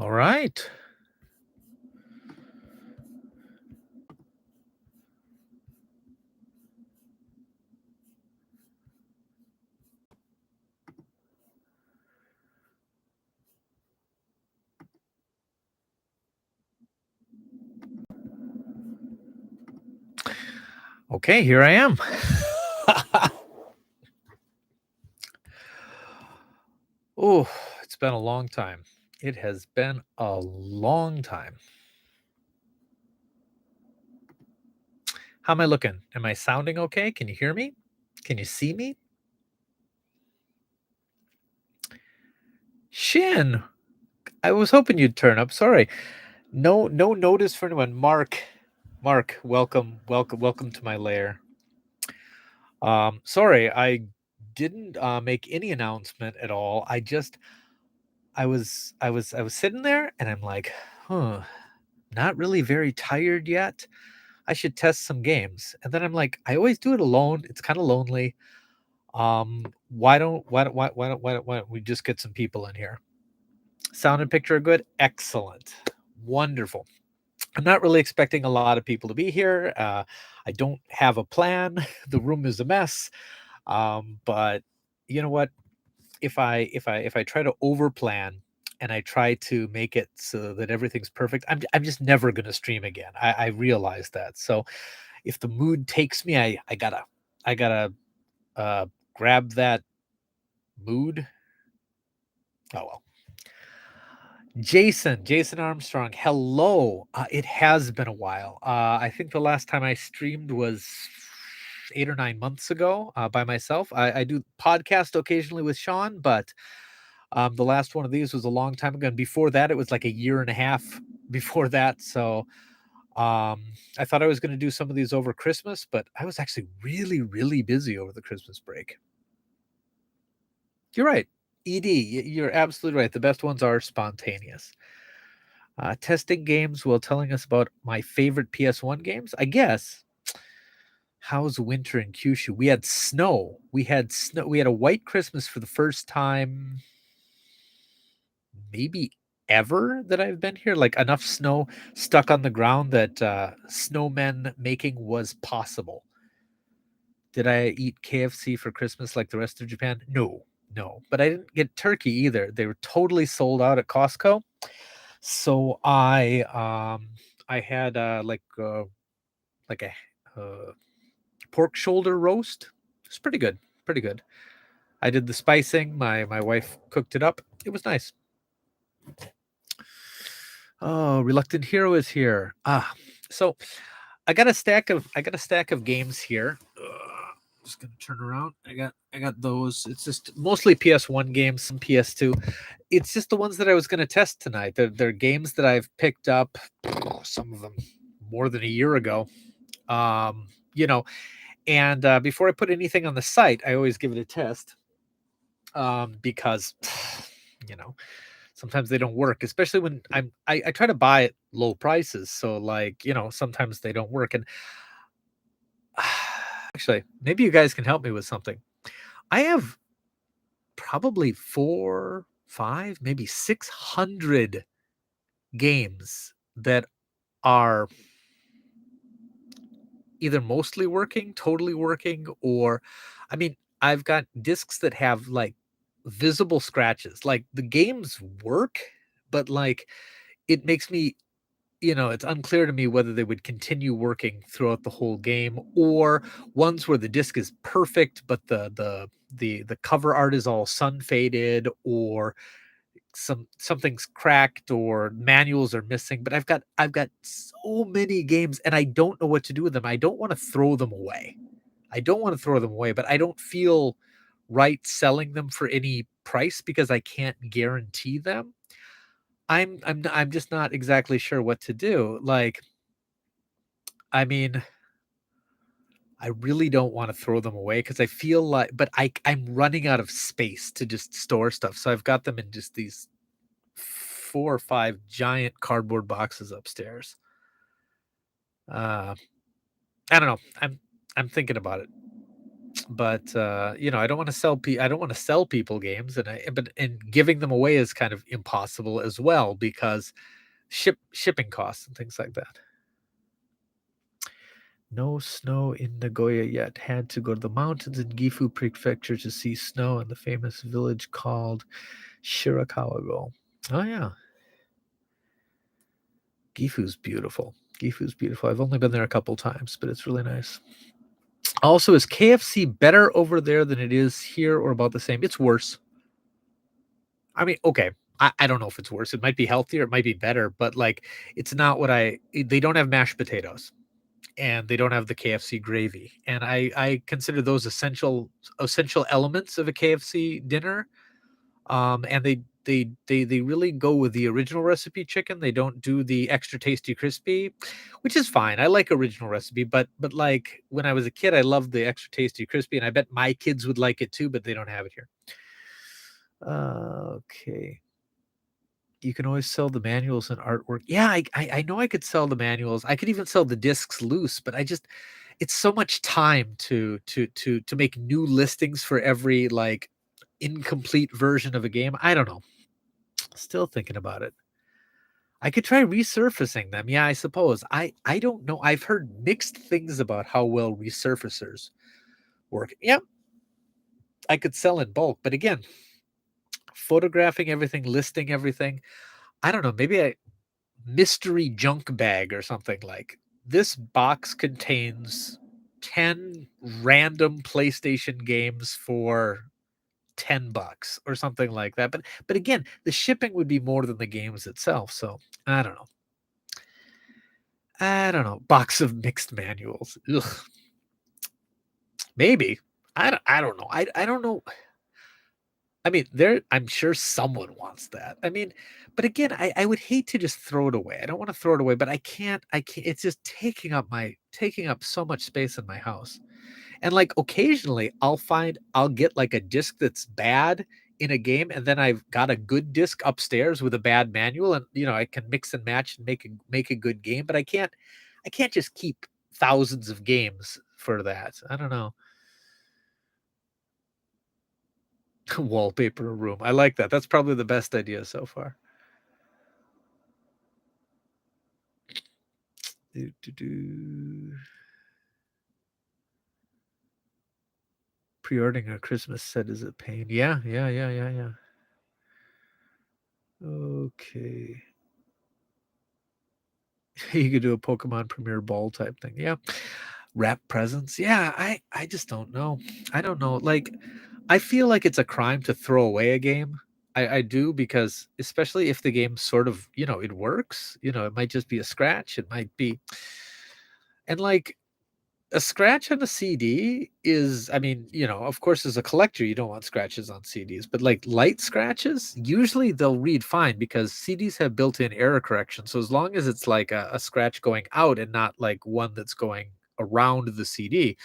All right. Okay, here I am. Oh, it's been a long time. It has been a long time. How am I looking? Am I sounding okay? Can you hear me? Can you see me? Shin, I was hoping you'd turn up. Sorry. No notice for anyone. Mark, welcome to my lair. Sorry, I didn't make any announcement at all. I was sitting there and I'm like, huh, not really very tired yet. I should test some games. And then I'm like, I always do it alone. It's kind of lonely. Why don't we just get some people in here? Sound and picture are good. Excellent. Wonderful. I'm not really expecting a lot of people to be here. I don't have a plan. The room is a mess. But you know what? If I try to overplan and I try to make it so that everything's perfect, I'm just never gonna stream again. I realize that. So if the mood takes me, I gotta uh, grab that mood. Oh well. Jason Armstrong, hello. It has been a while. I think the last time I streamed was 8 or 9 months ago by myself. I do podcast occasionally with Sean, but the last one of these was a long time ago. And before that, it was like a year and a half before that. So I thought I was going to do some of these over Christmas, but I was actually really, really busy over the Christmas break. You're right. You're absolutely right. The best ones are spontaneous. Testing games while telling us about my favorite PS1 games. I guess. How's winter in Kyushu? We had snow. We had snow. We had a white Christmas for the first time, maybe ever that I've been here. Like enough snow stuck on the ground that snowmen making was possible. Did I eat KFC for Christmas like the rest of Japan? No, no. But I didn't get turkey either. They were totally sold out at Costco. So I had like a pork shoulder roast. It's pretty good. Pretty good. I did the spicing. My wife cooked it up. It was nice. Oh, Reluctant Hero is here. So I got a stack of games here. Just gonna turn around. I got those. It's just mostly PS1 games, some PS2. It's just the ones that I was gonna test tonight. They're games that I've picked up, some of them more than a year ago. Um, you know, and before I put anything on the site, I always give it a test. Because you know sometimes they don't work, especially when I try to buy at low prices. So like, sometimes they don't work. And actually, maybe you guys can help me with something. I have probably four, five, maybe 600 games that are either mostly working, totally working, or I mean, I've got discs that have like visible scratches. Like the games work, but like it makes me, it's unclear to me whether they would continue working throughout the whole game, or ones where the disc is perfect but the cover art is all sun faded, or something's cracked, or manuals are missing. But I've got so many games and I don't know what to do with them. I don't want to throw them away. But I don't feel right selling them for any price because I can't guarantee them. I'm just not exactly sure what to do. Like, I mean, I really don't want to throw them away because I feel like, but I'm running out of space to just store stuff. So I've got them in just these four or five giant cardboard boxes upstairs. Uh, I don't know. I'm thinking about it. But, I don't wanna I don't wanna sell people games, and giving them away is kind of impossible as well because shipping costs and things like that. No snow in Nagoya yet. Had to go to the mountains in Gifu Prefecture to see snow in the famous village called Shirakawa-go. Oh, yeah. Gifu's beautiful. Gifu's beautiful. I've only been there a couple times, but it's really nice. Also, is KFC better over there than it is here or about the same? It's worse. I mean, okay. I don't know if it's worse. It might be healthier, it might be better, but like it's not what they don't have mashed potatoes and they don't have the KFC gravy. And I consider those essential elements of a KFC dinner. And they really go with the original recipe chicken. They don't do the extra tasty crispy, which is fine. I like original recipe, but like when I was a kid, I loved the extra tasty crispy, and I bet my kids would like it too, but they don't have it here. Okay. You can always sell the manuals and artwork. Yeah, I know I could sell the manuals. I could even sell the discs loose, but it's so much time to make new listings for every like incomplete version of a game. I don't know. Still thinking about it. I could try resurfacing them. Yeah, I suppose. I don't know. I've heard mixed things about how well resurfacers work. Yeah, I could sell in bulk, but again, photographing everything, listing everything. I don't know. Maybe a mystery junk bag or something like this box contains 10 random PlayStation games for $10 or something like that. But again, the shipping would be more than the games itself. So I don't know. I don't know. Box of mixed manuals. Ugh. Maybe. I don't know. I don't know. I mean, I'm sure someone wants that. I mean, but again, I would hate to just throw it away. I don't want to throw it away, but I can't it's just taking up so much space in my house. And like occasionally I'll get like a disc that's bad in a game, and then I've got a good disc upstairs with a bad manual, and I can mix and match and make a good game, but I can't just keep thousands of games for that. I don't know. Wallpaper a room. I like that. That's probably the best idea so far. Do, do, do. Pre-ordering a Christmas set is a pain. Yeah, yeah, yeah, yeah, yeah. Okay. You could do a Pokemon Premier Ball type thing. Yeah. Wrap presents. Yeah, I just don't know. I don't know. Like I feel like it's a crime to throw away a game. I do because especially if the game sort of, it works, it might just be a scratch. It might be and like a scratch on a CD is, I mean, of course, as a collector, you don't want scratches on CDs, but like light scratches, usually they'll read fine because CDs have built-in error correction. So as long as it's like a scratch going out and not like one that's going around the CD,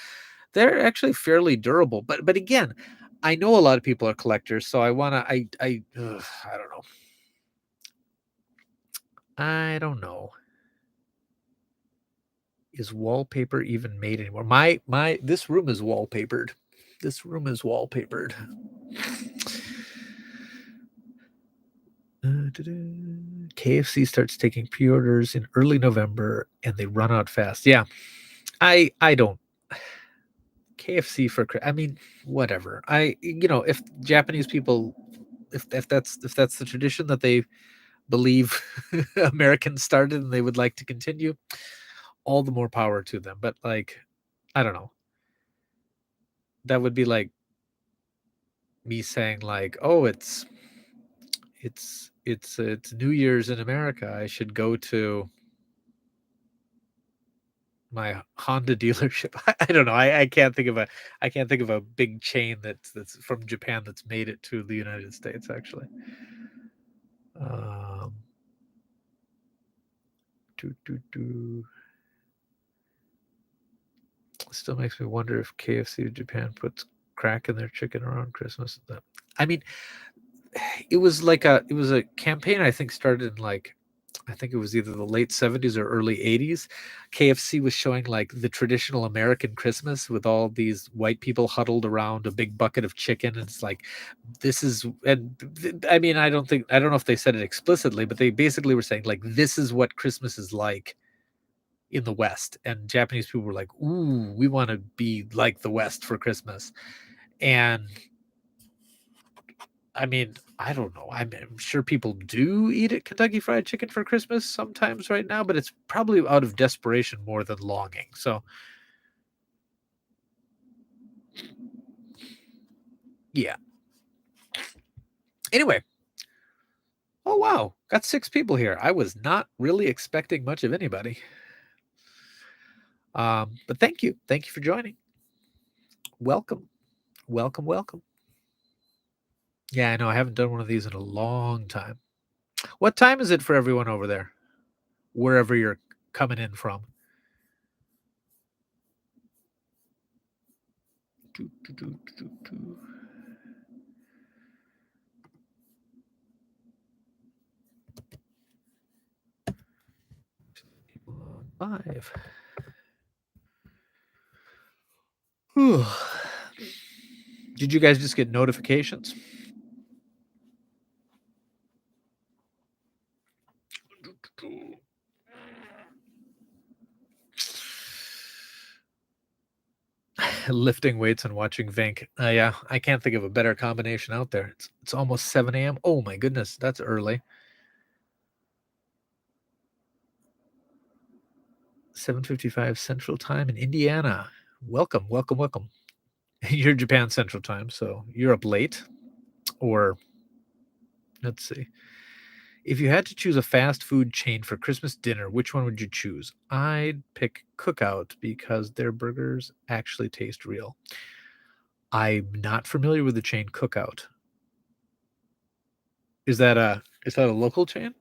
they're actually fairly durable. But again, I know a lot of people are collectors, so I wanna I don't know. I don't know. Is wallpaper even made anymore? My this room is wallpapered. This room is wallpapered. KFC starts taking pre-orders in early November and they run out fast. Yeah. I don't KFC I mean, whatever. If Japanese people if that's the tradition that they believe Americans started and they would like to continue, all the more power to them. But like, I don't know. That would be like me saying like, "Oh, it's New Year's in America. I should go to my Honda dealership." I don't know. I can't think of a big chain that's from Japan that's made it to the United States actually. Um, do, do, do. Still makes me wonder if KFC Japan puts crack in their chicken around Christmas. I mean, it was a campaign I think started in like I think it was either the late 70s or early 80s. KFC was showing like the traditional American Christmas with all these white people huddled around a big bucket of chicken. And it's like, this is, and I mean, I don't know if they said it explicitly, but they basically were saying, like, this is what Christmas is like in the West. And Japanese people were like, ooh, we want to be like the West for Christmas. And I mean, I don't know. I'm sure people do eat at Kentucky Fried Chicken for Christmas sometimes right now, but it's probably out of desperation more than longing. So, yeah. Anyway, oh wow, got 6 people here. I was not really expecting much of anybody. But thank you. Thank you for joining. Welcome. Welcome, welcome. Yeah, I know I haven't done one of these in a long time. What time is it for everyone over there? Wherever you're coming in from. Do, do, do, do, do. Live. Whew. Did you guys just get notifications? Lifting weights and watching Vink. Yeah, I can't think of a better combination out there. It's almost 7 a.m. Oh my goodness, that's early. 7:55 Central Time in Indiana. Welcome, welcome, welcome. You're Japan Central Time, so you're up late. Or let's see. If you had to choose a fast food chain for Christmas dinner, which one would you choose? I'd pick Cookout because their burgers actually taste real. I'm not familiar with the chain Cookout. Is that a local chain?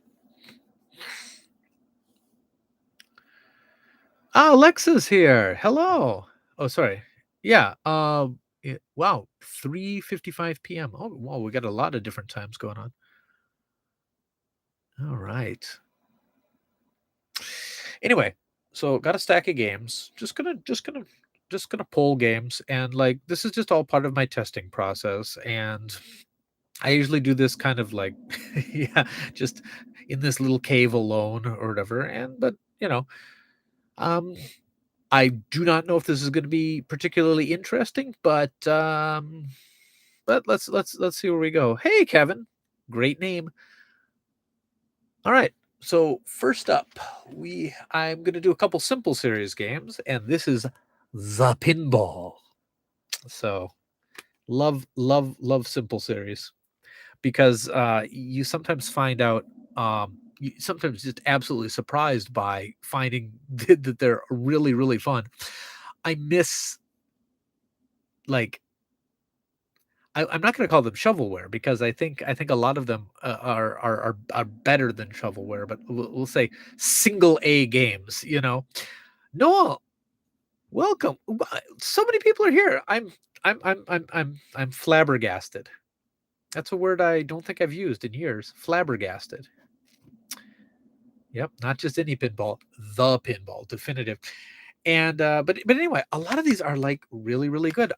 Ah, Alexa's here. Hello. Oh, sorry. Yeah. Wow. 3:55 p.m. Oh, wow. We got a lot of different times going on. All right. Anyway, so got a stack of games. Just gonna pull games, and like this is just all part of my testing process. And I usually do this kind of like, yeah, just in this little cave alone or whatever. And but um, I do not know if this is going to be particularly interesting, but let's see where we go. Hey, Kevin, great name. All right. So first up, I'm going to do a couple simple series games, and this is the pinball. So love simple series because you sometimes find out you sometimes just absolutely surprised by finding that they're really fun. I miss like I'm not going to call them shovelware because I think a lot of them are better than shovelware, but we'll say single A games. Noah, welcome. So many people are here. I'm flabbergasted. That's a word I don't think I've used in years. Flabbergasted. Yep, not just any pinball, the pinball, definitive. And but anyway, a lot of these are like really good.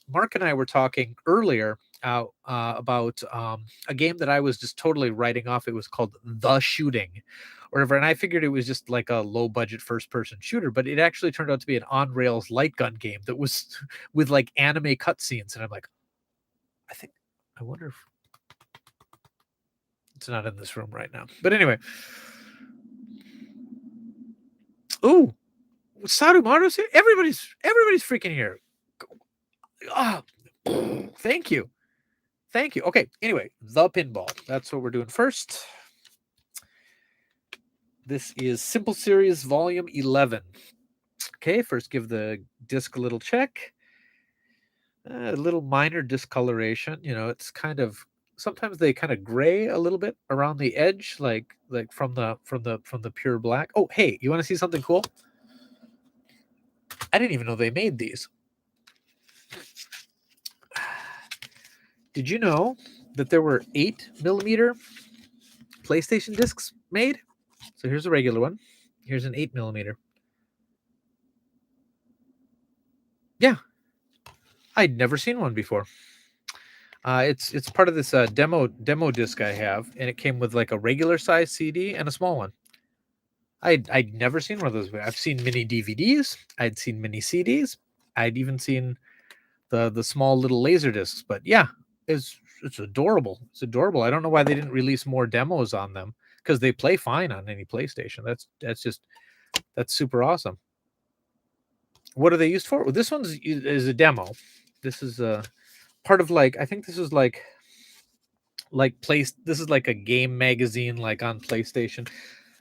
Mark and I were talking earlier about a game that I was just totally writing off. It was called The Shooting, or whatever, and I figured it was just like a low budget first person shooter, but it actually turned out to be an on rails light gun game that was with like anime cutscenes, and I'm like, I think I wonder if it's not in this room right now. But anyway, ooh, Sarumaru's here. Everybody's freaking here. Ah, thank you. Thank you. Okay. Anyway, the pinball. That's what we're doing first. This is Simple Series Volume 11. Okay. First, give the disc a little check. A little minor discoloration. It's kind of sometimes they kind of gray a little bit around the edge, like from the pure black. Oh, hey, you want to see something cool? I didn't even know they made these. Did you know that there were 8mm PlayStation discs made? So here's a regular one. Here's an 8 millimeter. Yeah, I'd never seen one before. It's part of this demo disc I have, and it came with like a regular size CD and a small one. I'd never seen one of those. I've seen mini DVDs. I'd seen mini CDs. I'd even seen the small little laser discs. But yeah, it's adorable. It's adorable. I don't know why they didn't release more demos on them because they play fine on any PlayStation. That's super awesome. What are they used for? Well, this is a demo. This is a part of like I think this is like place. This is like a game magazine like on PlayStation.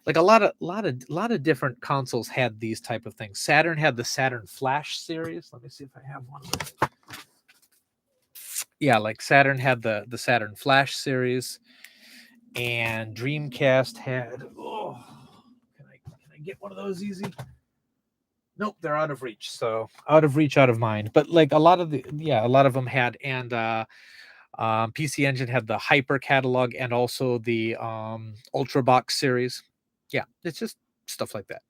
Like a lot of different consoles had these type of things. Saturn had the Saturn Flash series. Let me see if I have one. Yeah, like Saturn had the Saturn Flash series, and Dreamcast had. Oh, can I get one of those easy? Nope, they're out of reach. So out of reach, out of mind. But like a lot of them had, and PC Engine had the Hyper catalog and also the Ultra Box series. Yeah, it's just stuff like that.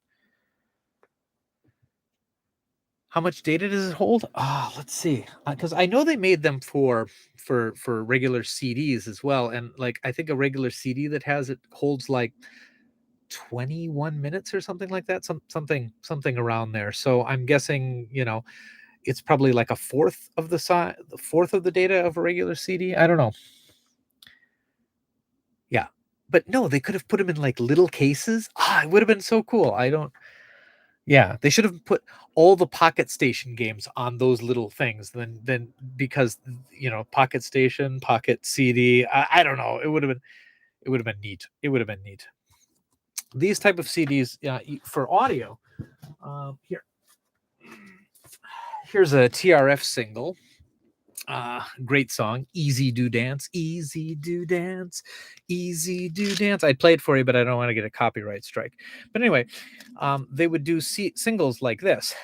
How much data does it hold? Ah, let's see. Because I know they made them for regular CDs as well, and like I think a regular CD that has it holds like 21 minutes or something like that, something around there. So I'm guessing it's probably like a fourth of the fourth of the data of a regular CD. I don't know. Yeah, but no, they could have put them in like little cases. Ah, it would have been so cool. I don't. Yeah, they should have put all the Pocket Station games on those little things. Then because Pocket Station, Pocket CD. I don't know. It would have been neat. It would have been neat. These type of CDs for audio. Here, here's a TRF single. Great song, Easy Do Dance, Easy Do Dance, Easy Do Dance. I'd play it for you, but I don't want to get a copyright strike. But anyway, they would do singles like this.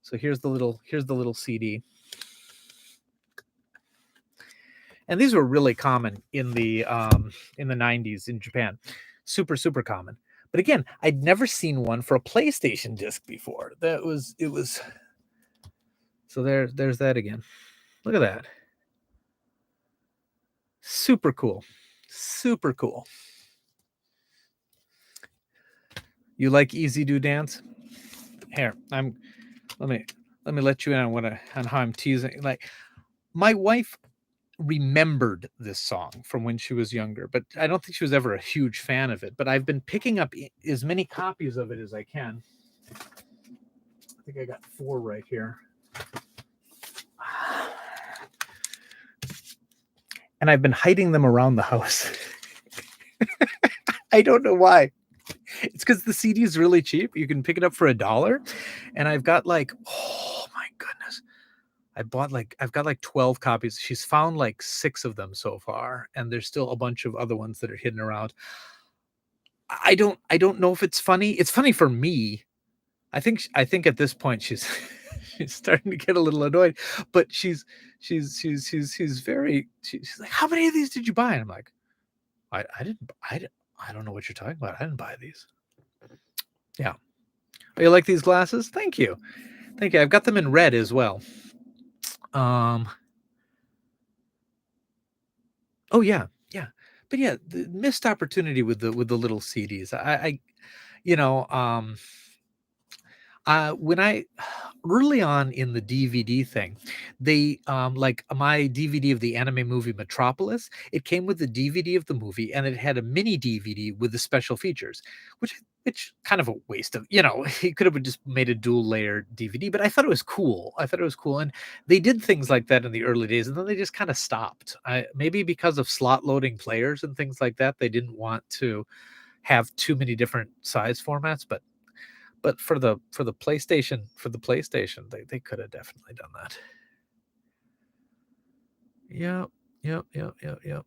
So here's the little CD, and these were really common in the 90s in Japan, super common. But again, I'd never seen one for a PlayStation disc before. It was so there's that again. Look at that, super cool, super cool. You like Easy Do Dance? Here, let me let you in on how I'm teasing. Like my wife remembered this song from when she was younger, but I don't think she was ever a huge fan of it. But I've been picking up as many copies of it as I can. I think I got 4 right here. And I've been hiding them around the house. I don't know why. It's because the CD is really cheap. You can pick it up for $1. And I've got like, oh my goodness. I've got like 12 copies. She's found like 6 of them so far, and there's still a bunch of other ones that are hidden around. I don't know if it's funny. It's funny for me. I think at this point she's she's starting to get a little annoyed, but she's she's like, "How many of these did you buy?" And I'm like, I didn't I don't know what you're talking about. I didn't buy these. Yeah. Oh, you like these glasses? Thank you. Thank you. I've got them in red as well. Um oh yeah. Yeah. But yeah, the missed opportunity with the little CDs. I you know, when I early on in the DVD thing, they like my DVD of the anime movie Metropolis, it came with the DVD of the movie and it had a mini DVD with the special features, which kind of a waste of, he could have just made a dual layer DVD, but I thought it was cool. I thought it was cool. And they did things like that in the early days and then they just kind of stopped. Maybe because of slot loading players and things like that, they didn't want to have too many different size formats, but for the PlayStation, they could have definitely done that. Yep, yep, yep, yep, yep.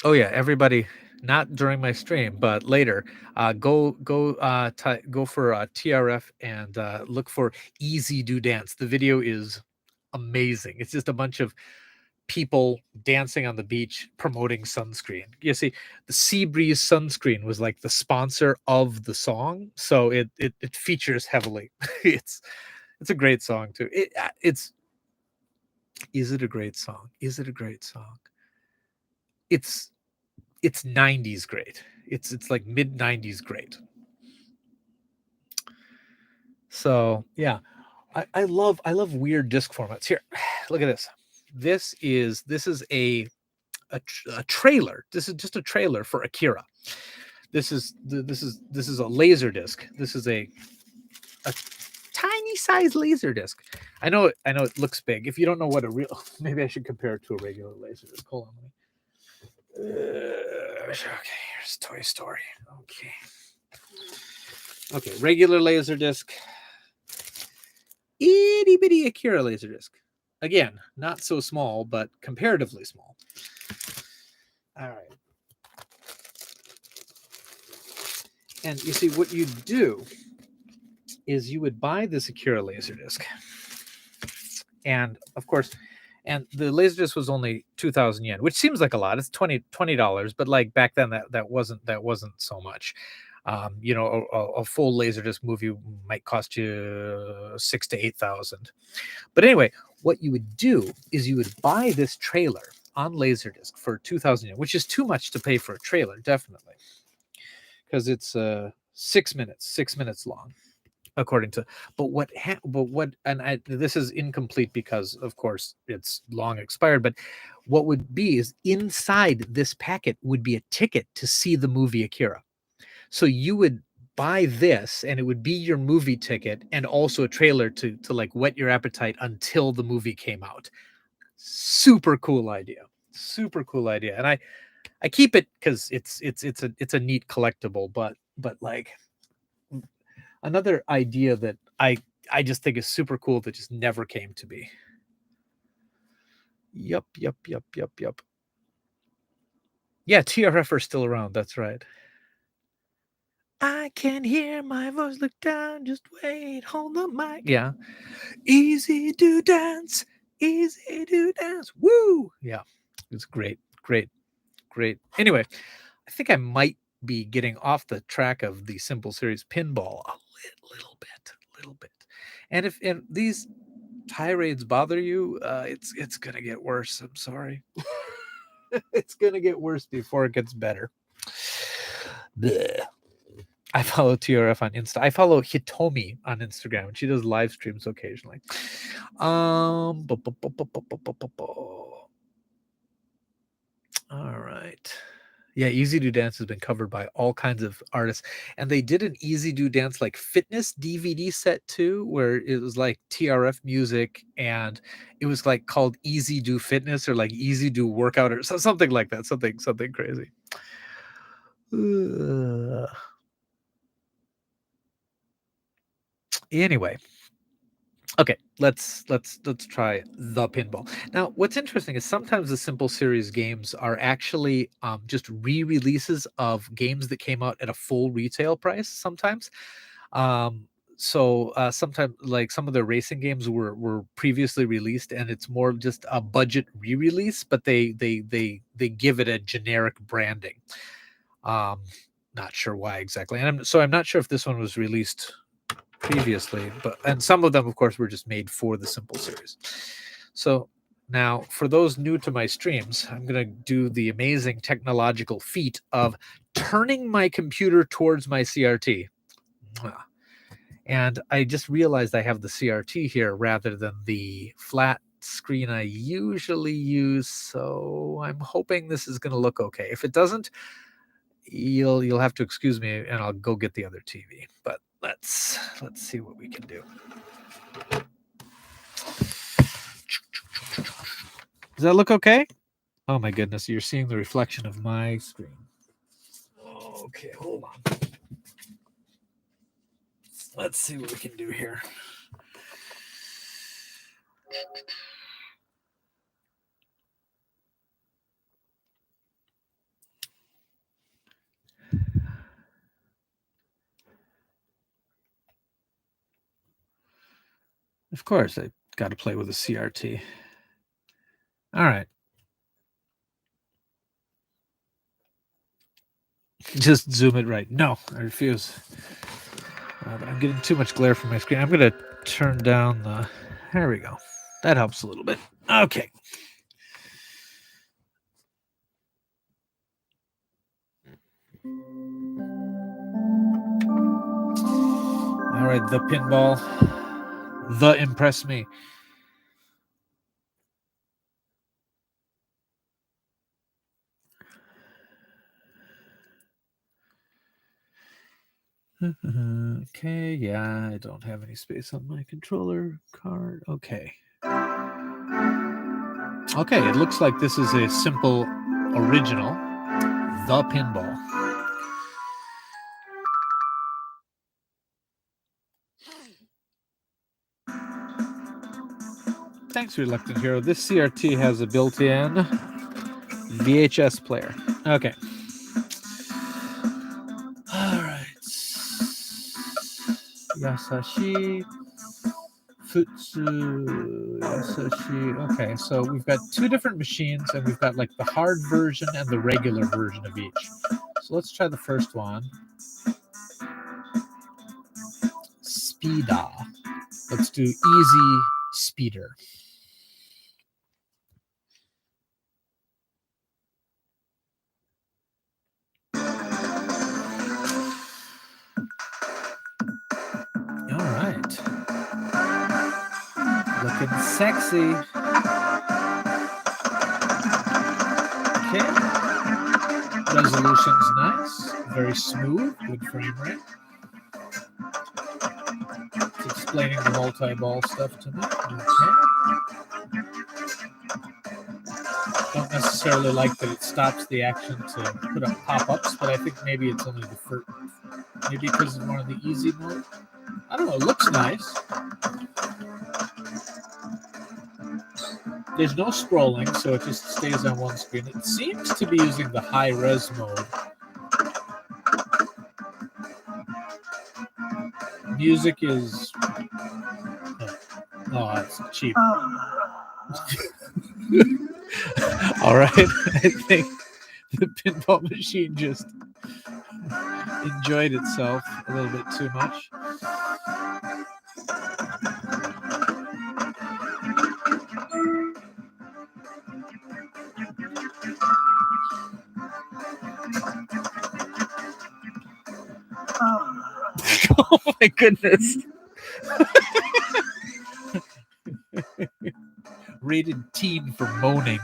Oh yeah, everybody, not during my stream, but later, go for TRF and look for Easy Do Dance. The video is amazing. It's just a bunch of people dancing on the beach promoting sunscreen. You see, the Sea Breeze sunscreen was like the sponsor of the song, so it features heavily. it's it's a great song too. It's is it a great song? Is it a great song? It's it's 90s great. It's like mid 90s great. So yeah, I love weird disc formats. Here, look at this. This is a trailer. This is just a trailer for Akira. This is a laser disc. This is a tiny size laser disc. I know it looks big. If you don't know what a real, maybe I should compare it to a regular laser disc. Hold on. Okay, here's Toy Story. Okay, regular laser disc. Itty bitty Akira laser disc. Again, not so small, but comparatively small. All right. And you see, what you do is you would buy this Akira laser disc, and of course, and the laser disc was only 2,000 yen, which seems like a lot. It's $20, but like back then that wasn't so much. A full laser disc movie might cost you 6 to 8 thousand. But anyway, what you would do is you would buy this trailer on Laserdisc for 2,000 yen, which is too much to pay for a trailer, definitely, because it's 6 minutes long, according to. This is incomplete because, of course, it's long expired. But what would be is inside this packet would be a ticket to see the movie Akira. So you would buy this and it would be your movie ticket and also a trailer to like whet your appetite until the movie came out. Super cool idea. Super cool idea. And I keep it because it's a neat collectible, but like another idea that I just think is super cool that just never came to be. Yup, yup, yup, yup, yup. Yeah, TRF are still around. That's right. I can hear my voice. Look down, just wait, hold the mic. Yeah. Easy to dance, easy to dance. Woo! Yeah. It's great, great, great. Anyway, I think I might be getting off the track of the Simple Series pinball a little bit. And if these tirades bother you, it's gonna get worse. I'm sorry. It's gonna get worse before it gets better. Bleh. I follow TRF on Insta. I follow Hitomi on Instagram, and she does live streams occasionally. All right. Yeah, Easy Do Dance has been covered by all kinds of artists, and they did an Easy Do Dance like fitness DVD set too, where it was like TRF music, and it was like called Easy Do Fitness or like Easy Do Workout or something like that, something crazy. Ugh. Anyway, okay, let's try the pinball. Now, what's interesting is sometimes the Simple Series games are actually just re-releases of games that came out at a full retail price. Sometimes, um, sometimes like some of the racing games were previously released, and it's more just a budget re-release, but they give it a generic branding. Um, Not sure why exactly, and I'm not sure if this one was released previously, and some of them, of course, were just made for the Simple Series. So now, for those new to my streams, I'm going to do the amazing technological feat of turning my computer towards my CRT. And I just realized I have the CRT here rather than the flat screen I usually use. So I'm hoping this is going to look okay. If it doesn't, you'll have to excuse me, and I'll go get the other TV. But let's see what we can do. Does that look okay? Oh my goodness, you're seeing the reflection of my screen. Okay, hold on. Let's see what we can do here. Of course, I got to play with a CRT. All right. Just zoom it right. No, I refuse. I'm getting too much glare from my screen. I'm going to turn down the... There we go. That helps a little bit. Okay. All right, the pinball. The impress me. Okay, yeah, I don't have any space on my controller card. Okay. Okay, it looks like this is a simple original. The pinball. Thanks, Reluctant Hero. This CRT has a built-in VHS player. Okay. All right. Yasashi. Futsu. Yasashi. Okay, so we've got two different machines, and we've got like the hard version and the regular version of each. So let's try the first one. Speeda. Let's do easy speeder. All right. Looking sexy. Okay. Resolution's nice. Very smooth. Good frame rate. It's explaining the multi-ball stuff to me. Okay. Don't necessarily like that it stops the action to put up pop-ups, but I think maybe it's only the first. Maybe because it's one of the easy mode. I don't know. It looks nice. There's no scrolling, so it just stays on one screen. It seems to be using the high-res mode. Music is... Oh, it's cheap. All right. I think the pinball machine just enjoyed itself a little bit too much. Oh my goodness. Rated teen for moaning.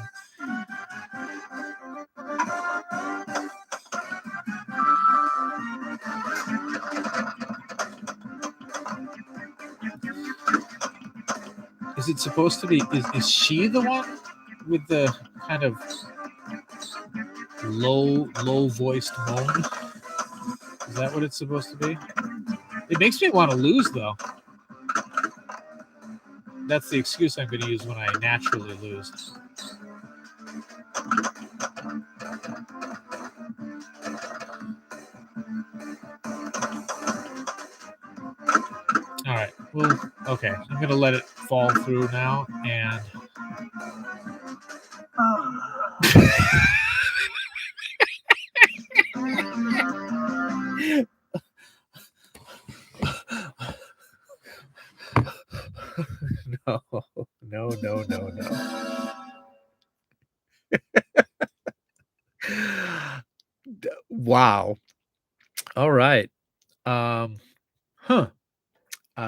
Is it supposed to be... Is she the one with the kind of low-voiced moan? Is that what it's supposed to be? It makes me want to lose, though. That's the excuse I'm going to use when I naturally lose. All right. Well, okay. I'm going to let it fall through now, and... No. Wow. All right.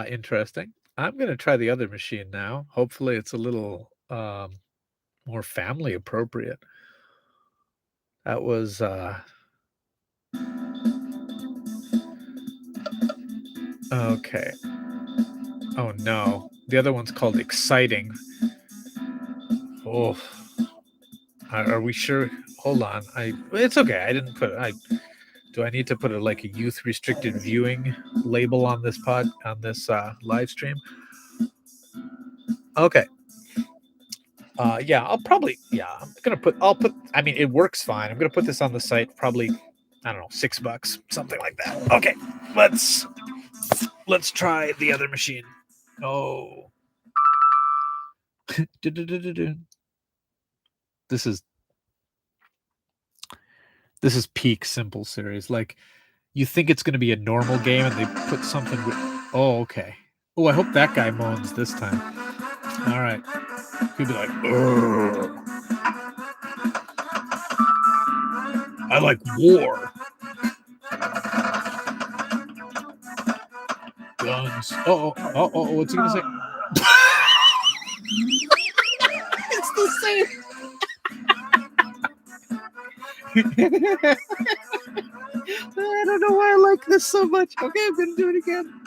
Interesting. I'm going to try the other machine now. Hopefully it's a little more family appropriate. That was okay. Oh no. The other one's called Exciting. Oh. Are we sure? Hold on. It's okay. I didn't put do I need to put like a youth restricted viewing label on this live stream? Okay. Yeah, I'm I mean, it works fine. I'm gonna put this on the site, probably, I don't know, $6, something like that. Okay, let's try the other machine. Oh. This is This is peak simple series. Like, you think it's going to be a normal game, and they put something. Oh, okay. Oh, I hope that guy moans this time. All right. He'll be like, "Ugh. I like war. Guns. Oh, what's he gonna say?" It's the same. I don't know why I like this so much. Okay, I'm gonna do it again.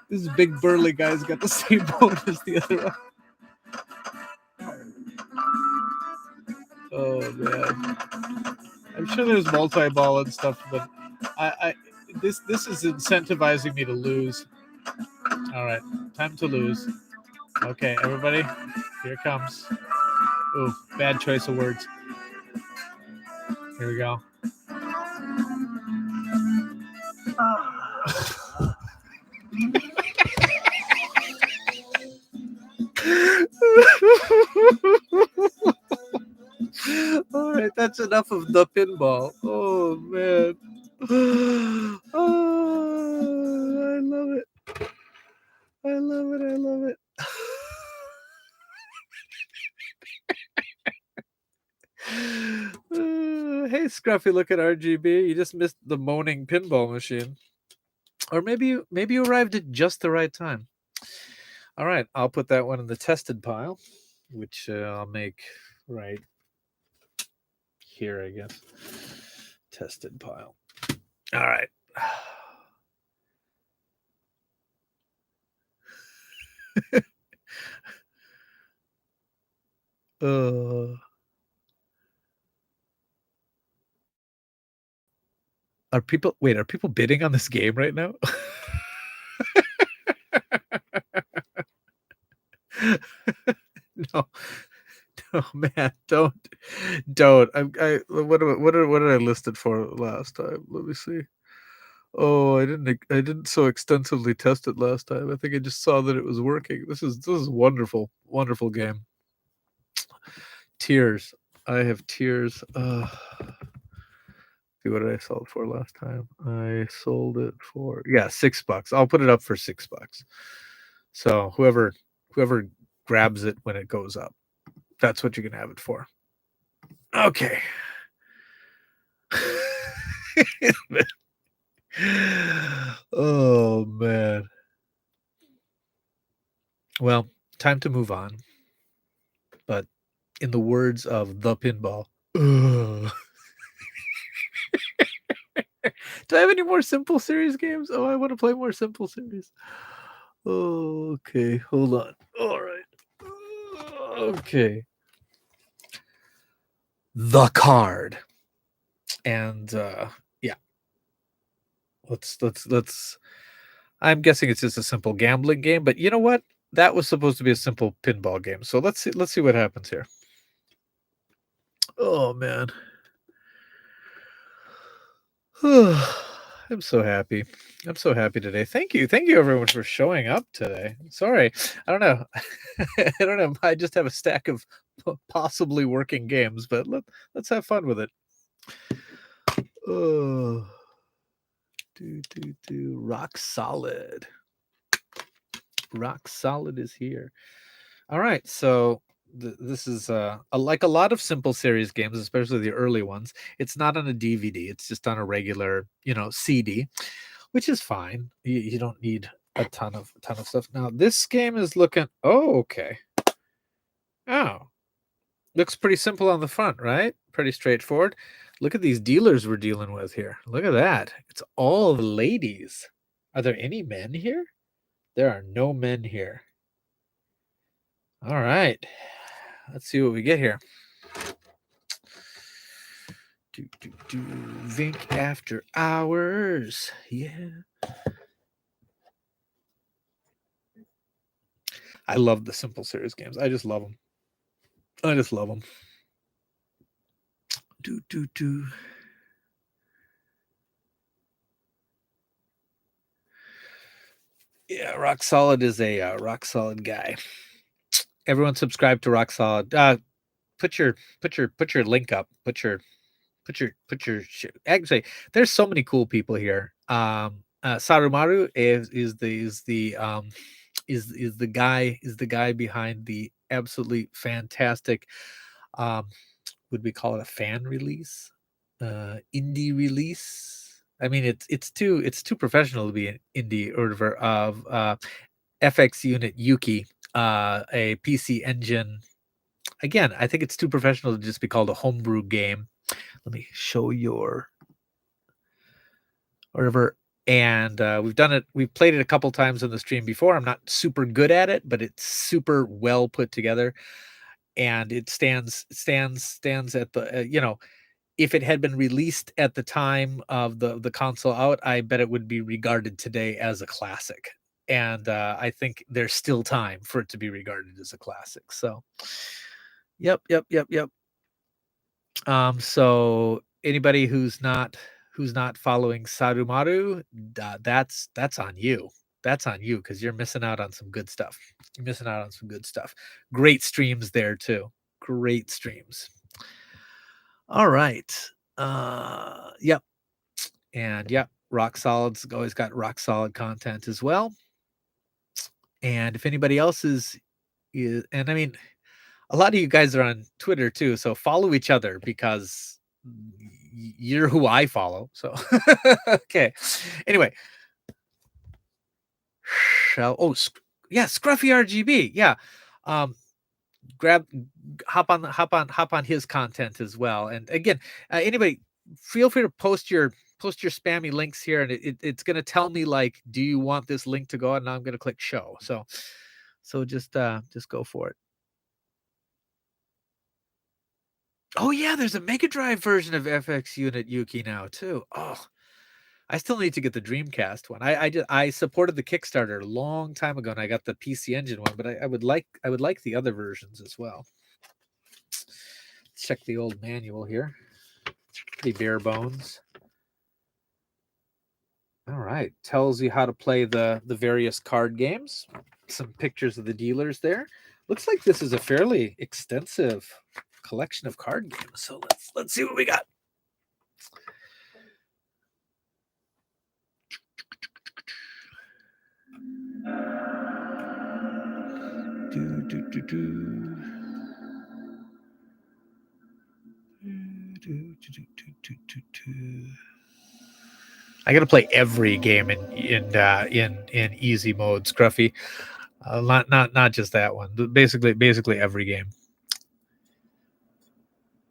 This big burly guy's got the same bone as the other one. Oh man. I'm sure there's multi-ball and stuff, but this is incentivizing me to lose. All right, time to lose. Okay, everybody, here it comes. Ooh, bad choice of words. Here we go. All right, that's enough of the pinball. Oh man. Oh, I love it. I love it. I love it. Hey, Scruffy, look at RGB. You just missed the moaning pinball machine. Or maybe you arrived at just the right time. All right, I'll put that one in the tested pile, which I'll make right here, I guess. Tested pile. All right. Are people bidding on this game right now? No. No, man, don't. What did I list it for last time? Let me see. Oh, I didn't so extensively test it last time. I think I just saw that it was working. This is wonderful. Wonderful game. Tears. I have tears. See, what did I sell it for last time? I sold it for $6. I'll put it up for $6. So whoever grabs it when it goes up, that's what you can have it for. Okay. Oh man. Well, time to move on. But in the words of the pinball, ugh. Do I have any more simple series games? Oh, I want to play more simple series. Oh, okay, hold on. All right. Okay. The Card. And yeah. Let's I'm guessing it's just a simple gambling game, but you know what? That was supposed to be a simple pinball game. So let's see what happens here. Oh man. I'm so happy. I'm so happy today. Thank you. Thank you everyone for showing up today. Sorry. I don't know. I don't know. I just have a stack of possibly working games, but let's have fun with it. Oh. Rock Solid. Rock Solid is here. All right. So this is like a lot of simple series games, especially the early ones. It's not on a DVD. It's just on a regular, CD, which is fine. You don't need a ton of stuff. Now this game is looking. Oh, okay. Oh, looks pretty simple on the front, right? Pretty straightforward. Look at these dealers we're dealing with here. Look at that. It's all the ladies. Are there any men here? There are no men here. All right. Let's see what we get here. Vink After Hours. Yeah. I love the simple series games. I just love them. I just love them. Yeah, Rock Solid is a rock solid guy. Everyone subscribe to Rock Solid. put your link up. Actually, there's so many cool people here. Sarumaru is the guy behind the absolutely fantastic, um, would we call it a fan release? Indie release? I mean, it's too professional to be an indie order of FX Unit Yuki, a PC Engine. Again, I think it's too professional to just be called a homebrew game. Let me show your whatever. And we've done it. We've played it a couple times on the stream before. I'm not super good at it, but it's super well put together, and it stands at the if it had been released at the time of the console out, I bet it would be regarded today as a classic. And I think there's still time for it to be regarded as a classic. So, yep. So anybody who's not following Sarumaru, that's on you. That's on you because you're missing out on some good stuff. You're missing out on some good stuff. Great streams there too. Great streams. All right. Yep. And yep, Rock Solid's always got rock solid content as well. And if anybody else and I mean, a lot of you guys are on Twitter too, so follow each other because you're who I follow. So okay. Anyway, yeah, Scruffy RGB. Yeah. Um grab hop on his content as well. And again, anybody feel free to post your spammy links here, and it's going to tell me like, do you want this link to go out? And I'm going to click show. So just go for it. Oh yeah, there's a Mega Drive version of FX Unit Yuki now too. Oh, I still need to get the Dreamcast one. I supported the Kickstarter a long time ago, and I got the PC Engine one, but I would like the other versions as well. Check the old manual here. Pretty bare bones. All right, tells you how to play the various card games. Some pictures of the dealers there. Looks like this is a fairly extensive collection of card games. So let's see what we got. I gotta play every game in easy mode, Scruffy. Not just that one. Basically every game,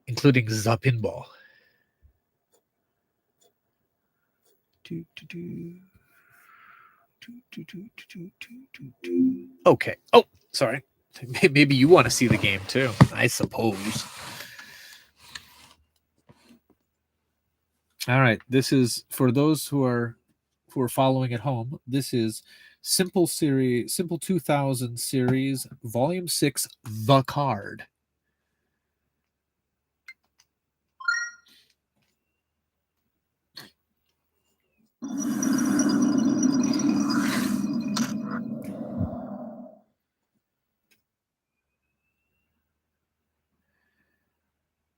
including the pinball. Okay. Oh, sorry. Maybe you want to see the game too, I suppose. All right. This is for those who are following at home. This is Simple 2000 series, Volume 6, The Card.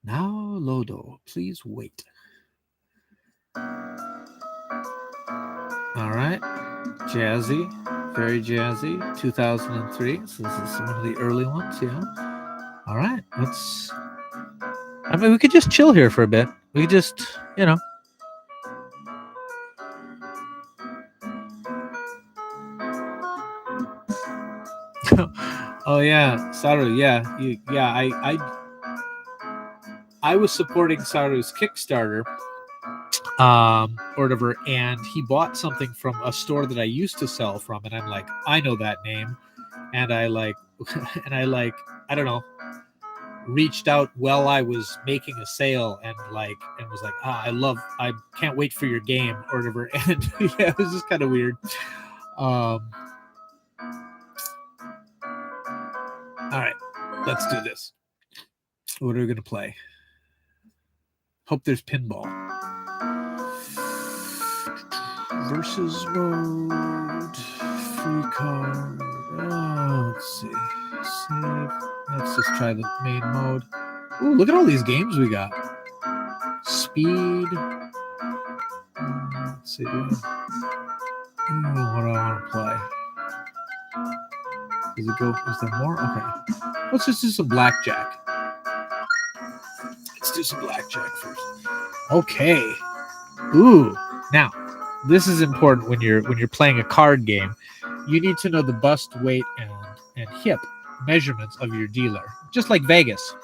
Now, Lodo, please wait. All right. Jazzy, very jazzy. 2003. So this is one of the early ones, yeah. All right. I mean, we could just chill here for a bit. We could just, Oh yeah, Saru. Yeah, I was supporting Saru's Kickstarter, or whatever, and he bought something from a store that I used to sell from, and I'm like, I know that name, and I I don't know, reached out while I was making a sale and was like, I can't wait for your game or whatever, and yeah, it was just kind of weird. All right, let's do this. What are we gonna play? Hope there's pinball. Versus mode. Free card. Let's see. Save. Let's just try the main mode. Ooh, look at all these games we got. Speed. Let's see. What do I want to play? Does it go? Is there more? Okay. Let's just do some blackjack. Let's do some blackjack first. Okay. Ooh. Now, this is important when you're playing a card game. You need to know the bust, weight, and hip measurements of your dealer, just like Vegas.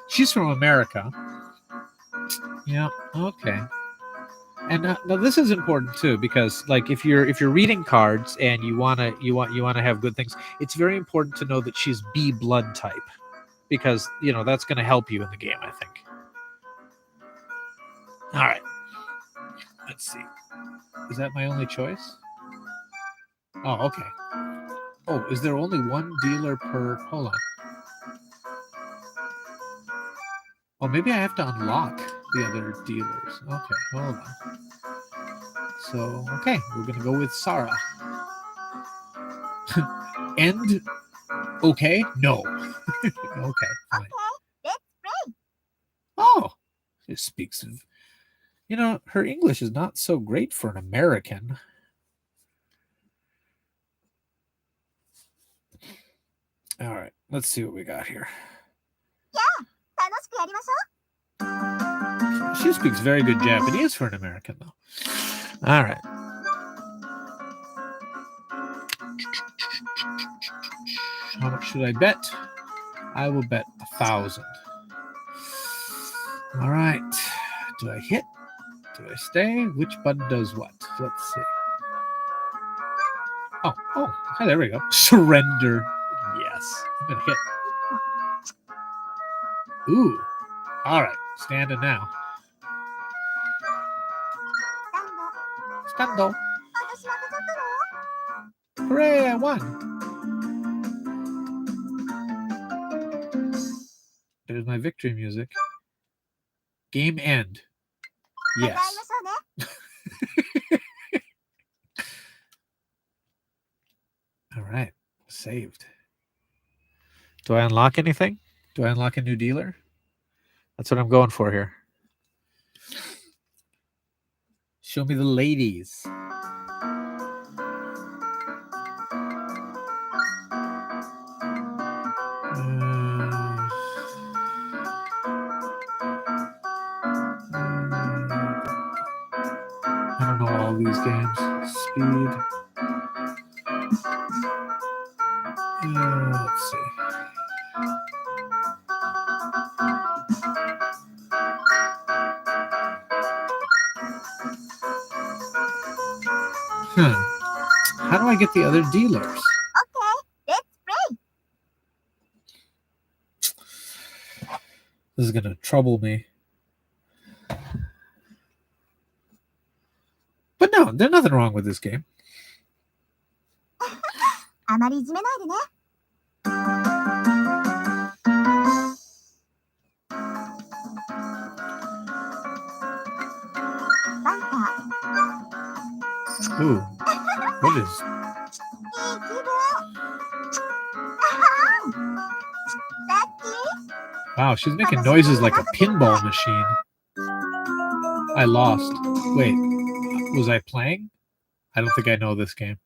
She's from America. Yeah. Okay. And now this is important too, because like if you're reading cards and you want to have good things, it's very important to know that she's B blood type, because that's going to help you in the game, I think. All right. Let's see. Is that my only choice? Oh, okay. Oh, is there only one dealer per? Hold on. Oh, maybe I have to unlock the other dealers. Okay, hold on. So, okay, we're going to go with Sarah. And, okay? No. Okay, fine. Let's play. Oh, she speaks of... her English is not so great for an American. All right, let's see what we got here. Yeah, 楽しくやりましょう。 She speaks very good Japanese for an American, though. All right. How much should I bet? I will bet 1,000. All right. Do I hit? Do I stay? Which button does what? Let's see. Oh, okay, there we go. Surrender. Yes. I'm going to hit. Ooh. All right. Standing now. Stando. Hooray, I won. There's my victory music. Game end. Yes. All right. Saved. Do I unlock anything? Do I unlock a new dealer? That's what I'm going for here. Show me the ladies. I don't know all these games. Speed. Let's see. How do I get the other dealers? Okay, let's play. This is going to trouble me. But no, there's nothing wrong with this game. あまりいじめないでね。バンター。 Ooh, what is? いい気分。ラッキー。 Wow, she's making noises like a pinball machine. I lost. Wait, was I playing? I don't think I know this game.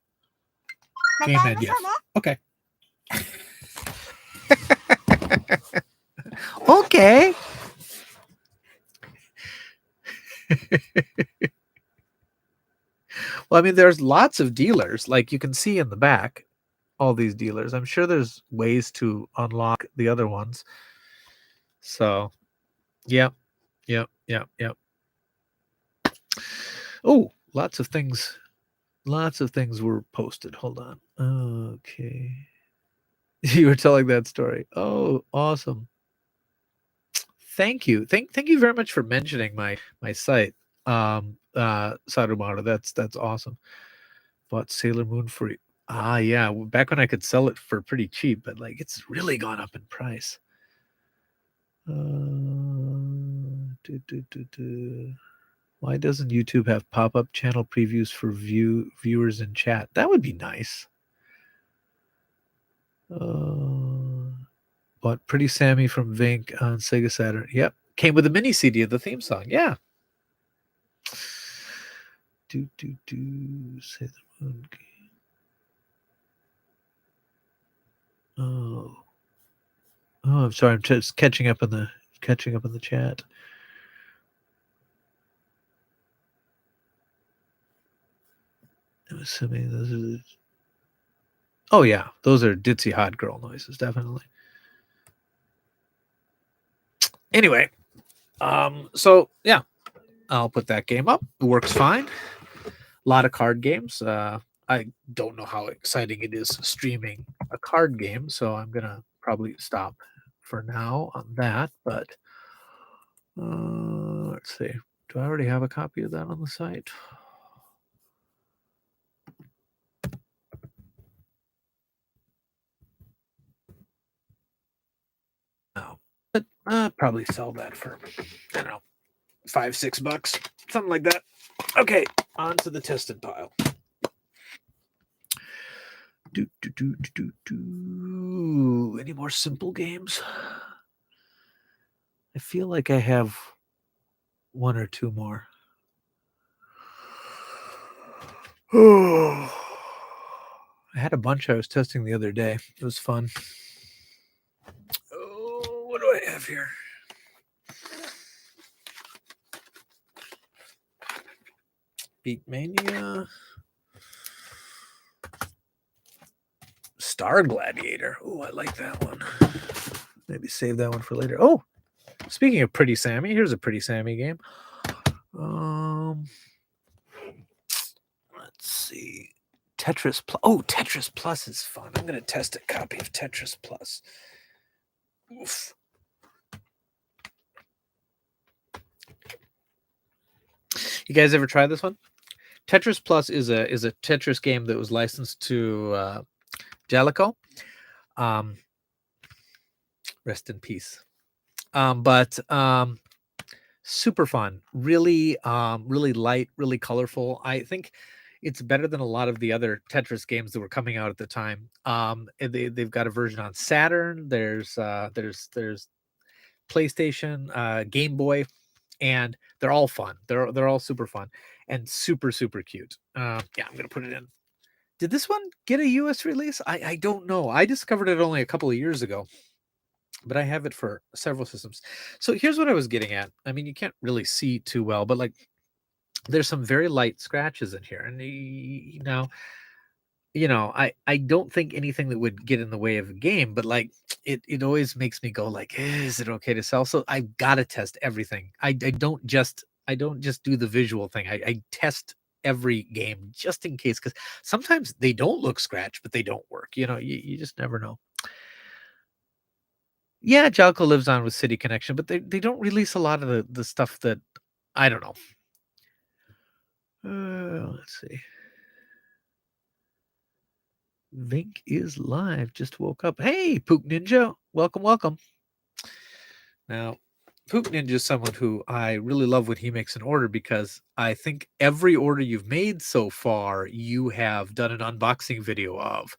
Game end, yes. Okay. Okay. Well, I mean, there's lots of dealers. Like you can see in the back, all these dealers. I'm sure there's ways to unlock the other ones. So, yep. Oh, lots of things were posted. Hold on. Okay. You were telling that story. Oh, awesome. Thank you. Thank you very much for mentioning my site. Sarumaru. That's awesome. Bought Sailor Moon for you. Ah, yeah. Back when I could sell it for pretty cheap, but like it's really gone up in price. Why doesn't YouTube have pop-up channel previews for viewers in chat? That would be nice. Bought Pretty Sammy from Vink on Sega Saturn. Yep. Came with a mini CD of the theme song. Yeah. Do do do. Say the moon. Oh. Oh, I'm sorry. I'm just catching up in the chat. I'm assuming those are. Oh yeah, those are ditzy hot girl noises, definitely. Anyway, so yeah, I'll put that game up. It works fine. A lot of card games. I don't know how exciting it is streaming a card game, so I'm gonna probably stop for now on that. But let's see. Do I already have a copy of that on the site? No, but probably sell that for I don't know $5-6, something like that. Okay, on to the tested pile. Any more simple games? I feel like I have one or two more. Oh, I had a bunch I was testing the other day. It was fun. Oh, what do I have here? Beatmania. Star Gladiator. Oh, I like that one. Maybe save that one for later. Oh, speaking of Pretty Sammy, here's a Pretty Sammy game. Let's see. Tetris Plus. Oh, Tetris Plus is fun. I'm going to test a copy of Tetris Plus. Oof. You guys ever try this one? Tetris Plus is a Tetris game that was licensed to Jalico. Rest in peace. But super fun, really light, really colorful. I think it's better than a lot of the other Tetris games that were coming out at the time. They've got a version on Saturn. There's PlayStation, Game Boy, and they're all fun. They're all super fun and super cute. Yeah, I'm gonna put it in. Did this one get a US release? I don't know. I discovered it only a couple of years ago, but I have it for several systems. So here's what I was getting at. I mean, you can't really see too well, but like there's some very light scratches in here. And I don't think anything that would get in the way of a game, but like it always makes me go like, is it okay to sell? So I've got to test everything. I don't just do the visual thing. I test every game just in case, because sometimes they don't look scratched, but they don't work. You just never know. Yeah, Jalco lives on with City Connection, but they don't release a lot of the stuff that I don't know. Let's see. Vink is live. Just woke up. Hey, Poop Ninja. Welcome. Now, Poop Ninja is someone who I really love when he makes an order, because I think every order you've made so far, you have done an unboxing video of.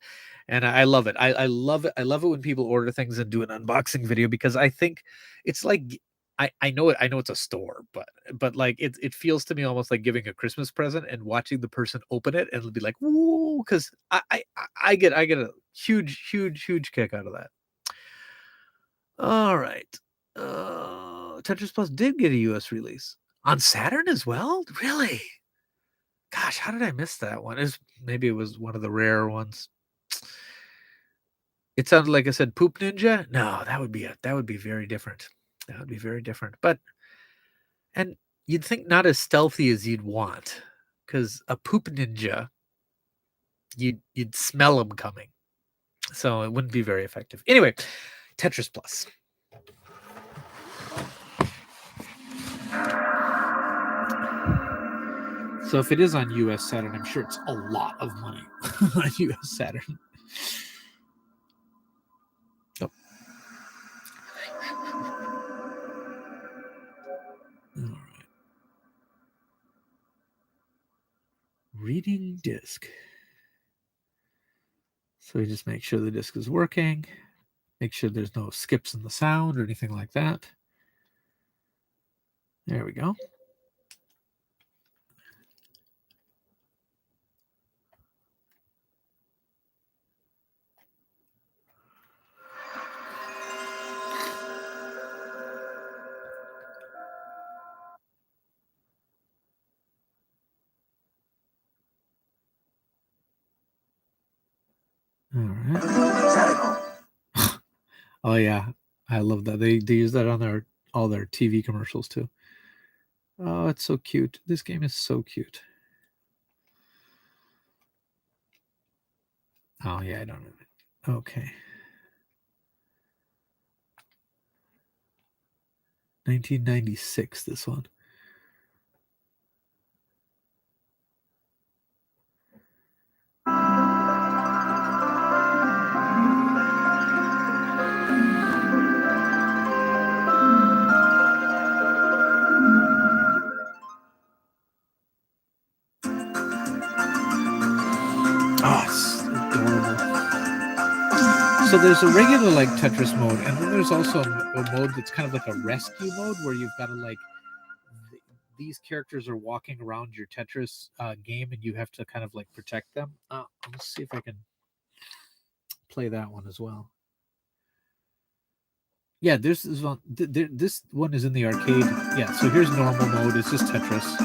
And I love it. I love it. I love it when people order things and do an unboxing video, because I think it's like I know it's a store, but like it feels to me almost like giving a Christmas present and watching the person open it and be like, woo, because I get a huge kick out of that. All right. Tetris Plus did get a US release on Saturn as well? Really? Gosh, how did I miss that one? Maybe it was one of the rare ones. It sounded like I said Poop Ninja. No, that would be very different. That would be very different. And you'd think not as stealthy as you'd want, because a Poop Ninja, you'd smell them coming. So it wouldn't be very effective. Anyway, Tetris Plus. So if it is on US Saturn, I'm sure it's a lot of money on US Saturn. Oh. All right. Reading disk. So we just make sure the disk is working. Make sure there's no skips in the sound or anything like that. There we go. All right. Oh yeah, I love that. They use that on all their TV commercials too. Oh, it's so cute. This game is so cute. Oh yeah, I don't know. Okay. 1996, this one. Oh, it's adorable. So there's a regular like Tetris mode, and then there's also a mode that's kind of like a rescue mode where you've got to like these characters are walking around your Tetris game, and you have to kind of like protect them. Let's see if I can play that one as well. Yeah, this is one. This one is in the arcade. Yeah, so here's normal mode. It's just Tetris.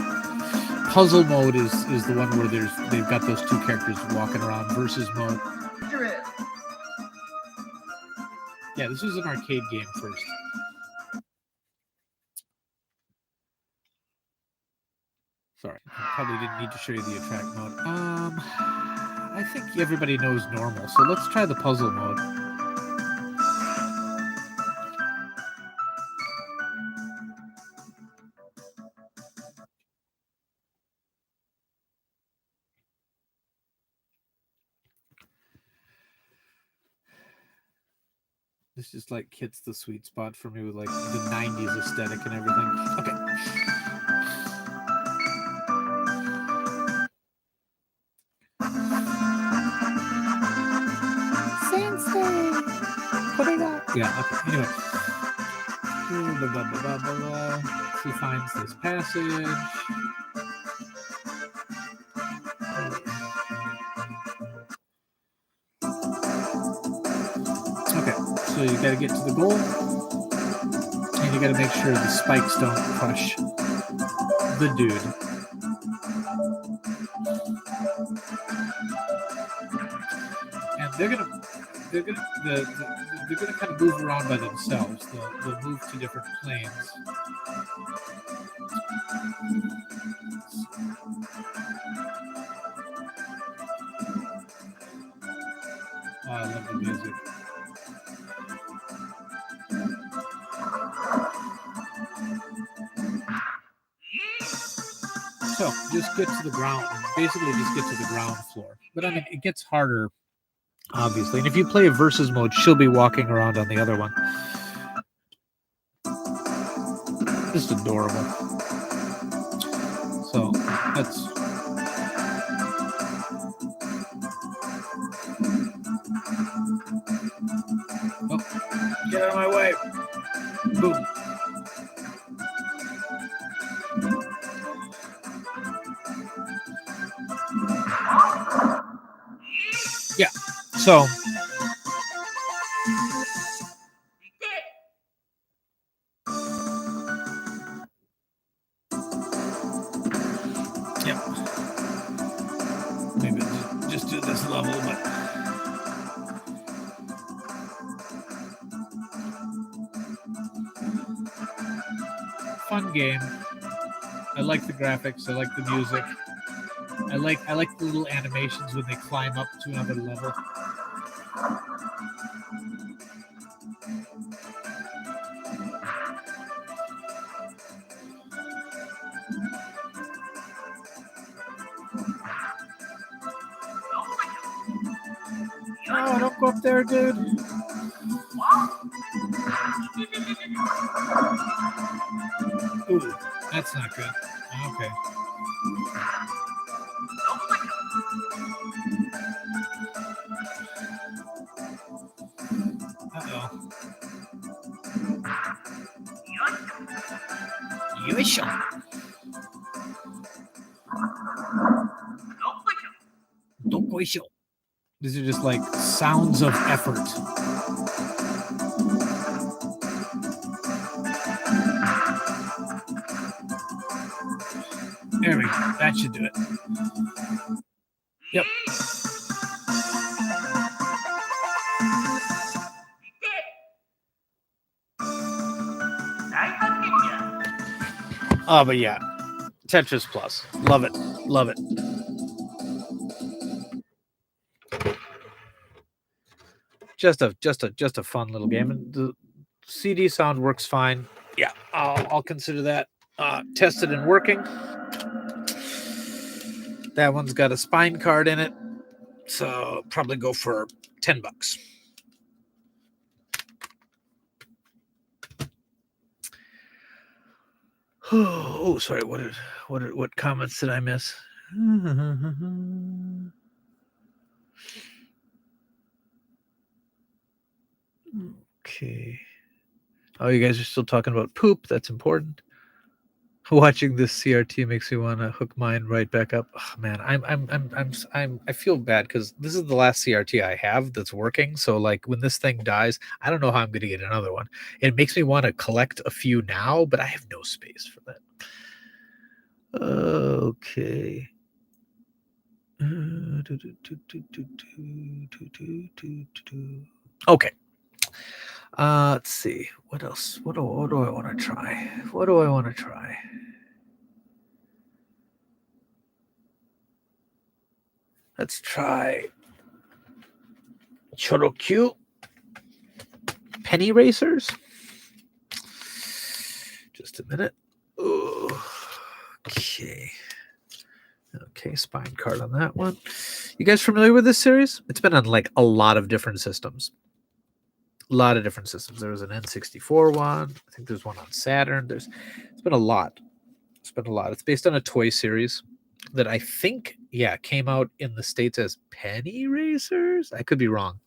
Puzzle mode is the one where they've got those two characters walking around. Versus mode. Yeah, this was an arcade game first. Sorry, I probably didn't need to show you the attract mode. I think everybody knows normal, so let's try the puzzle mode. This just like hits the sweet spot for me with like the 90s aesthetic and everything. Okay. Sensei! Put it up. Yeah, okay. Anyway. He finds this passage. Okay, so you gotta get to the goal. And you gotta make sure the spikes don't crush the dude. And they're gonna kind of move around by themselves. They'll move to different planes. Oh, I love the music. So just get to the ground. Basically, just get to the ground floor. But I mean, it gets harder, obviously. And if you play a versus mode, she'll be walking around on the other one. Just adorable. So that's. Oh, get out of my way. Boom. Yeah. So. Yep. Maybe just do this level, but. Fun game. I like the graphics. I like the music. I like the little animations when they climb up to another level. Oh, don't go up there, dude. Ooh, that's not good. Okay. Uh-oh. Yoisho. Dokoisho. These are just like sounds of effort. There we go. That should do it. Yep. Oh, but yeah, Tetris Plus, love it, love it. Just a fun little game, and the CD sound works fine. Yeah, I'll consider that tested and working. That one's got a spine card in it, so probably go for $10. Oh, sorry. What comments did I miss? Okay. Oh, you guys are still talking about poop. That's important. Watching this CRT makes me want to hook mine right back up. Oh, man, I feel bad because this is the last CRT I have that's working. So like when this thing dies, I don't know how I'm going to get another one. It makes me want to collect a few now, but I have no space for that. Okay. Okay. Let's see. What else? What do I want to try? What do I want to try? Let's try Chorokyu penny racers. Just a minute. Okay. Okay, spine card on that one. You guys familiar with this series? It's been on like a lot of different systems. A lot of different systems. There was an N64 one. I think there's one on Saturn. It's been a lot. It's been a lot. It's based on a toy series that I think, came out in the States as penny racers. I could be wrong.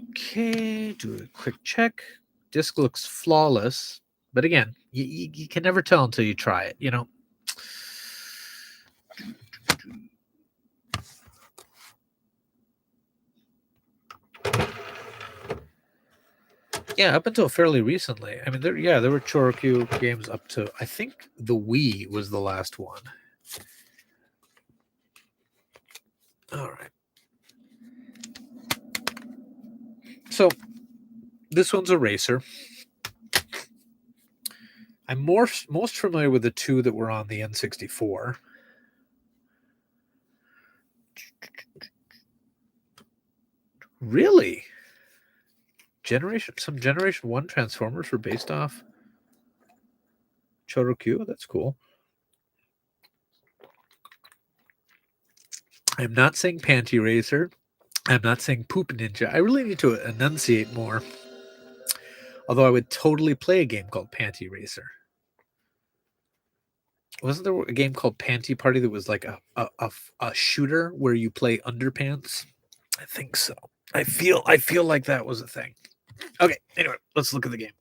Okay, do a quick check. Disc looks flawless, but again, you can never tell until you try it, you know. Yeah, up until fairly recently. I mean, there were Chorokyu games up to, I think the Wii was the last one. All right. So this one's a racer. I'm most familiar with the two that were on the N64. Really? Some Generation 1 Transformers were based off Chorokyu. That's cool. I'm not saying Panty Racer. I'm not saying Poop Ninja. I really need to enunciate more. Although I would totally play a game called Panty Racer. Wasn't there a game called Panty Party that was like a shooter where you play underpants? I think so. I feel like that was a thing. Okay, anyway, let's look at the game.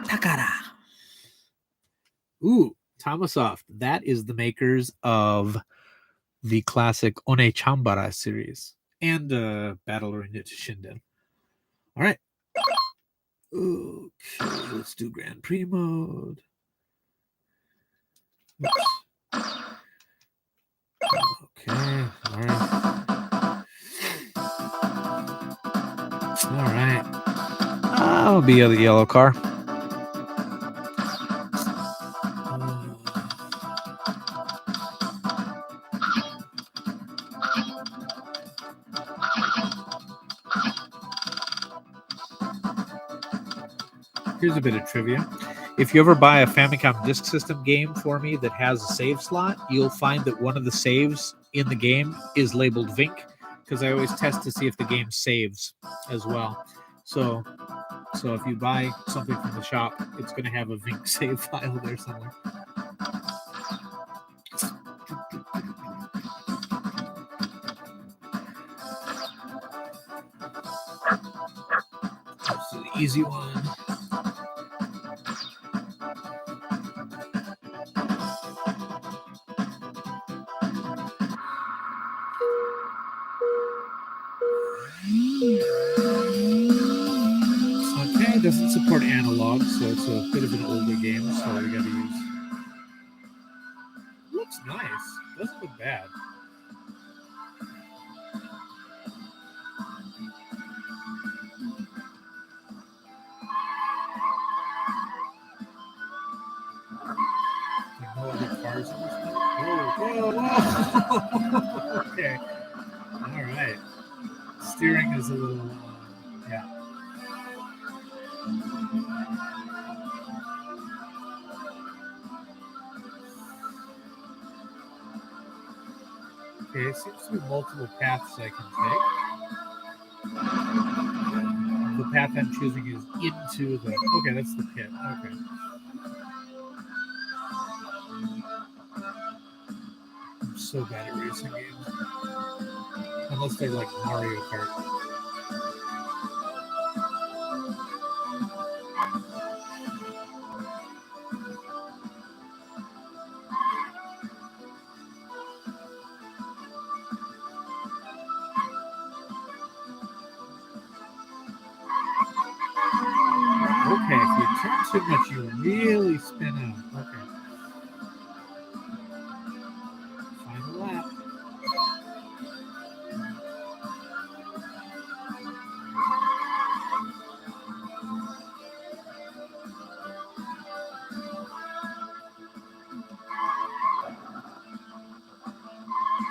Takara. Ooh, Tomasoft. That is the makers of the classic One Chambara series and Battle Arena Shinden. All right. Okay, let's do Grand Prix mode. Oops. Okay, all right. All right. I'll be the yellow car. Here's a bit of trivia. If you ever buy a Famicom Disk System game for me that has a save slot, you'll find that one of the saves in the game is labeled Vink, because I always test to see if the game saves as well. So if you buy something from the shop, it's going to have a Vink save file there somewhere. easy one. Okay, it doesn't support analog, so it's a bit of an older game, so we gotta use. Looks nice. Doesn't look bad. No other cars in this one? Whoa, whoa, whoa! Okay. All right. Steering is a little, yeah. Okay, it seems to be multiple paths I can take. The path I'm choosing is into the. Okay, that's the pit. Okay. I'm so bad at racing games. Unless they're like Mario Kart. Okay, if you turn too much, you really spin out. Okay. Final lap.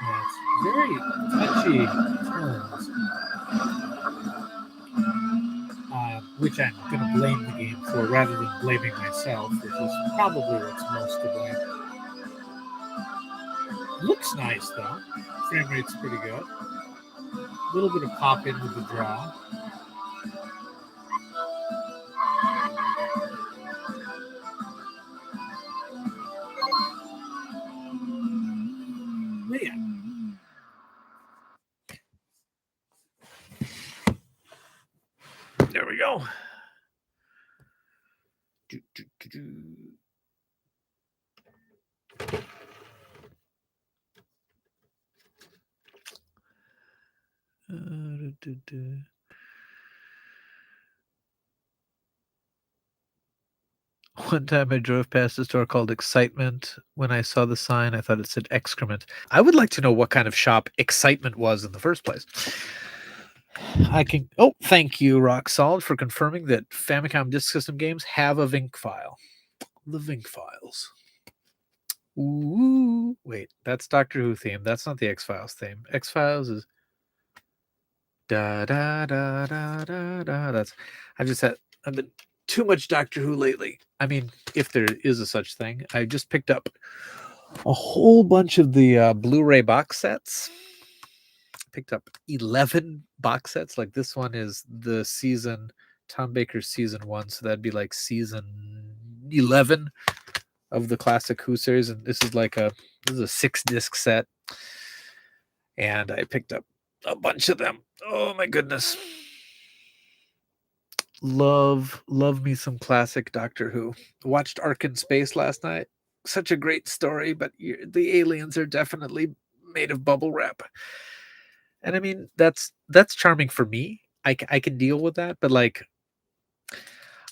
Yeah, it's very touchy turns. Which I'm going to blame the game for rather than blaming myself, which is probably what's most to blame. Looks nice though. Frame rate's pretty good. A little bit of pop in with the draw. Man. There we go. One time I drove past a store called Excitement. When I saw the sign, I thought it said excrement. I would like to know what kind of shop Excitement was in the first place. I can. Oh, thank you, Rock Solid, for confirming that Famicom Disk System games have a Vink file. The Vink files. Ooh, wait, that's Doctor Who theme. That's not the X Files theme. X Files is da da da da da da. That's. I've been too much Doctor Who lately. I mean, if there is a such thing, I just picked up a whole bunch of the Blu-ray box sets. Picked up 11 box sets. Like this one is the season Tom Baker's season 1, so that'd be like season 11 of the classic Who series, and this is a 6-disc set, and I picked up a bunch of them. Oh my goodness. Love me some classic Doctor Who. Watched Ark in Space last night. Such a great story, but the aliens are definitely made of bubble wrap. And I mean, that's charming for me. I can deal with that, but like,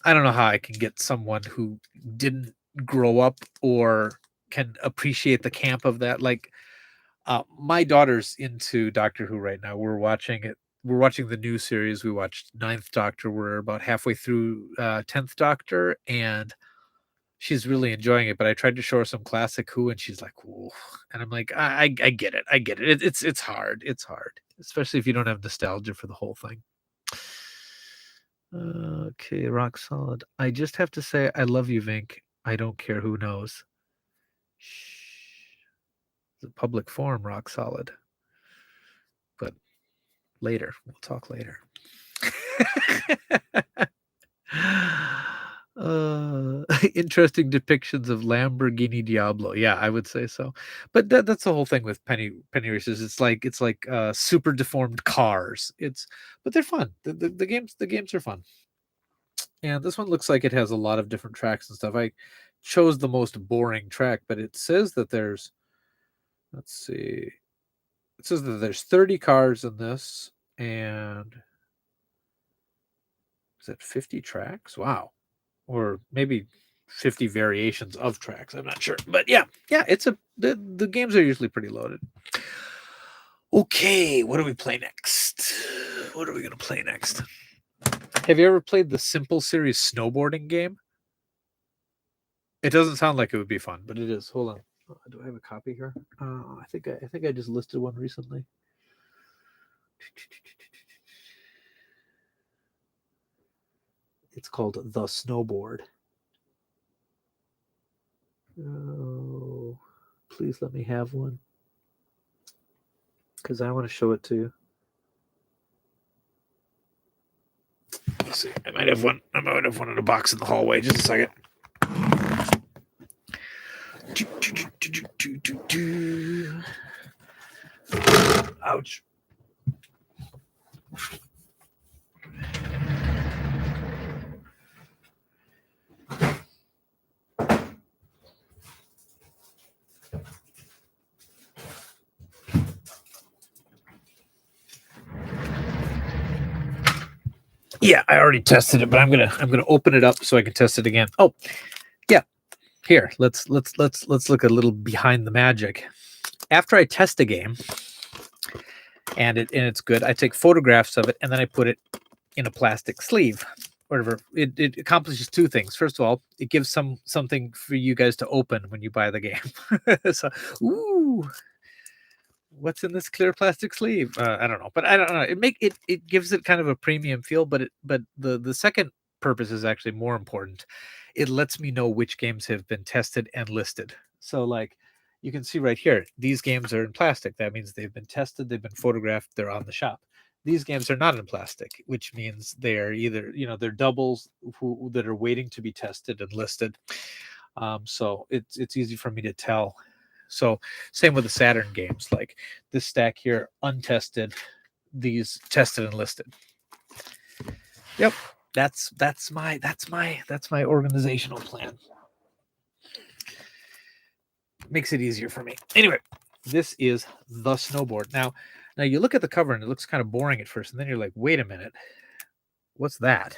I don't know how I can get someone who didn't grow up or can appreciate the camp of that. Like, my daughter's into Doctor Who right now. We're watching it. We're watching the new series. We watched Ninth Doctor. We're about halfway through 10th Doctor, and she's really enjoying it. But I tried to show her some classic Who, and she's like, "Ooh," and I'm like, I get it. I get it. It's hard. It's hard, especially if you don't have nostalgia for the whole thing. Okay, rock solid. I just have to say, I love you, Vink. I don't care who knows. Shh. It's a public forum, rock solid. But later, we'll talk later. Interesting depictions of Lamborghini Diablo. Yeah, I would say so. But that's the whole thing with penny racers. It's like super deformed cars. But they're fun. The games are fun. And this one looks like it has a lot of different tracks and stuff. I chose the most boring track, but it says that there's, let's see, it says that there's 30 cars in this, and is it 50 tracks? Wow. Or maybe 50 variations of tracks. I'm not sure. But yeah, the games are usually pretty loaded. Okay, what do we play next? What are we going to play next? Have you ever played the Simple Series snowboarding game? It doesn't sound like it would be fun, but it is. Hold on. Do I have a copy here? I think I just listed one recently. It's called The Snowboard. Oh, please let me have one, because I want to show it to you. Let's see. I might have one. I might have one in a box in the hallway. Just a second. Ouch. Yeah, I already tested it, but I'm gonna open it up so I can test it again. Oh, yeah. Here, let's look a little behind the magic. After I test a game and it's good, I take photographs of it and then I put it in a plastic sleeve. Whatever. It accomplishes two things. First of all, it gives something for you guys to open when you buy the game. So, ooh, what's in this clear plastic sleeve? I don't know, but I don't know. It gives it kind of a premium feel, but the second purpose is actually more important. It lets me know which games have been tested and listed. So like you can see right here, these games are in plastic. That means they've been tested, they've been photographed, they're on the shop. These games are not in plastic, which means they're either, they're doubles that are waiting to be tested and listed. So it's easy for me to tell. So same with the Saturn games, like this stack here, untested, these tested and listed. Yep, that's my organizational plan. Makes it easier for me. Anyway, this is The Snowboard. Now you look at the cover and it looks kind of boring at first, and then you're like, wait a minute, what's that?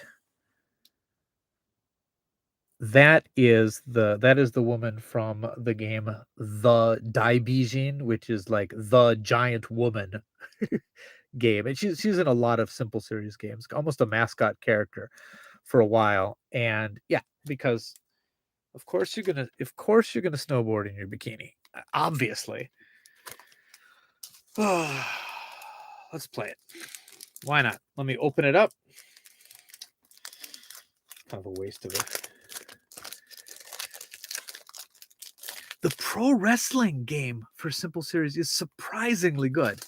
That is the woman from the game The Daibijin, which is like the giant woman game, and she's in a lot of Simple Series games, almost a mascot character for a while. And yeah, because of course you're gonna snowboard in your bikini, obviously. Let's play it. Why not? Let me open it up. Kind of a waste of it. The pro wrestling game for Simple Series is surprisingly good.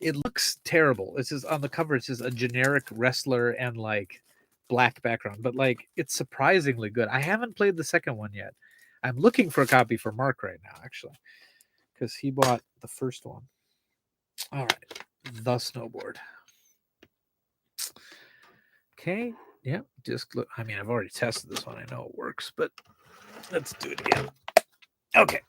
It looks terrible. It says on the cover, it says a generic wrestler and like black background, but like it's surprisingly good. I haven't played the second one yet. I'm looking for a copy for Mark right now, actually, because he bought the first one. All right, The Snowboard. Okay, yeah, just look. I mean, I've already tested this one. I know it works, but let's do it again. Okay.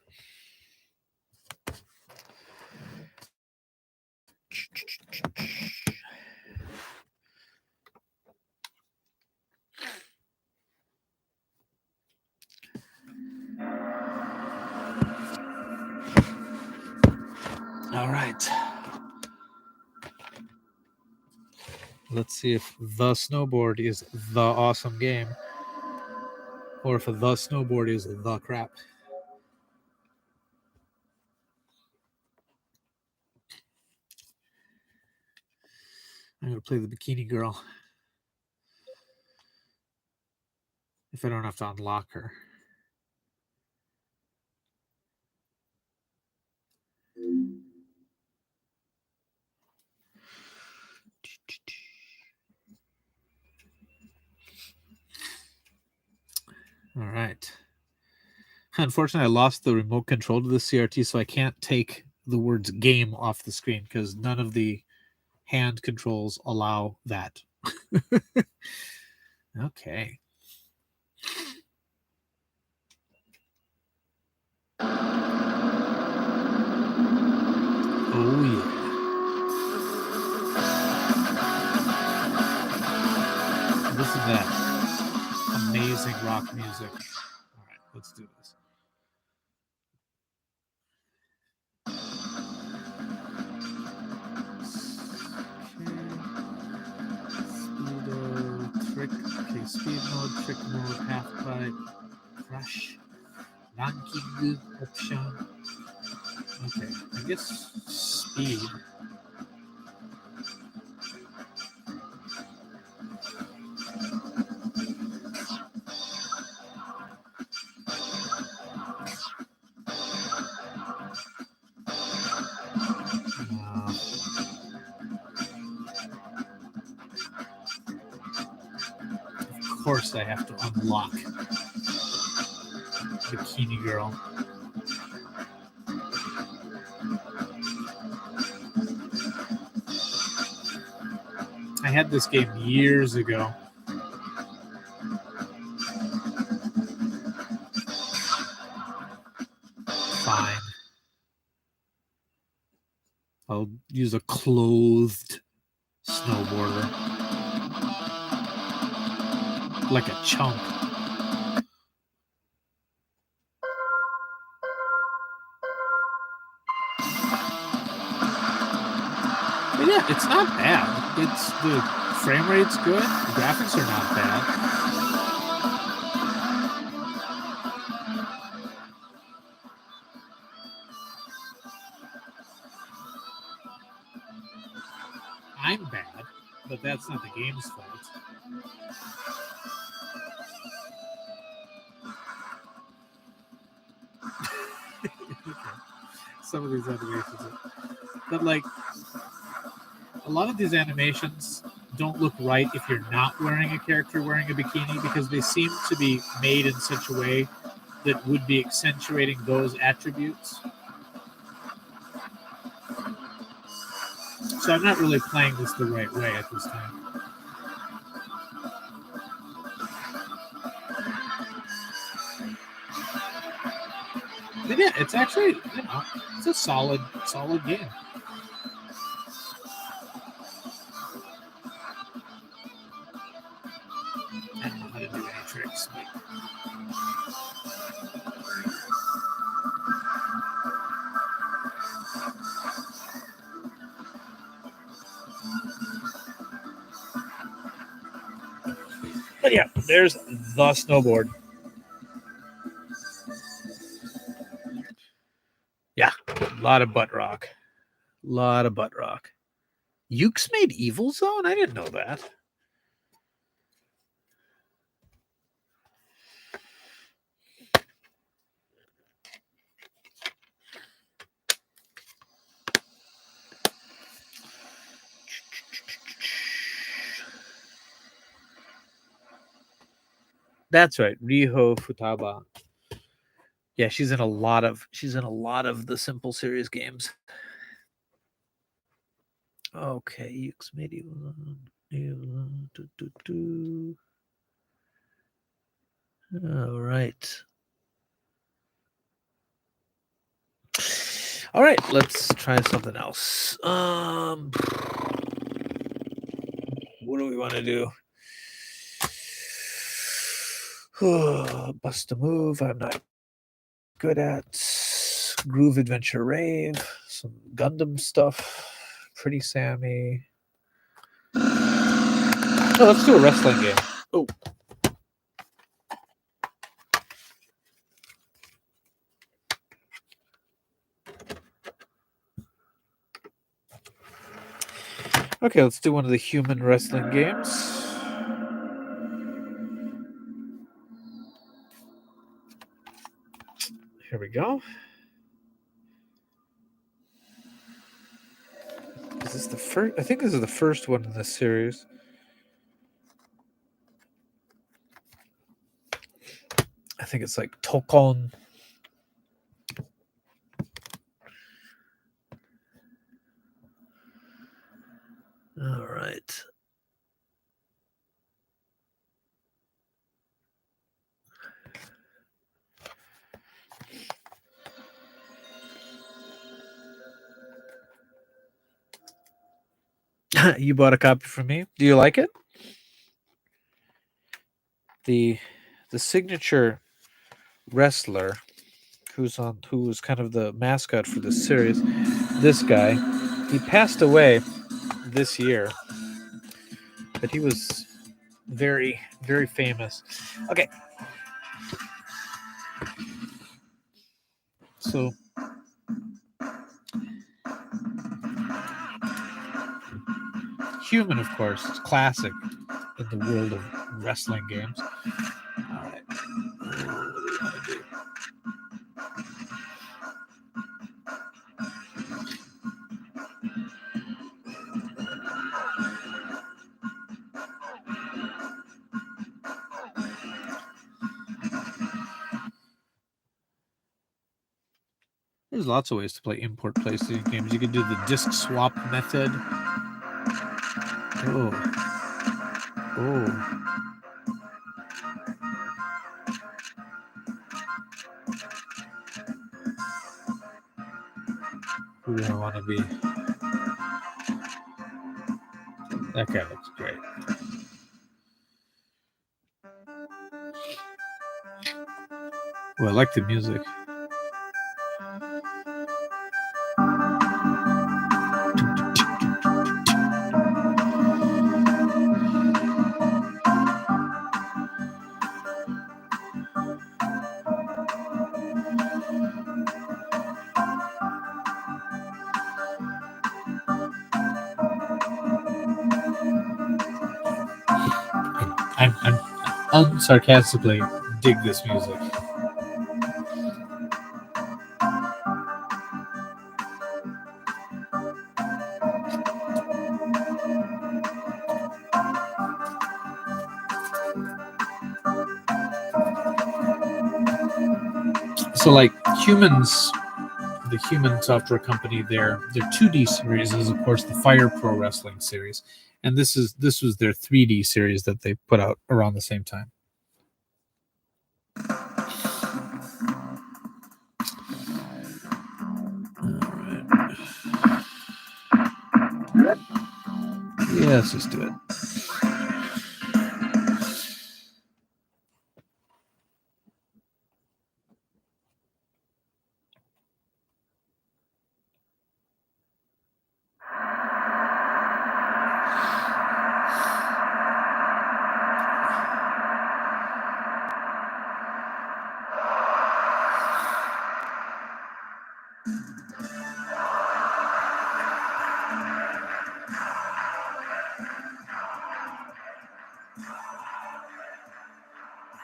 All right. Let's see if The Snowboard is the awesome game, or if The Snowboard is the crap. I'm going to play the bikini girl. If I don't have to unlock her. All right. Unfortunately, I lost the remote control to the CRT, so I can't take the words game off the screen because none of the hand controls allow that. Okay. Oh, yeah. Listen to that amazing rock music. All right, let's do this. Speedo, trick, okay, speed mode, trick mode, half pipe, crush, ranking option. Okay, I guess speed. Of course I have to unlock Bikini Girl. I had this game years ago. Fine. I'll use a clothed snowboarder. Like a chump. But yeah, it's not bad. It's the frame rate's good. The graphics are not bad. I'm bad, but that's not the game's fault. Some of these animations, but like a lot of these animations don't look right if you're not wearing a character wearing a bikini, because they seem to be made in such a way that would be accentuating those attributes. So I'm not really playing this the right way at this time. But yeah, it's actually, it's a solid game. I don't know how to do any tricks. But yeah, there's the snowboard. Yeah, a lot of butt rock. Ukes made Evil Zone? I didn't know that. That's right, Riho Futaba. Yeah, she's in a lot of the Simple Series games. Okay, Ukes made Evil Zone. All right. All right, let's try something else. What do we want to do? Bust a move. I'm not good at. Groove Adventure Rave. Some Gundam stuff. Pretty Sammy. Oh, let's do a wrestling game. Oh. Okay, let's do one of the human wrestling games. Here we go. Is this the first? I think this is the first one in this series. I think it's like Tokon. All right. You bought a copy for me. Do you like it? The signature wrestler who was kind of the mascot for this series. This guy, he passed away this year, but he was very, very famous. Okay. So Human, of course, is classic in the world of wrestling games. All right. What do we want to do? There's lots of ways to play import PlayStation games. You can do the disc swap method. Oh. Oh. Who do I want to be? That guy looks great. Oh, I like the music. I'm unsarcastically dig this music. So, like humans, the Human software company, their 2D series is of course the Fire Pro Wrestling series, and this was their 3D series that they put out around the same time. Yeah, let's just do it.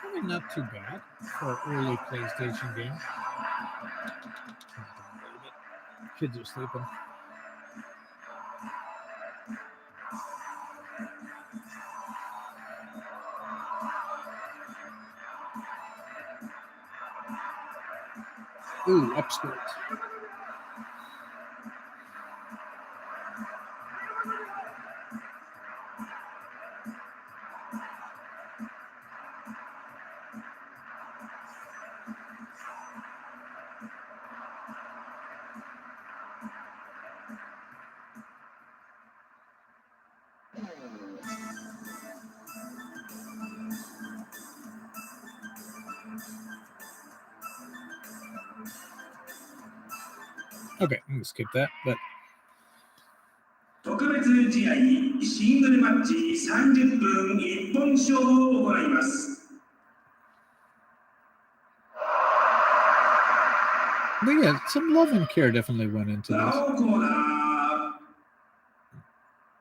Probably not too bad for an early PlayStation game. Kids are sleeping. Ooh, upskirt. Okay, I'm gonna skip that, but 特別試合シングルマッチ30分一本勝負を行います。 but yeah, some love and care definitely went into な this. おコーナ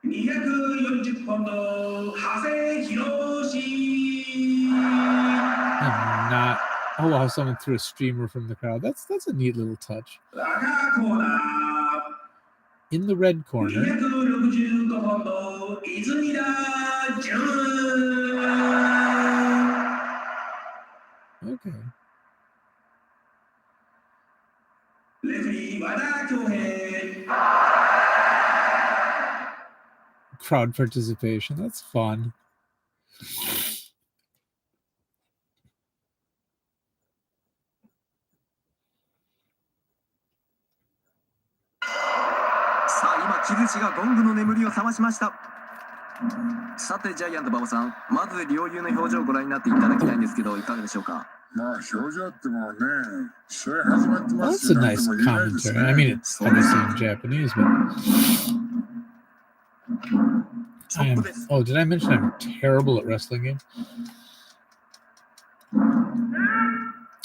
ー240ポンド長谷博士 I'm not. Oh wow, someone threw a streamer from the crowd. That's a neat little touch. 赤コーナ In the red ー corner, 265ポンド泉田潤 okay. レフェリー和田恭平 Crowd participation. That's fun. 今木槌がゴングの眠りを覚ましました。さてジャイアント馬場さん、まず両雄の表情をご覧になっていただきたいんですけど、いかがでしょうか。まあ表情ってもうね、試合始まってま Well, す that's a し、なん nice とも言えないです commentary. I ね。 mean, it's obviously in Japanese, but チョップです。 oh, did I mention I'm terrible at wrestling games?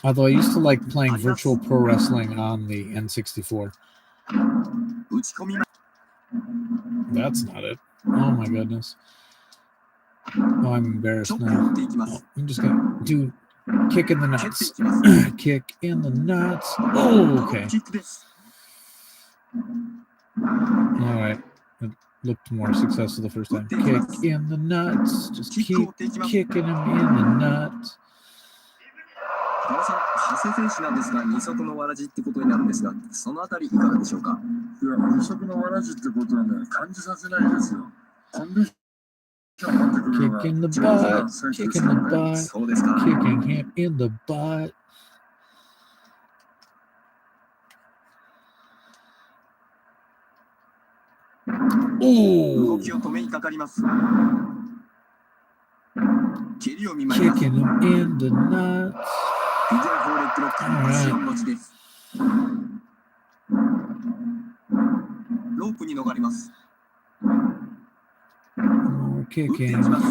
Although I used to like playing virtual pro wrestling on the N64. 打ち込みま That's not it. Oh my goodness. Oh, I'm チョ embarrassed ップを打 now. っていきま Oh, す。 I'm just gonna do kick in the 蹴ってい nuts. きます。 Kick in the nuts. ド Oh, ロッ okay. プキックです。 All right. It looked more successful the first time. Kick in the nuts. Just キックを keep 打っていきます。 kicking him in the nuts. 馬場さん、長谷選手なんですが、二足のわらじってことになるんですが、そのあたりいかがでしょうか。いや、二足のわらじってことはね、感じさせないですよ。コンディションを持ってくるのが Kick in the 上手な butt. 選手 Kick です in か the らね。 butt. そうですか。 Kicking him in the butt. Oh, 動きを止めにかかります。蹴りを見舞います。 kicking him in the nuts. ビデオフォーレッグロックの足音持ちです。ロープに逃れます。 More 打ってい kicking. きます。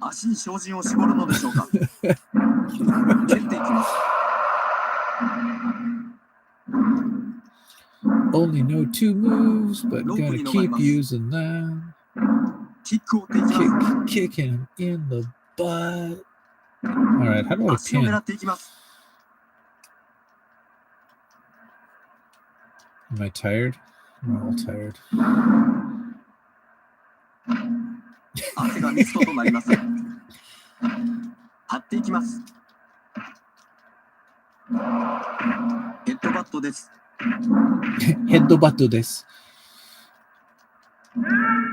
足に照準を絞るのでしょうか。蹴っていきます。 Only know 2 moves, but gonna keep using them. キックを打っていきます。 Kicking him in the butt. All right, how do I 足を pin? 狙っていきます。 Am I tired? I'm all tired. 汗がミストとなります。張っていきます。ヘッドバットです。 Headbutt this.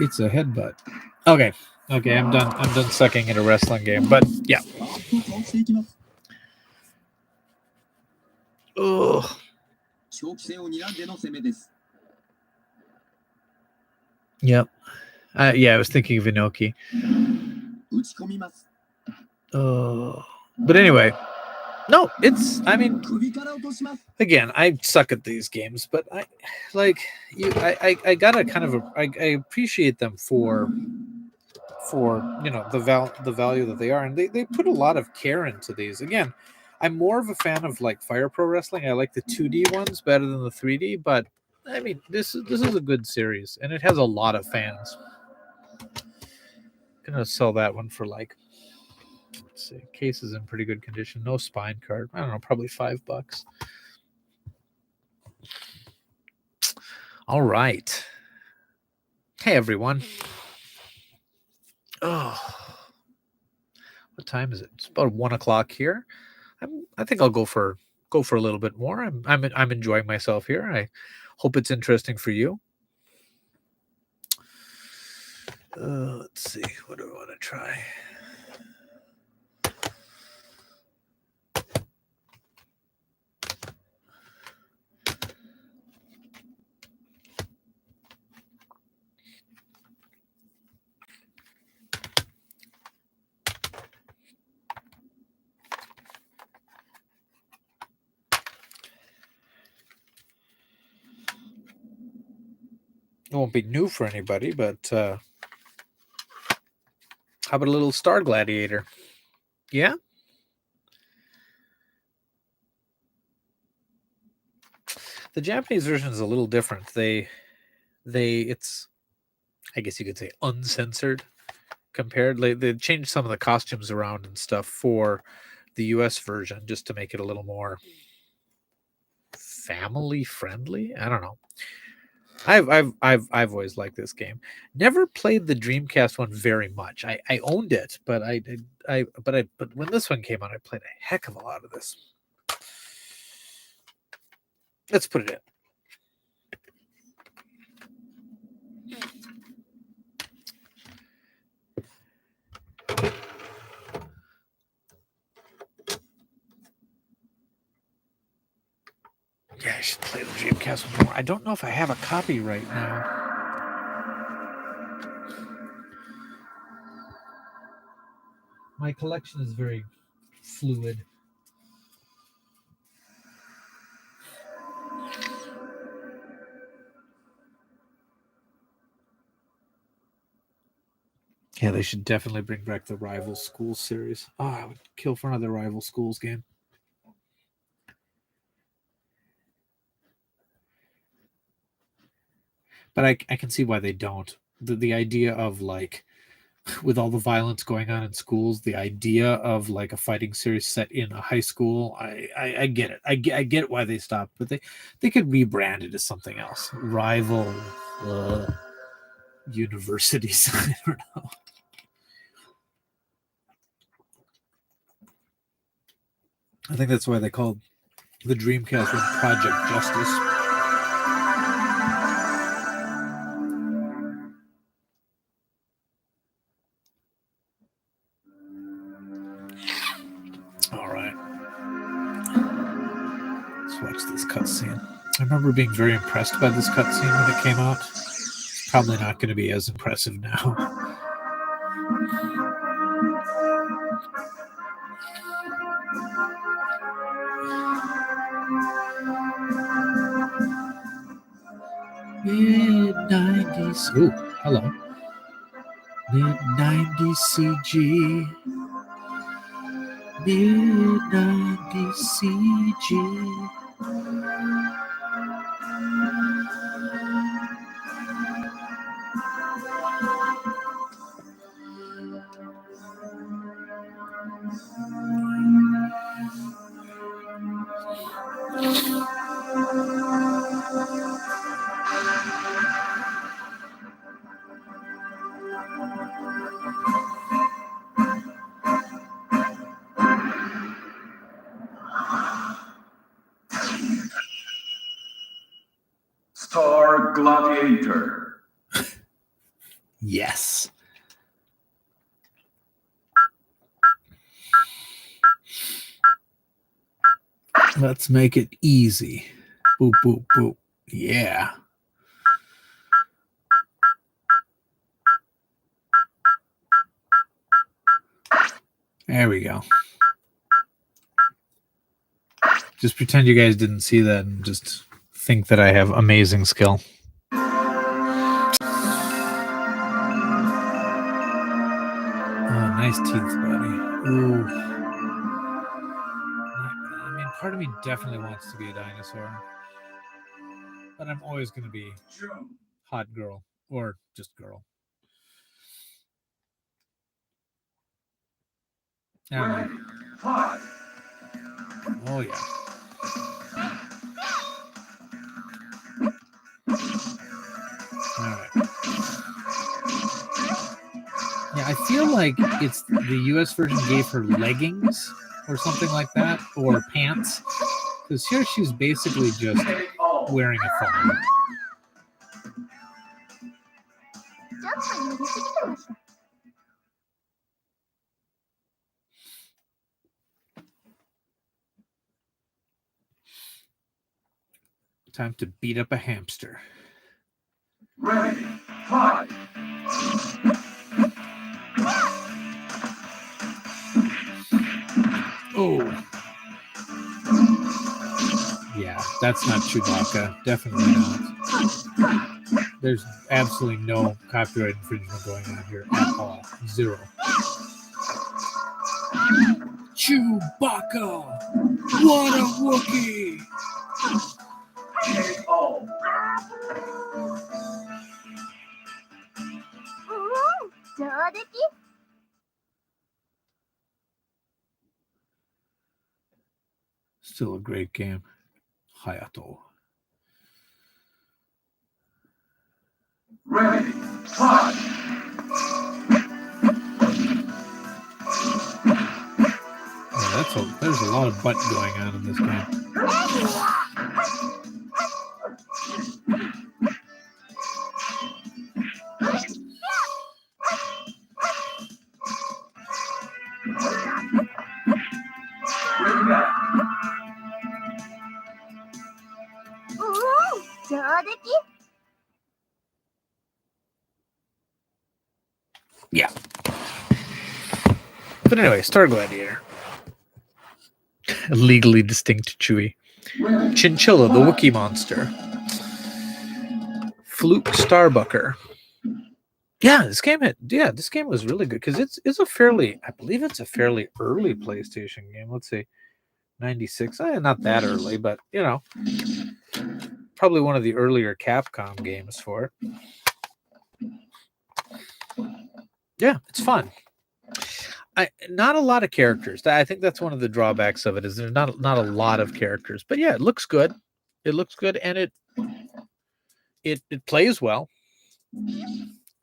It's a headbutt. Okay. Okay, I'm done. I'm done sucking at a wrestling game. But yeah. バットを倒していきます。 Ugh. 長期戦を睨んでの攻めです。 Yep. Yeah, I was thinking of Inoki. 打ち込みます。 But anyway, no, it's. I mean, 首から落とします。 again, I suck at these games, but I like you. I gotta kind of. I appreciate them for you know the value that they are, and they put a lot of care into these. Again, I'm more of a fan of like Fire Pro Wrestling. I like the 2D ones better than the 3D, but I mean this is a good series, and it has a lot of fans. Gonna sell that one for like, let's see, case is in pretty good condition, no spine card. I don't know, probably $5. All right. Hey everyone. Oh, what time is it? It's about 1 o'clock here. I think I'll go for a little bit more. I'm enjoying myself here. I hope it's interesting for you. Let's see. What do I want to try? It won't be new for anybody, but how about a little Star Gladiator? Yeah? The Japanese version is a little different. It's, I guess you could say, uncensored compared. They changed some of the costumes around and stuff for the US version just to make it a little more family friendly. I don't know. I've always liked this game. Never played the Dreamcast one very much. I owned it, but but when this one came out, I played a heck of a lot of this. Let's put it in. Yeah, I should play the Dreamcast more. I don't know if I have a copy right now. My collection is very fluid. Yeah, they should definitely bring back the Rival Schools series. Oh, I would kill for another Rival Schools game. But I can see why they don't. The idea of like, with all the violence going on in schools, the idea of like a fighting series set in a high school, I get it. I get why they stopped, but they could rebrand it as something else. Rival universities. I don't know. I think that's why they called the Dreamcast one Project Justice. All right. Let's watch this cutscene. I remember being very impressed by this cutscene when it came out. It's probably not going to be as impressive now. Mid-90s. Ooh, hello. Mid-90s CG. Mid-90s CG. Star Gladiator. Yes. Let's make it easy. Boop, boop, boop. Yeah. There we go. Just pretend you guys didn't see that and just think that I have amazing skill. Oh, nice teeth, buddy. Ooh. I mean, part of me definitely wants to be a dinosaur. But I'm always going to be hot girl or just girl. Ready, fight. Oh, yeah. All right. Yeah, I feel like it's the US version gave her leggings or something like that, or pants. Because here she's basically just wearing a thong. ちょっとやりすぎてました。 Time to beat up a hamster. Ready, fight. Oh. Yeah, that's not Chewbacca. Definitely not. There's absolutely no copyright infringement going on here at all. Zero. Chewbacca! What a Wookiee! KO. 上出来 Still a great game. Hayato. Ready, fight. Yeah, there's a lot of butt going on in this game. Bring back. 上出来 Yeah. But anyway, Star Gladiator. A legally distinct Chewie. Chinchilla, the Wookiee monster. Fluke Starbucker. Yeah, this game was really good because it's a fairly, I believe it's a fairly early PlayStation game. Let's see, 96. Not that early, but you know, probably one of the earlier Capcom games for it. Yeah, it's fun. Not a lot of characters. I think that's one of the drawbacks of it is there's not a lot of characters. But yeah, it looks good. It looks good, and it plays well.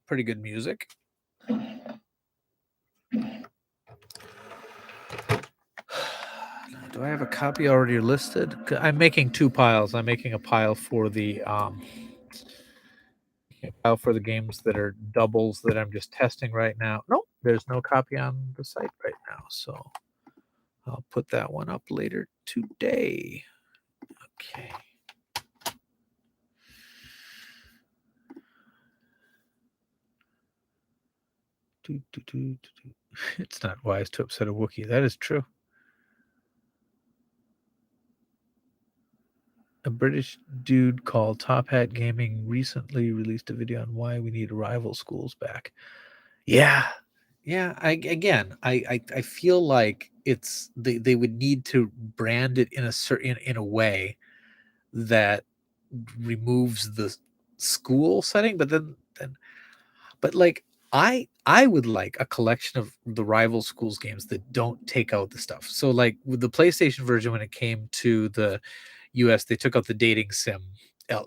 Pretty good music. Do I have a copy already listed? I'm making two piles. I'm making a pile for the games that are doubles that I'm just testing right now. Nope, there's no copy on the site right now, so I'll put that one up later today. Okay. It's not wise to upset a Wookiee. That is true. A British dude called Top Hat Gaming recently released a video on why we need rival schools back. Yeah. I feel like it's they would need to brand it in a way that removes the school setting, but then but like I would like a collection of the rival schools games that don't take out the stuff. So like with the PlayStation version, when it came to the US, they took out the dating sim,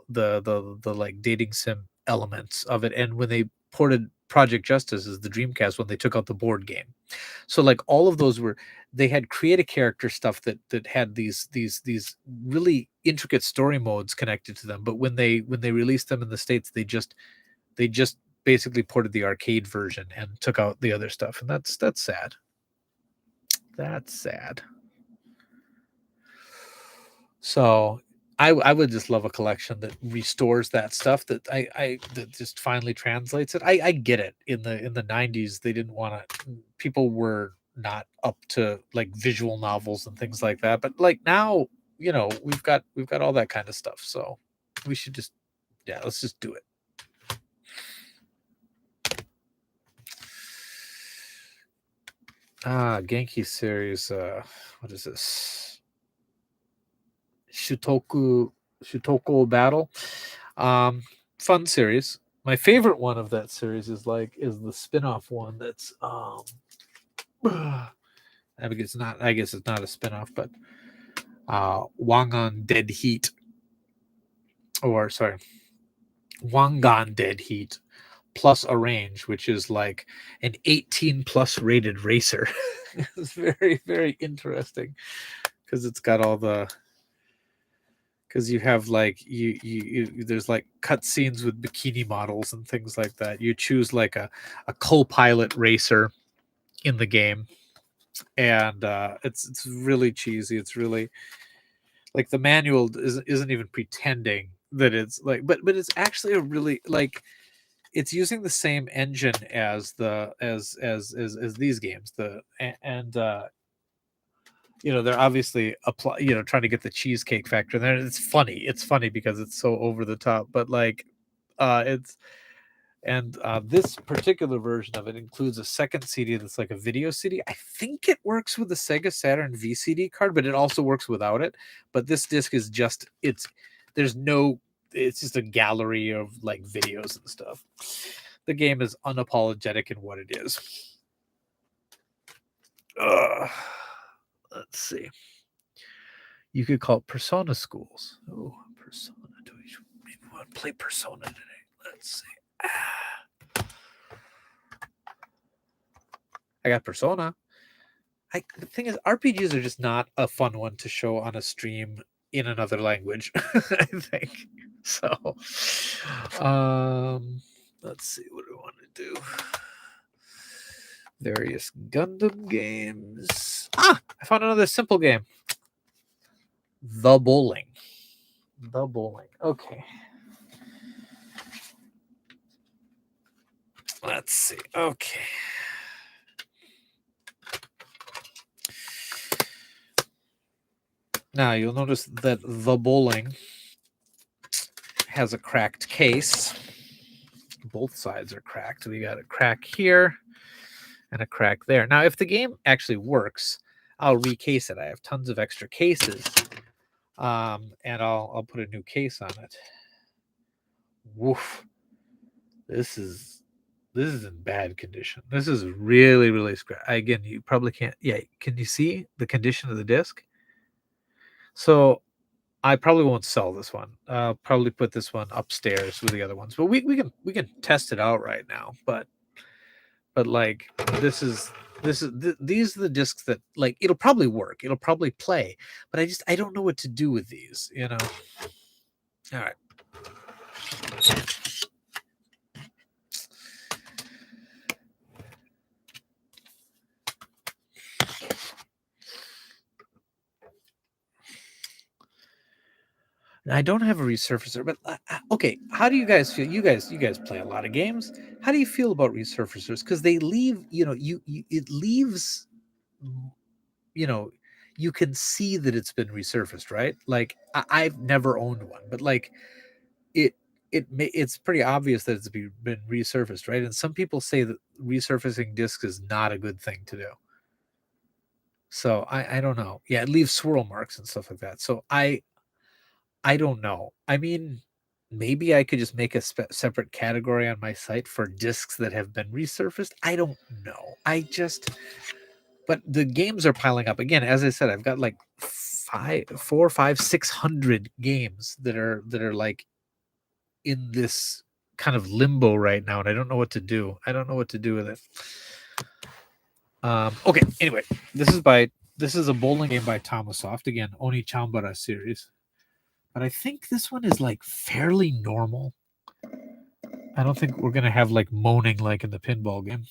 the like dating sim elements of it, and when they ported Project Justice as the Dreamcast, when they took out the board game. So like all of those they had create a character stuff that had these really intricate story modes connected to them, but when they released them in the States, they just basically ported the arcade version and took out the other stuff, and that's sad. That's sad. So I would just love a collection that restores that stuff that that just finally translates it. I get it. In the 90s, they didn't want to. People were not up to like visual novels and things like that. But like now, you know, we've got all that kind of stuff. So we should just let's just do it. Genki series. What is this? Shutoku Battle. Fun series. My favorite one of that series is the spin-off one that's I guess it's not a spin-off, but Wangan Dead Heat. Or sorry, Wangan Dead Heat plus Arrange, which is like an 18 plus rated racer. It's very, very interesting because it's got all the because you have like you there's like cut scenes with bikini models and things like that. You choose like a co-pilot racer in the game, and it's really cheesy. It's really like the manual isn't even pretending that it's like, but it's actually a really like it's using the same engine as these games. You know, they're obviously trying to get the cheesecake factor there. It's funny because it's so over the top, but like this particular version of it includes a second CD that's like a video CD. I think it works with the Sega Saturn VCD card, but it also works without it. But this disc is just it's just a gallery of like videos and stuff. The game is unapologetic in what it is. Let's see. You could call it Persona schools. Oh, Persona. Do we maybe want to play Persona today? Let's see. I got Persona. The thing is, RPGs are just not a fun one to show on a stream in another language. I think so. Let's see. What do we want to do? Various Gundam games. I found another simple game. The Bowling. The bowling. Okay. Let's see. Okay. Now you'll notice that the bowling has a cracked case. Both sides are cracked. We got a crack here and a crack there. Now, if the game actually works, I'll recase it. I have tons of extra cases, and I'll put a new case on it. Woof! This is in bad condition. This is really, really scratched. Again, you probably can't. Yeah, can you see the condition of the disc? So I probably won't sell this one. I'll probably put this one upstairs with the other ones. But we can test it out right now. But like these are the discs that, like, it'll probably work. It'll probably play. But I don't know what to do with these, you know. All right. I don't have a resurfacer, but okay. How do you guys feel? You guys play a lot of games. How do you feel about resurfacers? Because they leave, it leaves, you know, you can see that it's been resurfaced, right? Like I've never owned one, but like it's pretty obvious that it's been resurfaced, right? And some people say that resurfacing discs is not a good thing to do. So I don't know. Yeah, it leaves swirl marks and stuff like that. So I don't know. I mean, maybe I could just make a separate category on my site for discs that have been resurfaced. I don't know. But the games are piling up. Again, as I said, I've got like 400, 500, 600 games that are like in this kind of limbo right now, and I don't know what to do. I don't know what to do with it. Okay. Anyway, this is a bowling game by Tomasoft. Again, Oni Chambara series. But I think this one is like fairly normal. I don't think we're gonna have like moaning like in the pinball game.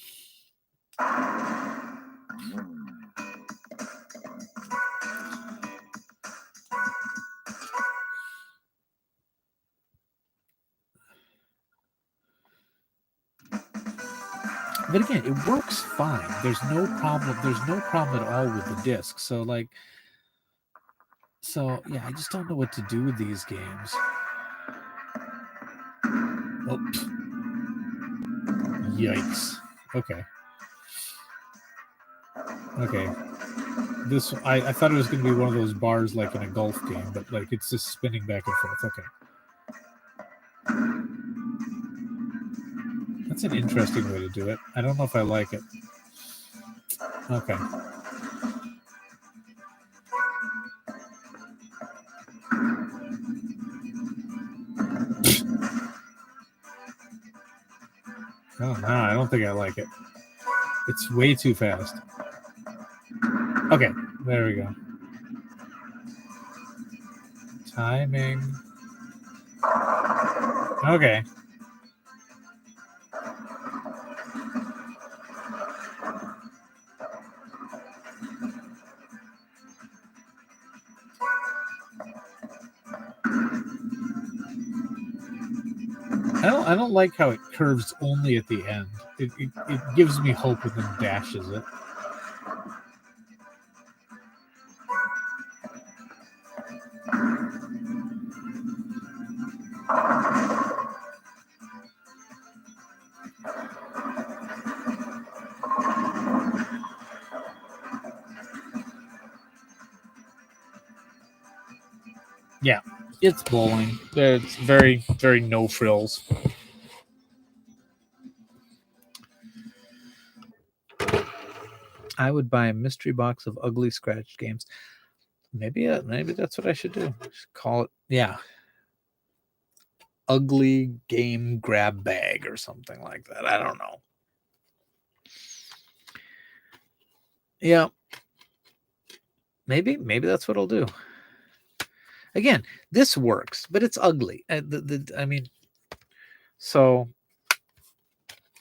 But again, it works fine. There's no problem. There's no problem at all with the disc. So yeah, I just don't know what to do with these games. Oh, yikes. Okay. This I thought it was going to be one of those bars like in a golf game, but like it's just spinning back and forth. Okay. That's an interesting way to do it. I don't know if I like it. Okay. Oh, no, I don't think I like it. It's way too fast. Okay, there we go. Timing. Okay. I don't like how it curves only at the end. It gives me hope and then dashes it. Yeah, it's bowling. It's very, very no frills. I would buy a mystery box of ugly scratched games. Maybe that's what I should do. Just call it, yeah, ugly game grab bag or something like that. I don't know. Yeah, maybe that's what I'll do. Again, this works, but it's ugly. I mean, so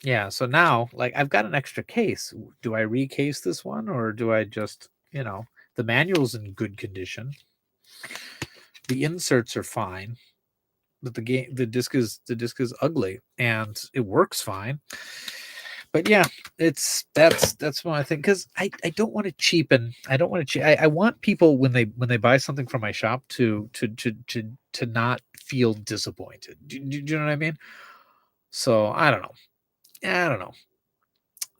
yeah. So now, like, I've got an extra case. Do I recase this one, or do I just, the manual's in good condition? The inserts are fine, but the disc is ugly, and it works fine. But yeah, that's what I think, because I don't want to cheapen. I don't want to. I want people when they buy something from my shop to not feel disappointed. Do you know what I mean? So I don't know. I don't know.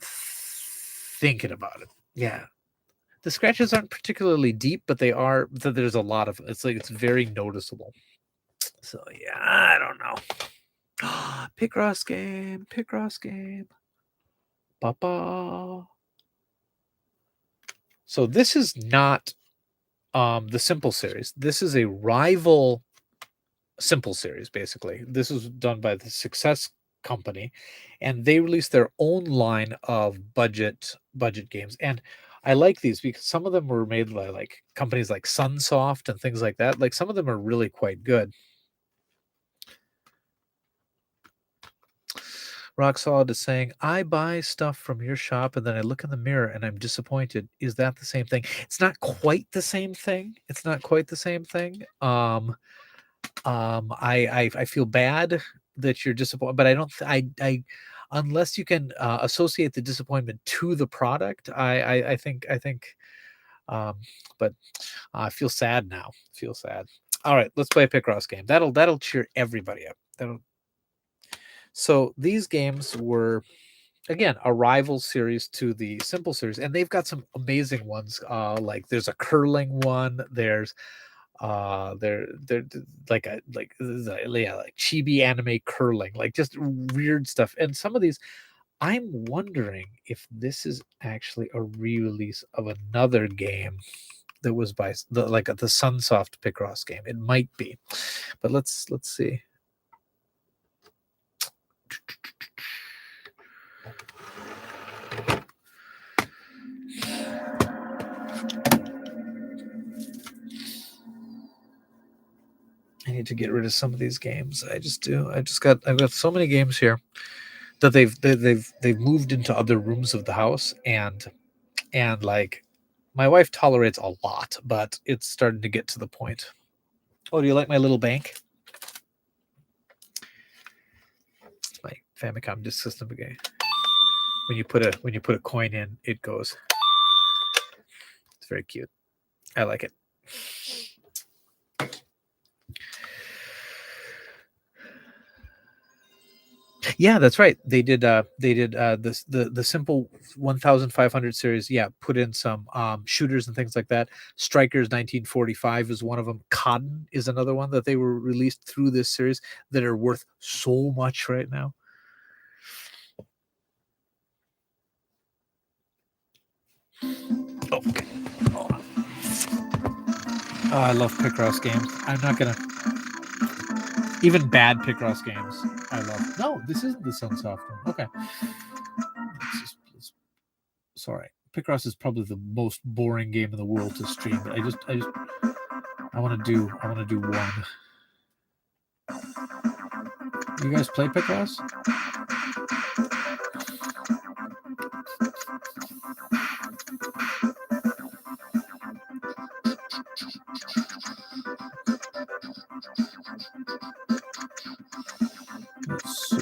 Thinking about it, yeah. The scratches aren't particularly deep, but they are. There's a lot of. It's like it's very noticeable. So yeah, I don't know. Picross game, Picross game. Papa. So this is not the Simple series. This is a rival Simple series, basically. This is done by the Success Company, and they release their own line of budget games. And I like these because some of them were made by like companies like Sunsoft and things like that. Like some of them are really quite good. Rock Solid is saying, I buy stuff from your shop and then I look in the mirror and I'm disappointed. Is that the same thing? It's not quite the same thing. It's not quite the same thing. I feel bad that you're disappointed, but I don't. I unless you can associate the disappointment to the product, I think. Um, but I feel sad now. Feel sad. All right, let's play a Picross game. That'll cheer everybody up. So these games were again a rival series to the Simple series, and they've got some amazing ones. Like there's a curling one. There's they're like chibi anime curling, like just weird stuff. And some of these, I'm wondering if this is actually a re-release of another game that was by the Sunsoft Picross game. It might be, but let's see. I need to get rid of some of these games. I just do. I've got so many games here that they've moved into other rooms of the house, and like my wife tolerates a lot, but it's starting to get to the point. Oh, do you like my little bank? It's my Famicom disk system game. When you put a coin in, it goes. It's very cute. I like it. Yeah, that's right. They did this the simple 1500 series. Yeah, put in some shooters and things like that. Strikers 1945 is one of them. Cotton is another one that they were released through this series that are worth so much right now. Oh, okay. Hold on. Oh, I love Picross games. I'm not gonna even bad Picross games. I love. No, this isn't the Sunsoft one. Okay. Sorry. Picross is probably the most boring game in the world to stream, but I want to do one. You guys play Picross? Let's see.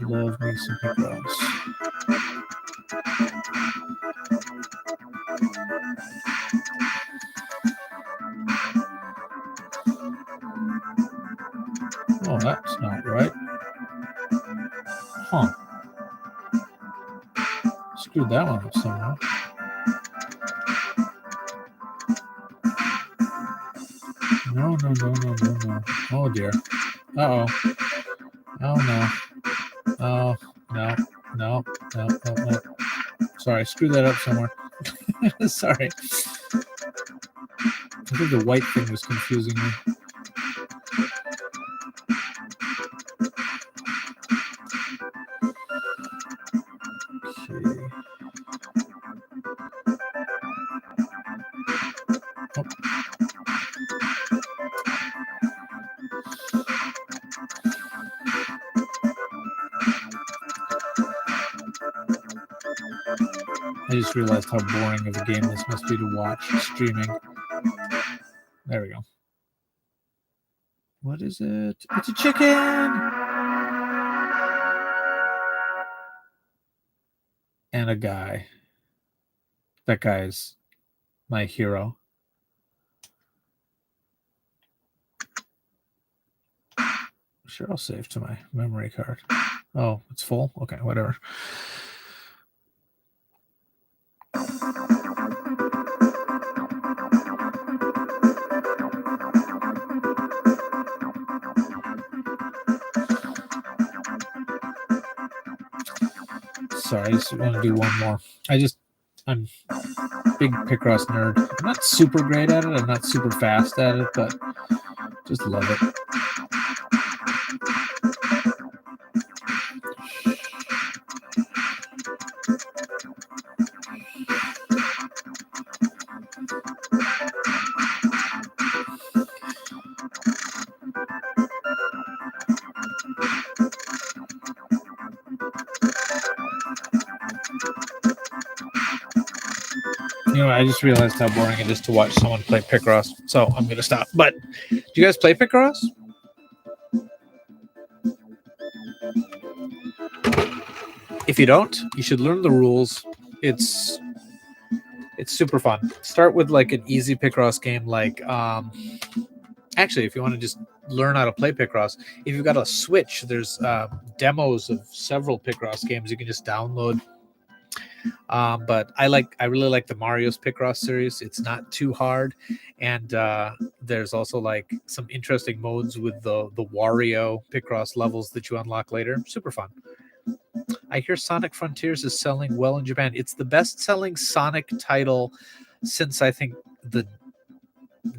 Love me some Picross. Oh, that's not right. Huh. Screwed that one up somehow. No. Oh dear. Uh-oh. Oh no. Oh, no. Sorry, screwed that up somewhere. Sorry. I think the white thing was confusing me. Okay. I just realized how boring of a game this must be to watch streaming. There we go. What is it? It's a chicken! And a guy. That guy's my hero. Sure, I'll save to my memory card. Oh, it's full? Okay, whatever. Sorry, I just want to do one more. I'm big Picross nerd. I'm not super great at it. I'm not super fast at it, but just love it. You know, I just realized how boring it is to watch someone play Picross, so I'm going to stop. But do you guys play Picross? If you don't, you should learn the rules. It's super fun. Start with like an easy Picross game, like actually, if you want to just learn how to play Picross, if you've got a Switch, there's demos of several Picross games you can just download. But I really like the Mario's Picross series. It's not too hard, and there's also like some interesting modes with the Wario Picross levels that you unlock later. Super fun. I hear Sonic Frontiers is selling well in Japan. It's the best-selling Sonic title since I think the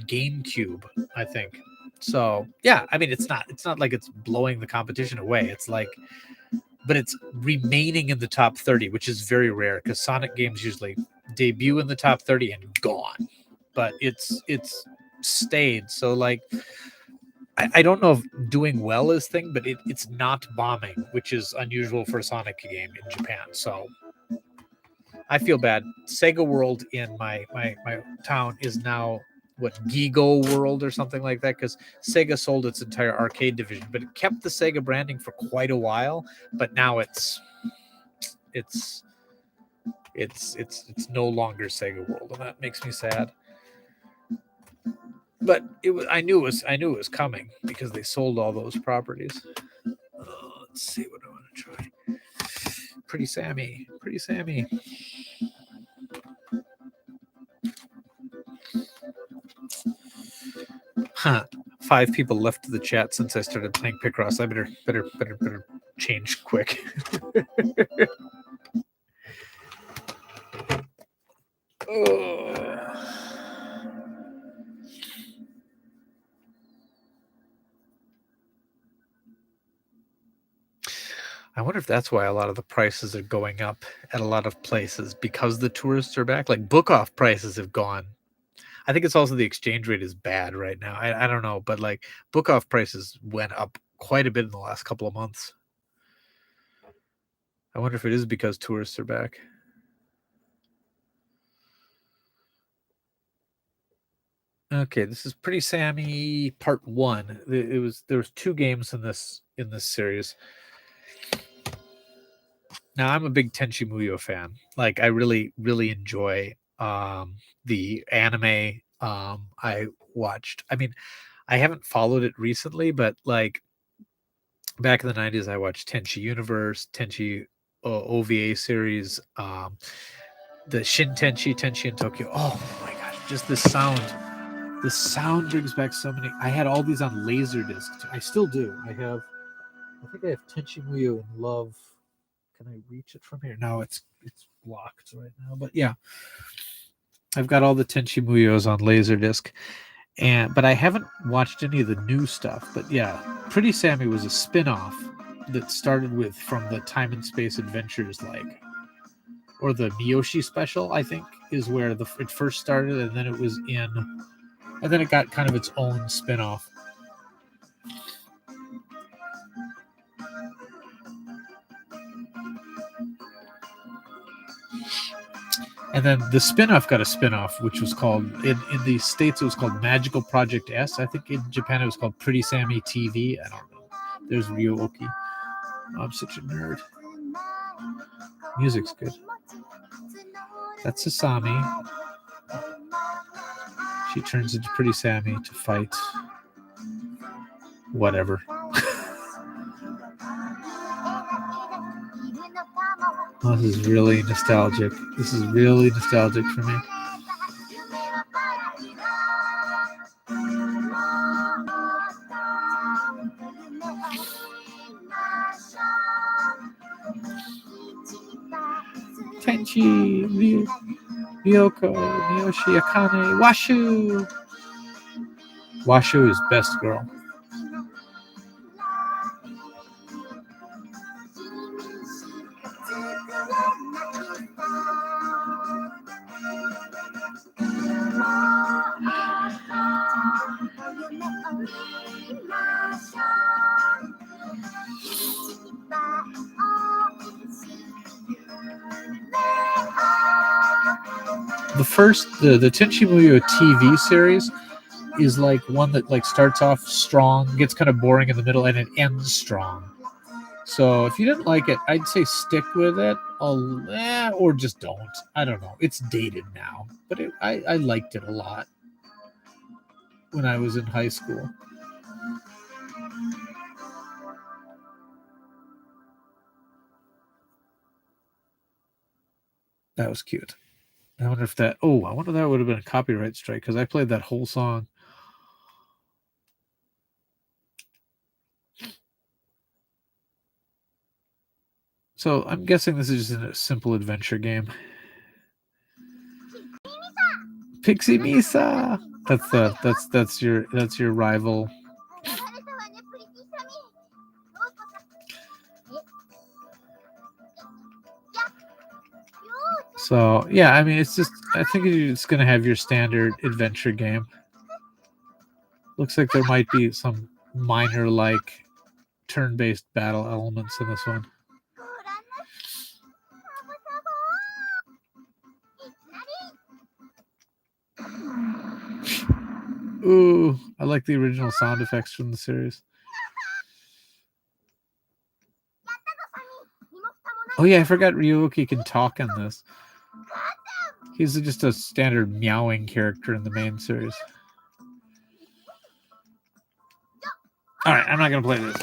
GameCube. I think so. Yeah, I mean it's not like it's blowing the competition away. It's like. But it's remaining in the top 30, which is very rare because Sonic games usually debut in the top 30 and gone. But it's stayed. So like I don't know if doing well is thing, but it's not bombing, which is unusual for a Sonic game in Japan. So I feel bad. Sega World in my town is now what, Gigo World or something like that, because Sega sold its entire arcade division, but it kept the Sega branding for quite a while. But now it's no longer Sega World, and that makes me sad. But I knew it was coming because they sold all those properties. Let's see what I want to try. Pretty Sammy. Huh. 5 people left the chat since I started playing Picross. I better change quick. I wonder if that's why a lot of the prices are going up at a lot of places, because the tourists are back. Like book off prices have gone. I think it's also the exchange rate is bad right now. I don't know, but like book off prices went up quite a bit in the last couple of months. I wonder if it is because tourists are back. Okay, this is Pretty Sammy Part 1. There was 2 games in this series. Now I'm a big Tenchi Muyo fan. Like I really enjoy the anime I watched. I mean, I haven't followed it recently, but like back in the 90s I watched Tenchi Universe, Tenchi OVA series, the Shin Tenchi in Tokyo. Oh my gosh, just this sound. The sound brings back so many. I had all these on Laserdisc. I still do. I think I have Tenchi Muyo in Love. Can I reach it from here? No, it's blocked right now. But yeah, I've got all the Tenchi Muyos on Laserdisc, but I haven't watched any of the new stuff. But yeah, Pretty Sammy was a spin-off that started from the Time and Space Adventures like or the Miyoshi special, I think, is where it first started, and then it got kind of its own spin-off. And then the spin-off got a spin-off, which was called, in the States, it was called Magical Project S. I think in Japan it was called Pretty Sammy TV. I don't know. There's Ryo-Oki. I'm such a nerd. Music's good. That's Sasami. She turns into Pretty Sammy to fight whatever. Oh, this is really nostalgic. This is really nostalgic for me. Tenchi, Ryoko, Miyoshi, Akane, Washu. Washu is best girl. The Tenchi Muyo TV series is like one that like starts off strong, gets kind of boring in the middle, and it ends strong. So if you didn't like it, I'd say stick with it, or just don't. I don't know. It's dated now, but I liked it a lot when I was in high school. That was cute. I wonder if that would have been a copyright strike, because I played that whole song. So I'm guessing this is just a simple adventure game. Pixie Misa. That's your rival. So yeah, I mean, I think it's gonna have your standard adventure game. Looks like there might be some minor like turn-based battle elements in this one. Ooh, I like the original sound effects from the series. Oh yeah, I forgot Ryo-Oki can talk in this. He's just a standard meowing character in the main series. All right, I'm not gonna play this,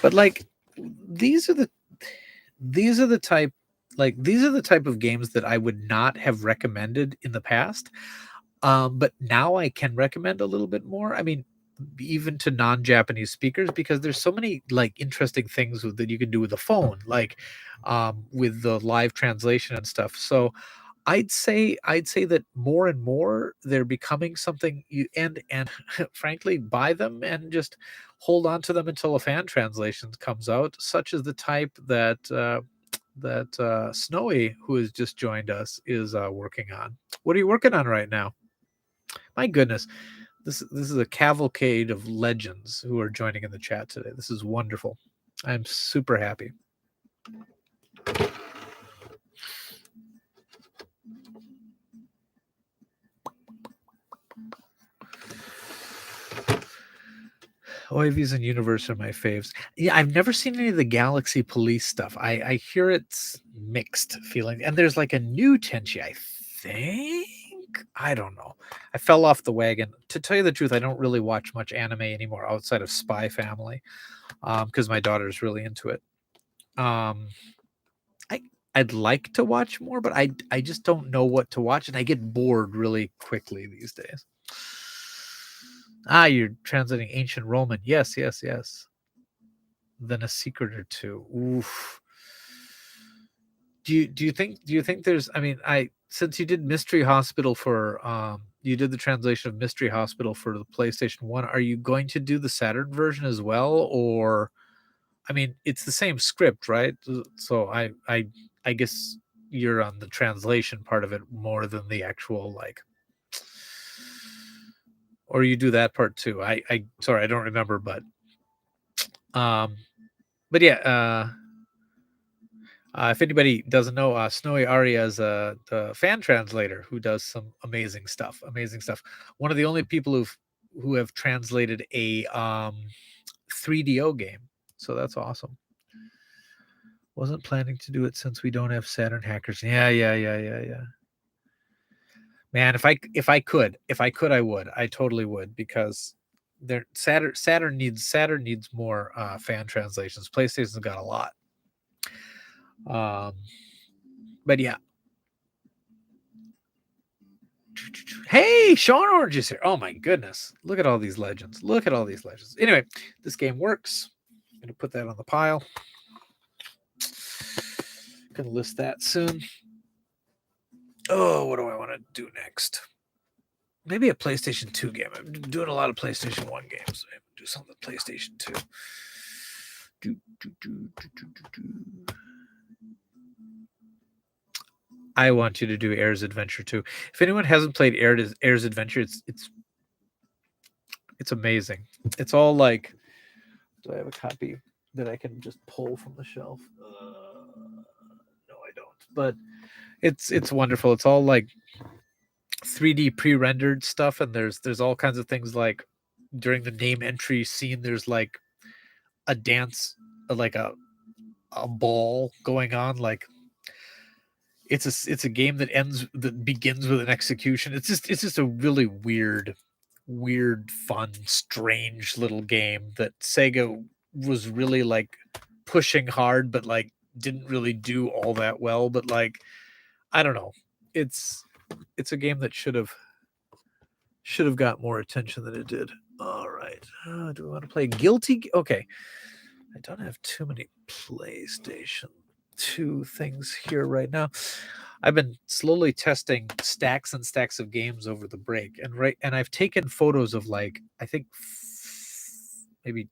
but like these are the type of games that I would not have recommended in the past. But now I can recommend a little bit more. I mean, even to non-Japanese speakers, because there's so many like interesting things that you can do with the phone, like with the live translation and stuff. So I'd say that more and more they're becoming something and frankly, buy them and just hold on to them until a fan translation comes out, such as the type that Snowy, who has just joined us, is working on. What are you working on right now? My goodness, this is a cavalcade of legends who are joining in the chat today. This is wonderful. I'm super happy. Oivies and Universe are my faves. Yeah, I've never seen any of the Galaxy Police stuff. I hear it's mixed feeling. And there's like a new Tenchi, I think. I don't know. I fell off the wagon. To tell you the truth, I don't really watch much anime anymore outside of Spy Family, because my daughter's really into it. I'd like to watch more, but I just don't know what to watch, and I get bored really quickly these days. You're translating ancient Roman. Yes. Then a secret or two. Oof. Do you think there's, I mean, since you did Mystery Hospital for you did the translation of Mystery Hospital for the PlayStation 1, are you going to do the Saturn version as well? Or I mean, it's the same script, right? So I guess you're on the translation part of it more than the actual like, or you do that part too. I sorry, I don't remember, um, but yeah. If anybody doesn't know, Snowy Aria is the fan translator who does some amazing stuff. Amazing stuff. One of the only people who have translated a 3DO game. So that's awesome. Wasn't planning to do it since we don't have Saturn hackers. Yeah. Man, if I could, I would. I totally would because there Saturn needs more fan translations. PlayStation's got a lot. But yeah. Hey, Sean Orange is here. Oh my goodness. Look at all these legends. Look at all these legends. Anyway, this game works. I'm going to put that on the pile. Going to list that soon. Oh, what do I want to do next? Maybe a PlayStation 2 game. I'm doing a lot of PlayStation 1 games. I'm do something with PlayStation 2. I want you to do Air's Adventure 2. If anyone hasn't played Air's Adventure, it's amazing. It's all like, do I have a copy that I can just pull from the shelf? No, I don't. But it's wonderful. It's all like 3D pre-rendered stuff, and there's all kinds of things like during the name entry scene, there's like a dance, like a ball going on. Like it's a game that begins with an execution. It's just a really weird, fun, strange little game that Sega was really like pushing hard, but like didn't really do all that well. But like, I don't know. It's a game that should have got more attention than it did. All right. Do we want to play Guilty? Okay. I don't have too many PlayStation 2 things here right now. I've been slowly testing stacks and stacks of games over the break, and I've taken photos of like I think maybe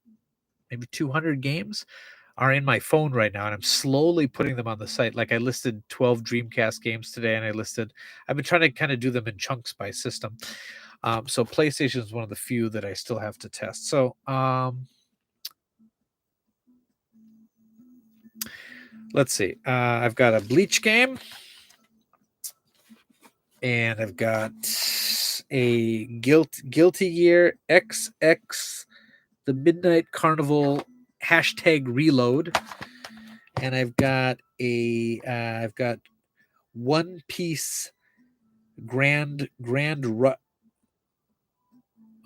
200 games are in my phone right now, and I'm slowly putting them on the site. Like I listed 12 Dreamcast games today, and I've been trying to kind of do them in chunks by system. So PlayStation is one of the few that I still have to test. So let's see. I've got a Bleach game, and I've got a Guilty Gear XX, the Midnight Carnival #reload, and I've got One Piece Grand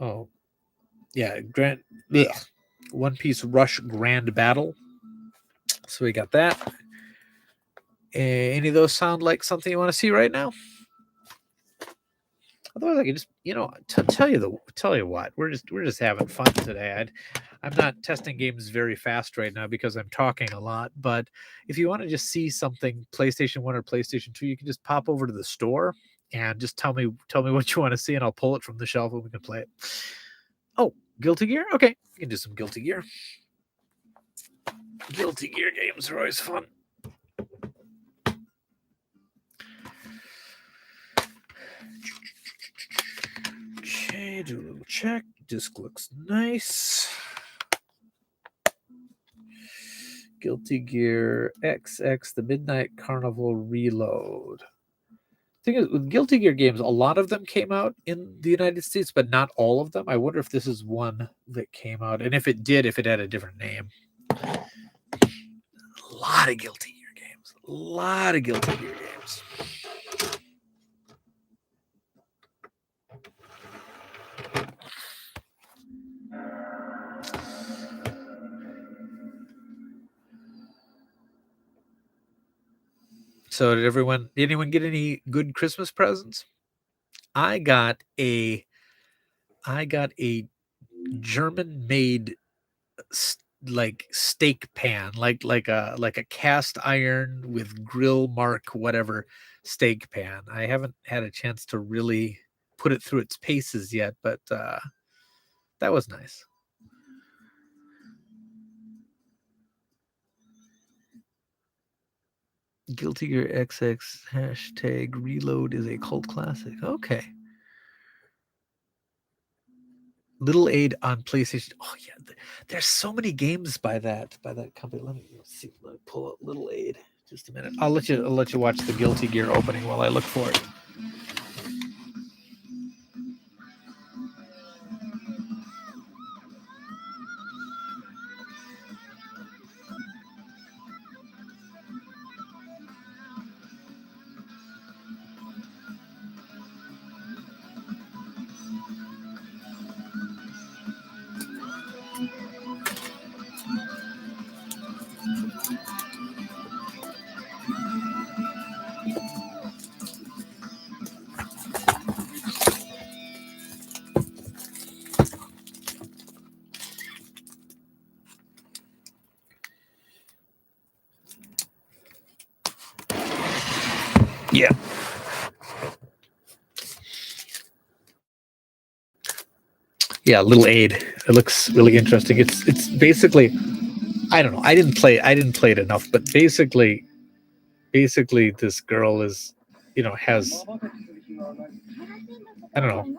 Oh, yeah, One Piece Rush Grand Battle. So we got that. Any of those sound like something you want to see right now? Otherwise, I can just tell you what, we're just having fun today. I'm not testing games very fast right now because I'm talking a lot. But if you want to just see something PlayStation 1 or PlayStation 2, you can just pop over to the store and just tell me what you want to see, and I'll pull it from the shelf and we can play it. Oh, Guilty Gear? Okay, we can do some Guilty Gear. Guilty Gear games are always fun. Okay, do a little check. Disc looks nice. Guilty Gear XX, the Midnight Carnival Reload. Thing is, with Guilty Gear games, a lot of them came out in the United States, but not all of them. I wonder if this is one that came out, and if it did, if it had a different name. A lot of Guilty Gear games. A lot of Guilty Gear games. So did anyone get any good Christmas presents? I got a German made like steak pan, like a cast iron with grill mark whatever steak pan. I haven't had a chance to really put it through its paces yet, but that was nice. Guilty Gear XX hashtag reload is a cult classic. Okay. Little Aid on PlayStation. Oh yeah, there's so many games by that company. Let me see. Let me pull up Little Aid. Just a minute. I'll let you watch the Guilty Gear opening while I look for it. Yeah. Yeah, Little Aid. It looks really interesting. It's basically, I don't know. I didn't play it enough, but basically this girl is, has, I don't know,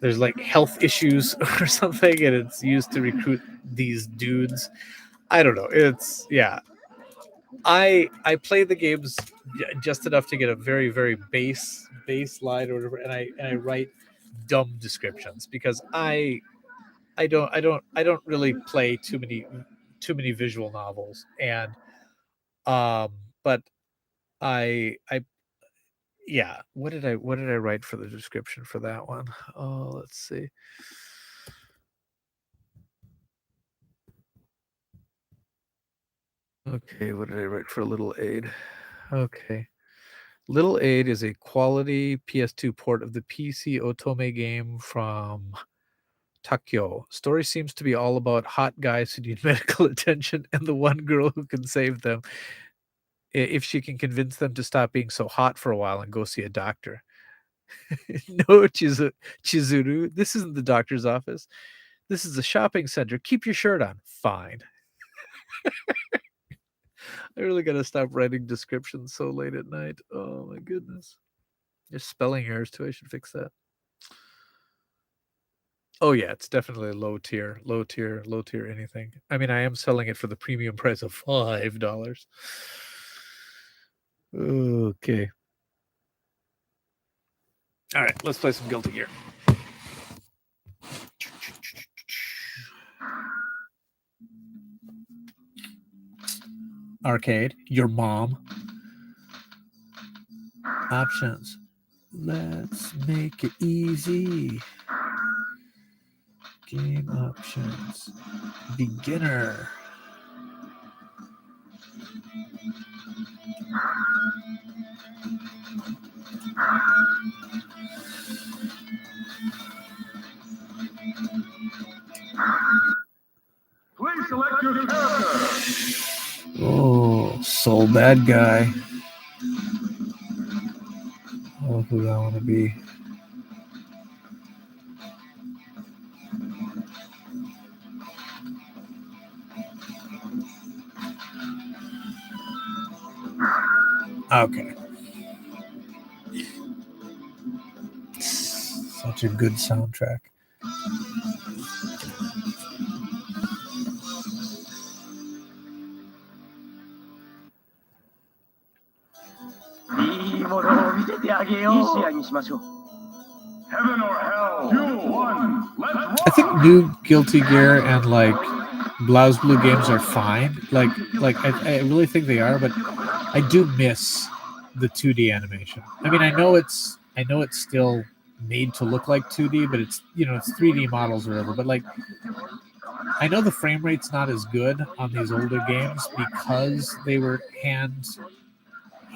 there's like health issues or something, and it's used to recruit these dudes. I don't know. It's, yeah. I play the games just enough to get a very very base line or whatever, and I write dumb descriptions because I don't really play too many visual novels, and but I yeah, what did I write for the description for that one? Oh, let's see. Okay, what did I write for Little Aid? Okay. Little Aid is a quality PS2 port of the PC Otome game from Takyo. Story seems to be all about hot guys who need medical attention and the one girl who can save them if she can convince them to stop being so hot for a while and go see a doctor. No, Chizuru, this isn't the doctor's office. This is a shopping center. Keep your shirt on. Fine. I really got to stop writing descriptions so late at night. Oh my goodness. There's spelling errors too. I should fix that. Oh yeah, it's definitely low tier anything. I mean, I am selling it for the premium price of $5. Okay. All right, let's play some Guilty Gear. Arcade, your mom. Options. Let's make it easy. Game options. Beginner. Please select your character. Oh, soul bad guy. Oh, who do I want to be? Okay. Such a good soundtrack. Heaven or hell. Duel 1. Let's rock. I think new Guilty Gear and like Blouse Blue games are fine. Like I really think they are, but I do miss the 2D animation. I mean, I know it's still made to look like 2D, but it's it's 3D models or whatever. But like, I know the frame rate's not as good on these older games because they were hand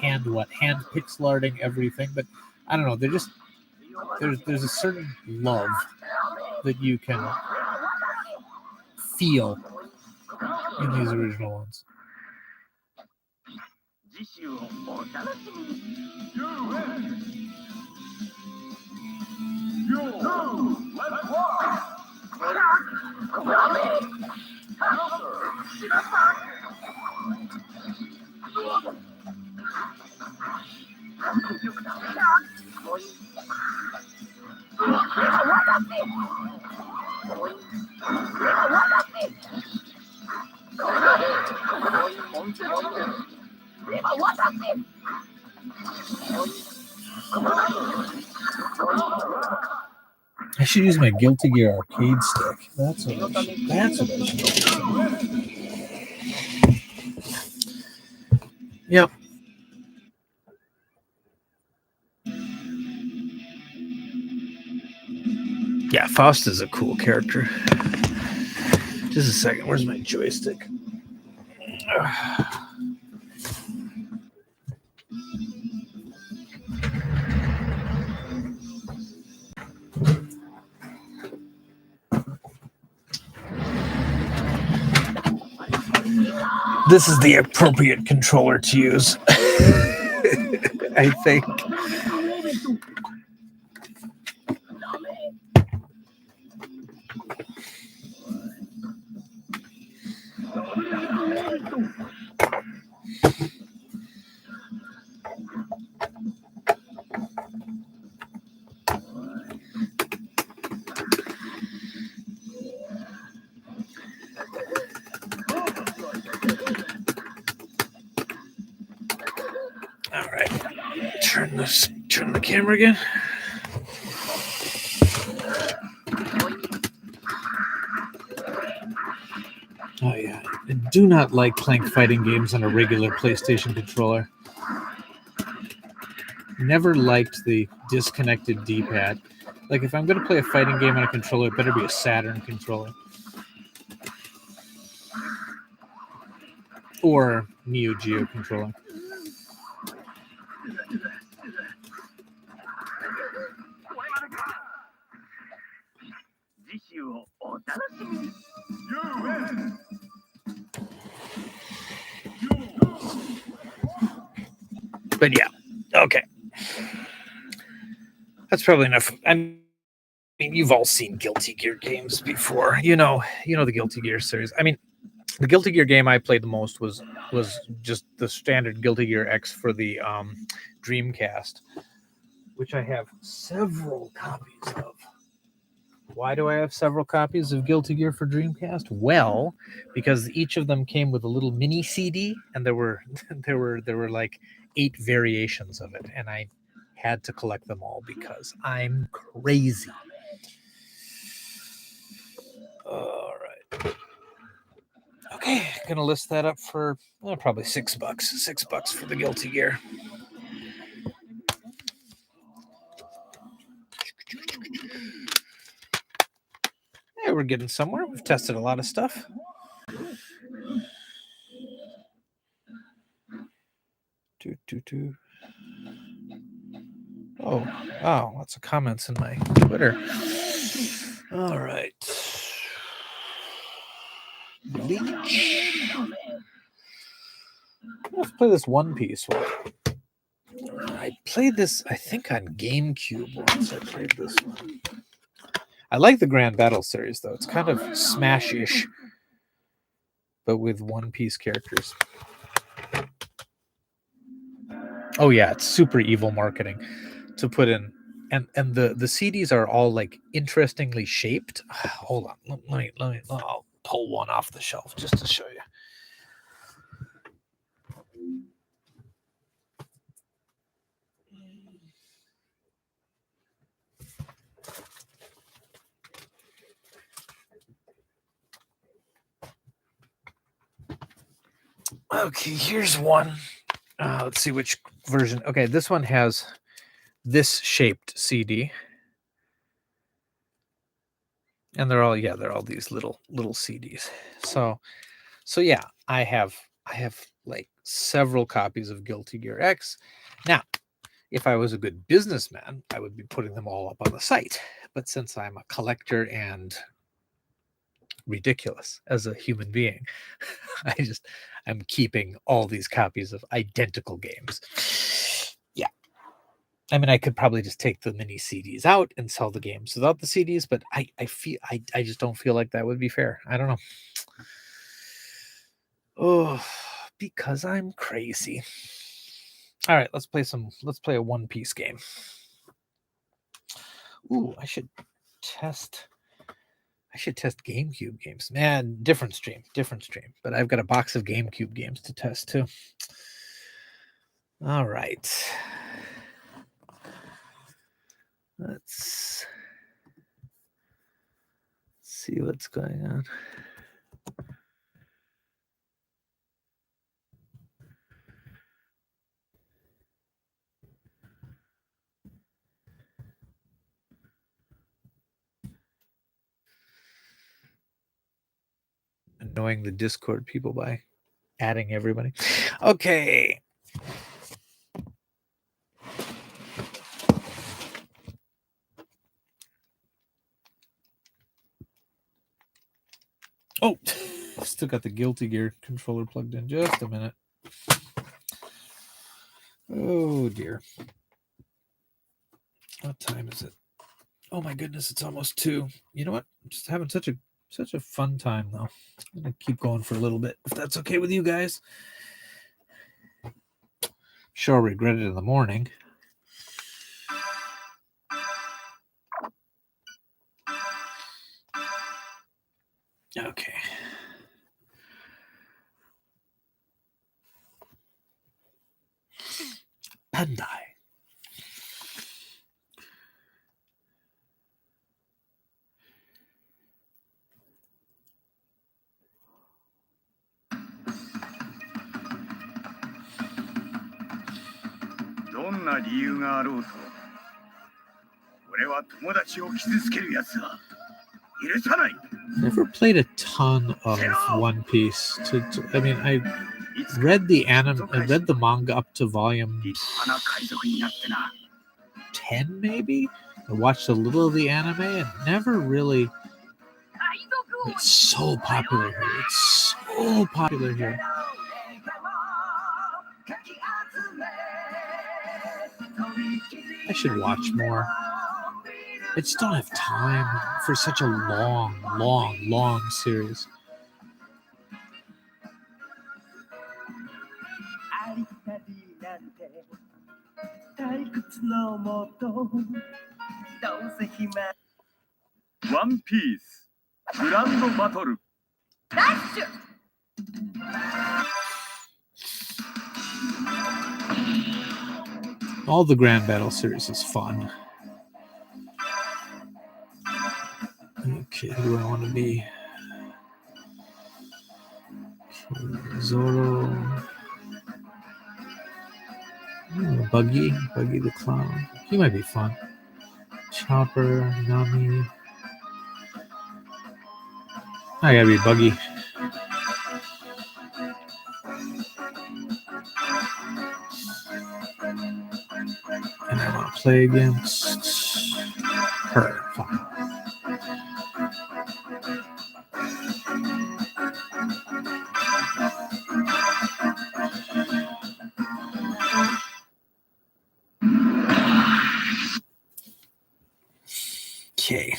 pixel arting everything. But I don't know. They're just there's a certain love that you can feel in these original ones. You win. Duel 2. Let's rock. I should use my Guilty Gear arcade stick. That's what I should do. Yep. Yeah, Faust is a cool character. Just a second. Where's my joystick? This is the appropriate controller to use. I think. All right. Turn the camera again. Oh yeah, I do not like playing fighting games on a regular PlayStation controller. Never liked the disconnected D-pad. Like if I'm going to play a fighting game on a controller, it better be a Saturn controller. Or Neo Geo controller. But yeah, okay. That's probably enough. I mean, you've all seen Guilty Gear games before. You know the Guilty Gear series. I mean, the Guilty Gear game I played the most was just the standard Guilty Gear X for the Dreamcast, which I have several copies of. Why do I have several copies of Guilty Gear for Dreamcast? Well, because each of them came with a little mini CD, and there were like 8 variations of it, and I had to collect them all because I'm crazy. All right. Okay, gonna list that up for probably $6. $6 for the Guilty Gear. Yeah, we're getting somewhere. We've tested a lot of stuff. Oh, wow, lots of comments in my Twitter. All right. Bleach. Let's play this One Piece one. I played this, I think, on GameCube once. I played this one. I like the Grand Battle series, though. It's kind of Smash-ish, but with One Piece characters. Oh yeah, it's super evil marketing to put in, and the CDs are all like interestingly shaped. Hold on, let me. I'll pull one off the shelf just to show you. Okay, here's one. Let's see which version. Okay, this one has this shaped CD, and they're all these little CDs. So yeah, I have like several copies of Guilty Gear X. Now, if I was a good businessman, I would be putting them all up on the site. But since I'm a collector and ridiculous as a human being, I'm keeping all these copies of identical games. Yeah. I mean, I could probably just take the mini CDs out and sell the games without the CDs, but I just don't feel like that would be fair. I don't know. Oh, because I'm crazy. All right, let's play a One Piece game. Ooh, I should test GameCube games. Man, different stream. But I've got a box of GameCube games to test too. All right. Let's see what's going on. Annoying the Discord people by adding everybody. Okay. Oh, still got the Guilty Gear controller plugged in. Just a minute. Oh dear. What time is it? Oh my goodness, it's almost 2. You know what? I'm just having such a fun time though. I'm gonna keep going for a little bit if that's okay with you guys. Sure, I'll regret it in the morning. Okay. Bandai. Never played a ton of One Piece. I mean, I read the manga up to volume 10, maybe. I watched a little of the anime and never really. It's so popular here. I should watch more. I just don't have time for such a long series. One Piece Grand Battle. All the Grand Battle series is fun. Okay, who do I want to be? Okay, Zoro. Buggy the Clown. He might be fun. Chopper, Nami. I gotta be Buggy. And I want to play against her. Fine. Okay.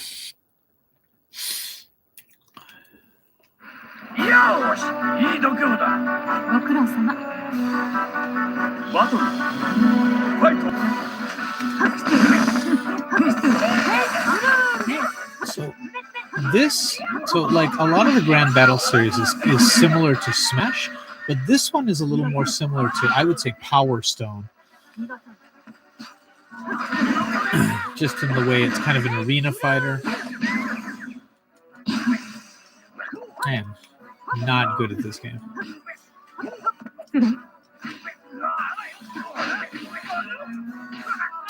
So like a lot of the Grand Battle series is similar to Smash, but this one is a little more similar to, I would say, Power Stone. Just in the way it's kind of an arena fighter. Man, I'm not good at this game.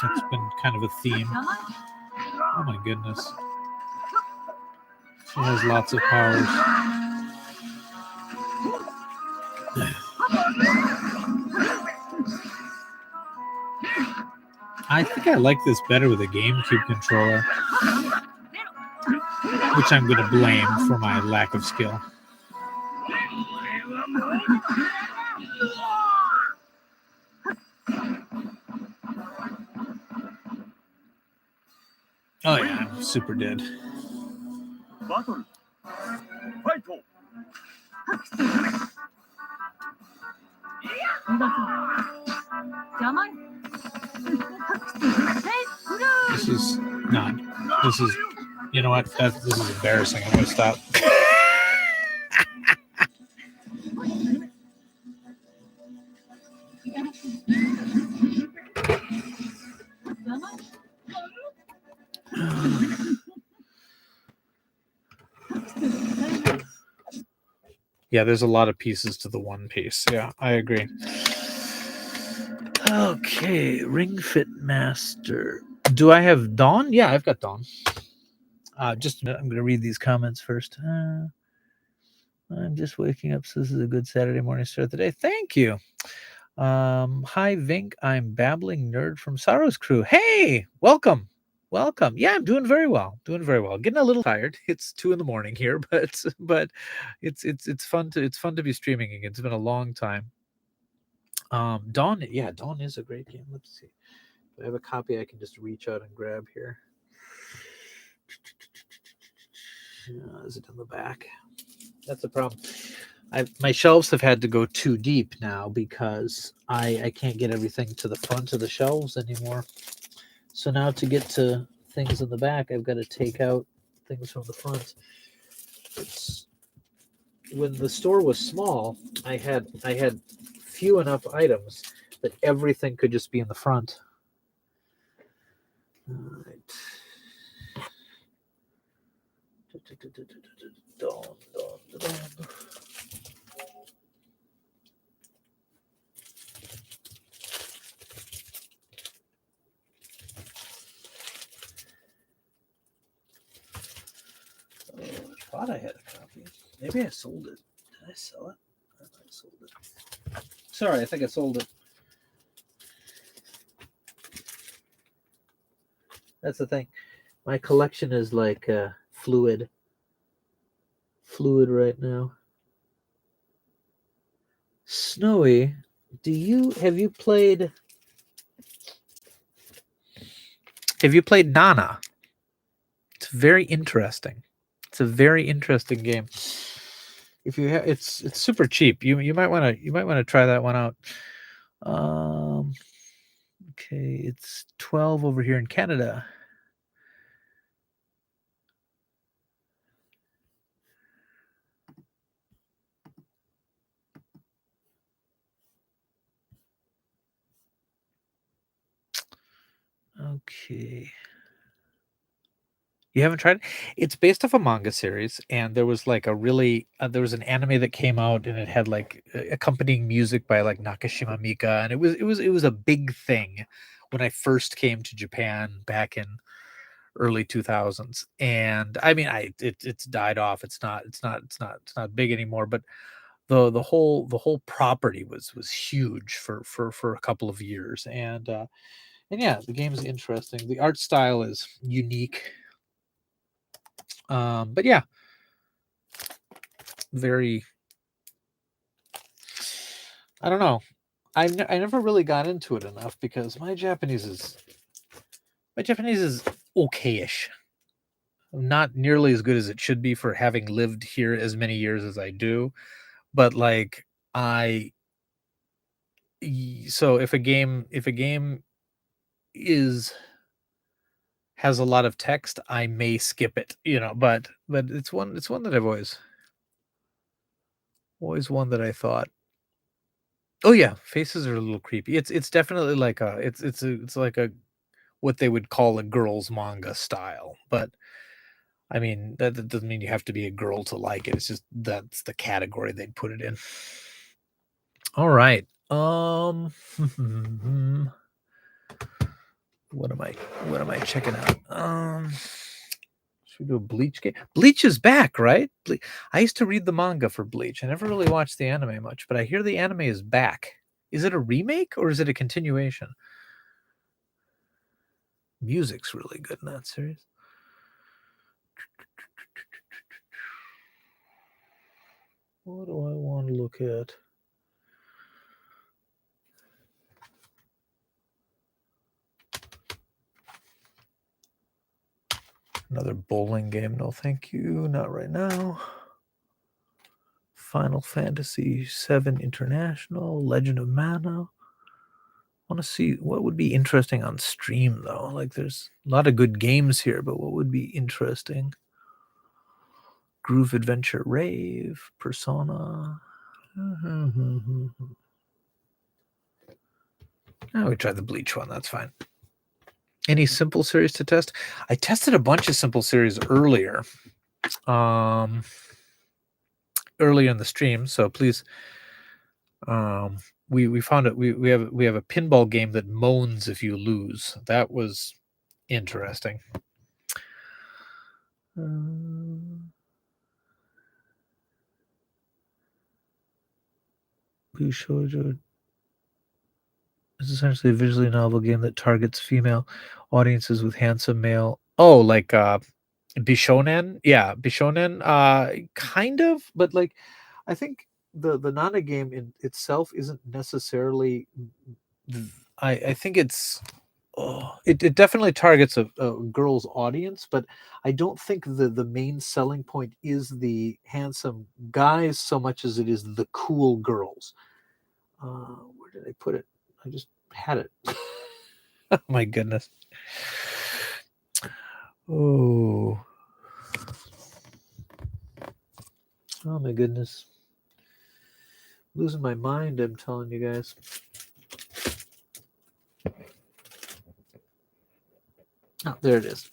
It's been kind of a theme. Oh my goodness. She has lots of powers. I think I like this better with a GameCube controller, which I'm going to blame for my lack of skill. Oh yeah, I'm super dead. Battle. Fight. This is not. This is. You know what? This is embarrassing. I'm gonna stop. Yeah, there's a lot of pieces to the one piece. Yeah, I agree. Okay, Ring Fit Master. Do I have Dawn? Yeah, I've got Dawn. Just a minute. I'm going to read these comments first. I'm just waking up, so this is a good Saturday morning start the day. Thank you. Hi, Vink. I'm Babbling Nerd from Sorrow's Crew. Hey, welcome. Welcome. Yeah, I'm doing very well. Doing very well. Getting a little tired. It's 2 a.m. here, but it's fun to be streaming again. It's been a long time. Dawn, yeah, Dawn is a great game. Let's see. I have a copy I can just reach out and grab here. Is it in the back? That's the problem. My shelves have had to go too deep now because I can't get everything to the front of the shelves anymore. So now to get to things in the back, I've got to take out things from the front. When the store was small, I had few enough items that everything could just be in the front. All right. Dawn. I thought I had a copy. Maybe I sold it. Did I sell it? I thought I sold it. Sorry, I think I sold it. That's the thing. My collection is like fluid right now. Snowy, have you played Nana? It's very interesting. It's a very interesting game. If you have, it's super cheap. You might want to try that one out. Okay, it's 12 over here in Canada. Okay. You haven't tried it? It's based off a manga series, and there was like there was an anime that came out, and it had like accompanying music by like Nakashima Mika, and it was a big thing when I first came to Japan back in early 2000s. And I mean, it's died off. It's not big anymore, but the whole property was huge for a couple of years. And yeah, the game is interesting. The art style is unique. But yeah, very. I don't know. I never really got into it enough because my Japanese is okayish. Not nearly as good as it should be for having lived here as many years as I do. But like so if a game has a lot of text, I may skip it, but it's one that I've always one that I thought, oh yeah, faces are a little creepy. It's definitely like it's like a what they would call a girl's manga style, but I mean that doesn't mean you have to be a girl to like it. It's just that's the category they'd put it in. All right. What am I checking out? Should we do a Bleach game? Bleach is back, right? I used to read the manga for Bleach. I never really watched the anime much, but I hear the anime is back. Is it a remake or is it a continuation? Music's really good in that series. What do I want to look at? Another bowling game. No, thank you. Not right now. Final Fantasy VII International, Legend of Mana. want to see what would be interesting on stream though. Like there's a lot of good games here, but what would be interesting? Groove Adventure Rave, Persona. Oh, we tried the Bleach one. That's fine. Any simple series to test? I tested a bunch of simple series earlier. Earlier in the stream, so please. We found it. We have a pinball game that moans if you lose. That was interesting. Please show you. It's essentially a visually novel game that targets female audiences with handsome male. Oh, like Bishonen? Yeah, Bishonen. Kind of, but like, I think the Nana game in itself isn't necessarily. I think it's. Oh, it definitely targets a girl's audience, but I don't think the main selling point is the handsome guys so much as it is the cool girls. Where did I put it? I just had it. Oh my goodness. Oh. Oh my goodness. Losing my mind, I'm telling you guys. Oh, there it is.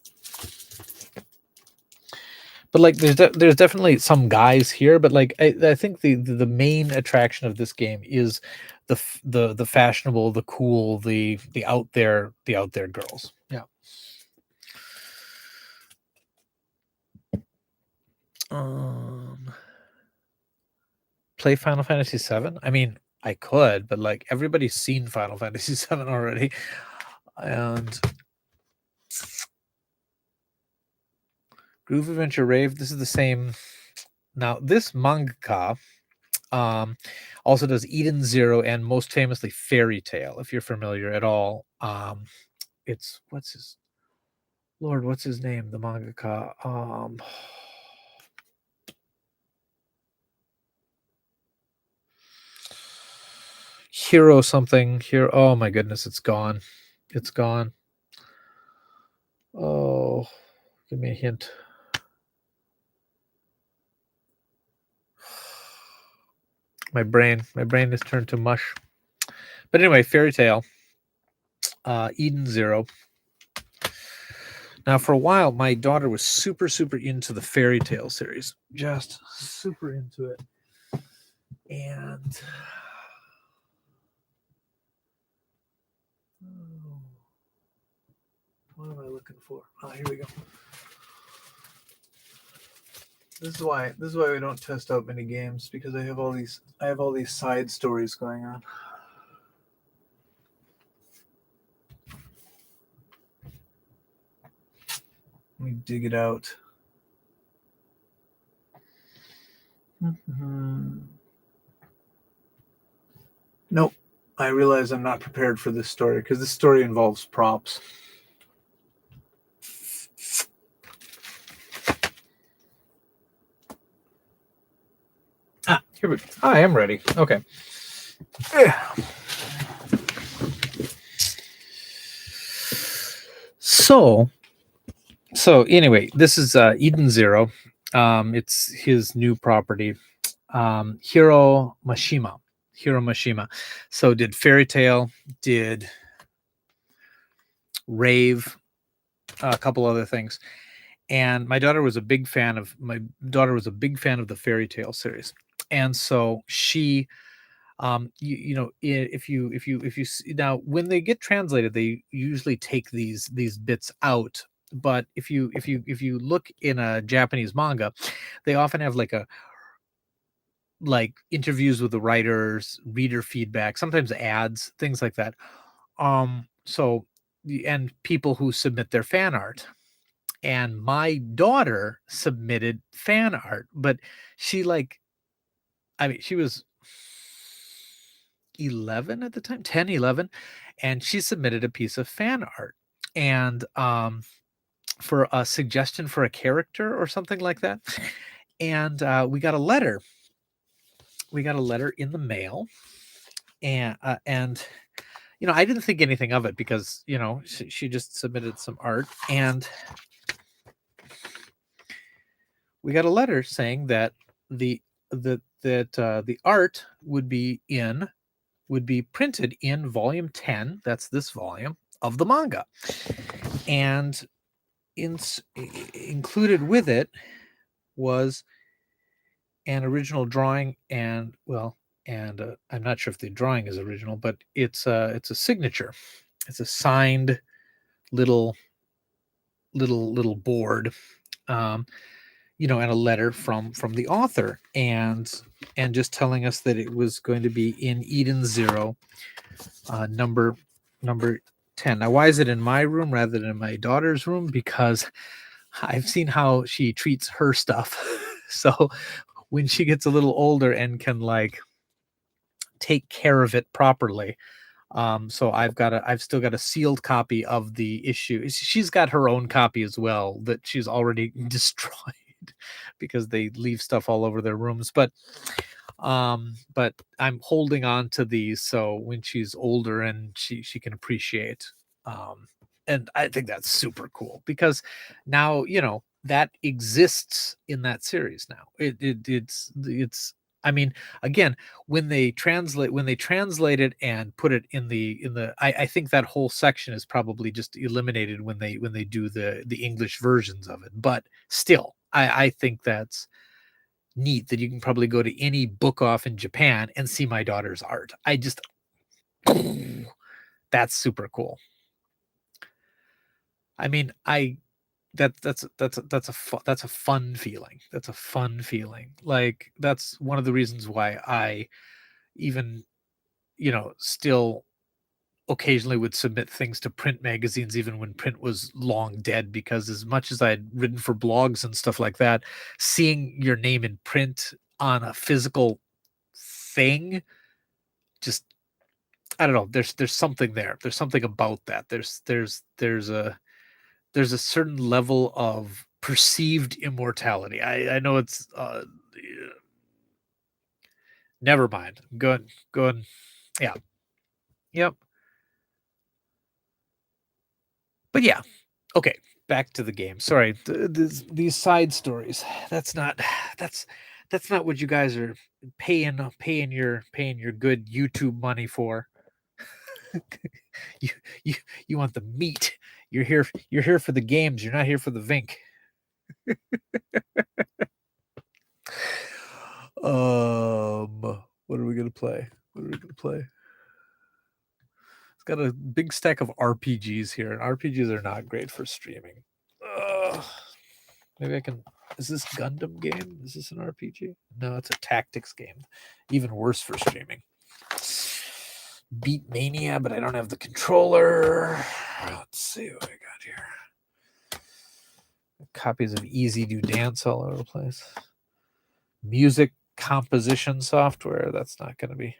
But like, there's definitely some guys here, but like, I think the main attraction of this game is the fashionable, the cool, the out there girls. Yeah. Play Final Fantasy VII. I mean, I could, but like everybody's seen Final Fantasy VII already, and Groove Adventure Rave. This is the same. Now this mangaka also does Eden Zero and most famously Fairy Tail. If you're familiar at all, it's what's his name? The mangaka. Hero something here. Oh my goodness, it's gone. It's gone. Oh, give me a hint. My brain has turned to mush. But anyway, Fairy Tail, Eden Zero. Now, for a while, my daughter was super into the Fairy Tail series, just super into it. And what am I looking for? Oh, here we go. This is why we don't test out many games, because I have all these side stories going on. Let me dig it out. Nope. I realize I'm not prepared for this story because this story involves props. Here we go. I am ready. Okay. So anyway, this is Eden Zero. It's his new property. Hiro Mashima. So did Fairy Tail, did Rave, a couple other things. And my daughter was a big fan of the Fairy Tail series. And so she if you now, when they get translated, they usually take these bits out. But if you look in a Japanese manga, they often have like interviews with the writers, reader feedback, sometimes ads, things like that. And people who submit their fan art. And my daughter submitted fan art, but she she was 11 at the time, 10, 11, and she submitted a piece of fan art. And for a suggestion for a character or something like that. And we got a letter. We got a letter in the mail, and I didn't think anything of it because, she just submitted some art, and we got a letter saying that the the art would be printed in volume 10, that's this volume of the manga, and included with it was an original drawing, and I'm not sure if the drawing is original, but it's a signature. It's a signed little board, and a letter from the author, and just telling us that it was going to be in Eden Zero, number 10. Now, why is it in my room rather than in my daughter's room? Because I've seen how she treats her stuff. So when she gets a little older and can take care of it properly, so I've still got a sealed copy of the issue. She's got her own copy as well that she's already destroyed because they leave stuff all over their rooms. But I'm holding on to these so when she's older and she can appreciate. And I think that's super cool because now that exists in that series now. It's I mean, again, when they translate it and put it in the I think that whole section is probably just eliminated when they do the English versions of it. But still, I think that's neat that you can probably go to any book off in Japan and see my daughter's art. That's super cool. I mean, that's a fun feeling. That's a fun feeling. Like, that's one of the reasons why I even, still occasionally would submit things to print magazines even when print was long dead, because as much as I had written for blogs and stuff like that, seeing your name in print on a physical thing, just, I don't know, there's something there. There's something about that. There's a certain level of perceived immortality. I know it's never mind. Going. Yeah. Yep. But yeah. Okay. Back to the game. Sorry. These side stories. That's not what you guys are paying your good YouTube money for. you you want the meat. You're here for the games. You're not here for the vink. What are we gonna play? It's got a big stack of RPGs here, and RPGs are not great for streaming. Maybe I can. Is this Gundam game? Is this an RPG? No, it's a tactics game. Even worse for streaming. Beat Mania, but I don't have the controller. Let's see what I got here. Copies of Easy Do Dance all over the place. Music composition software. That's not going to be.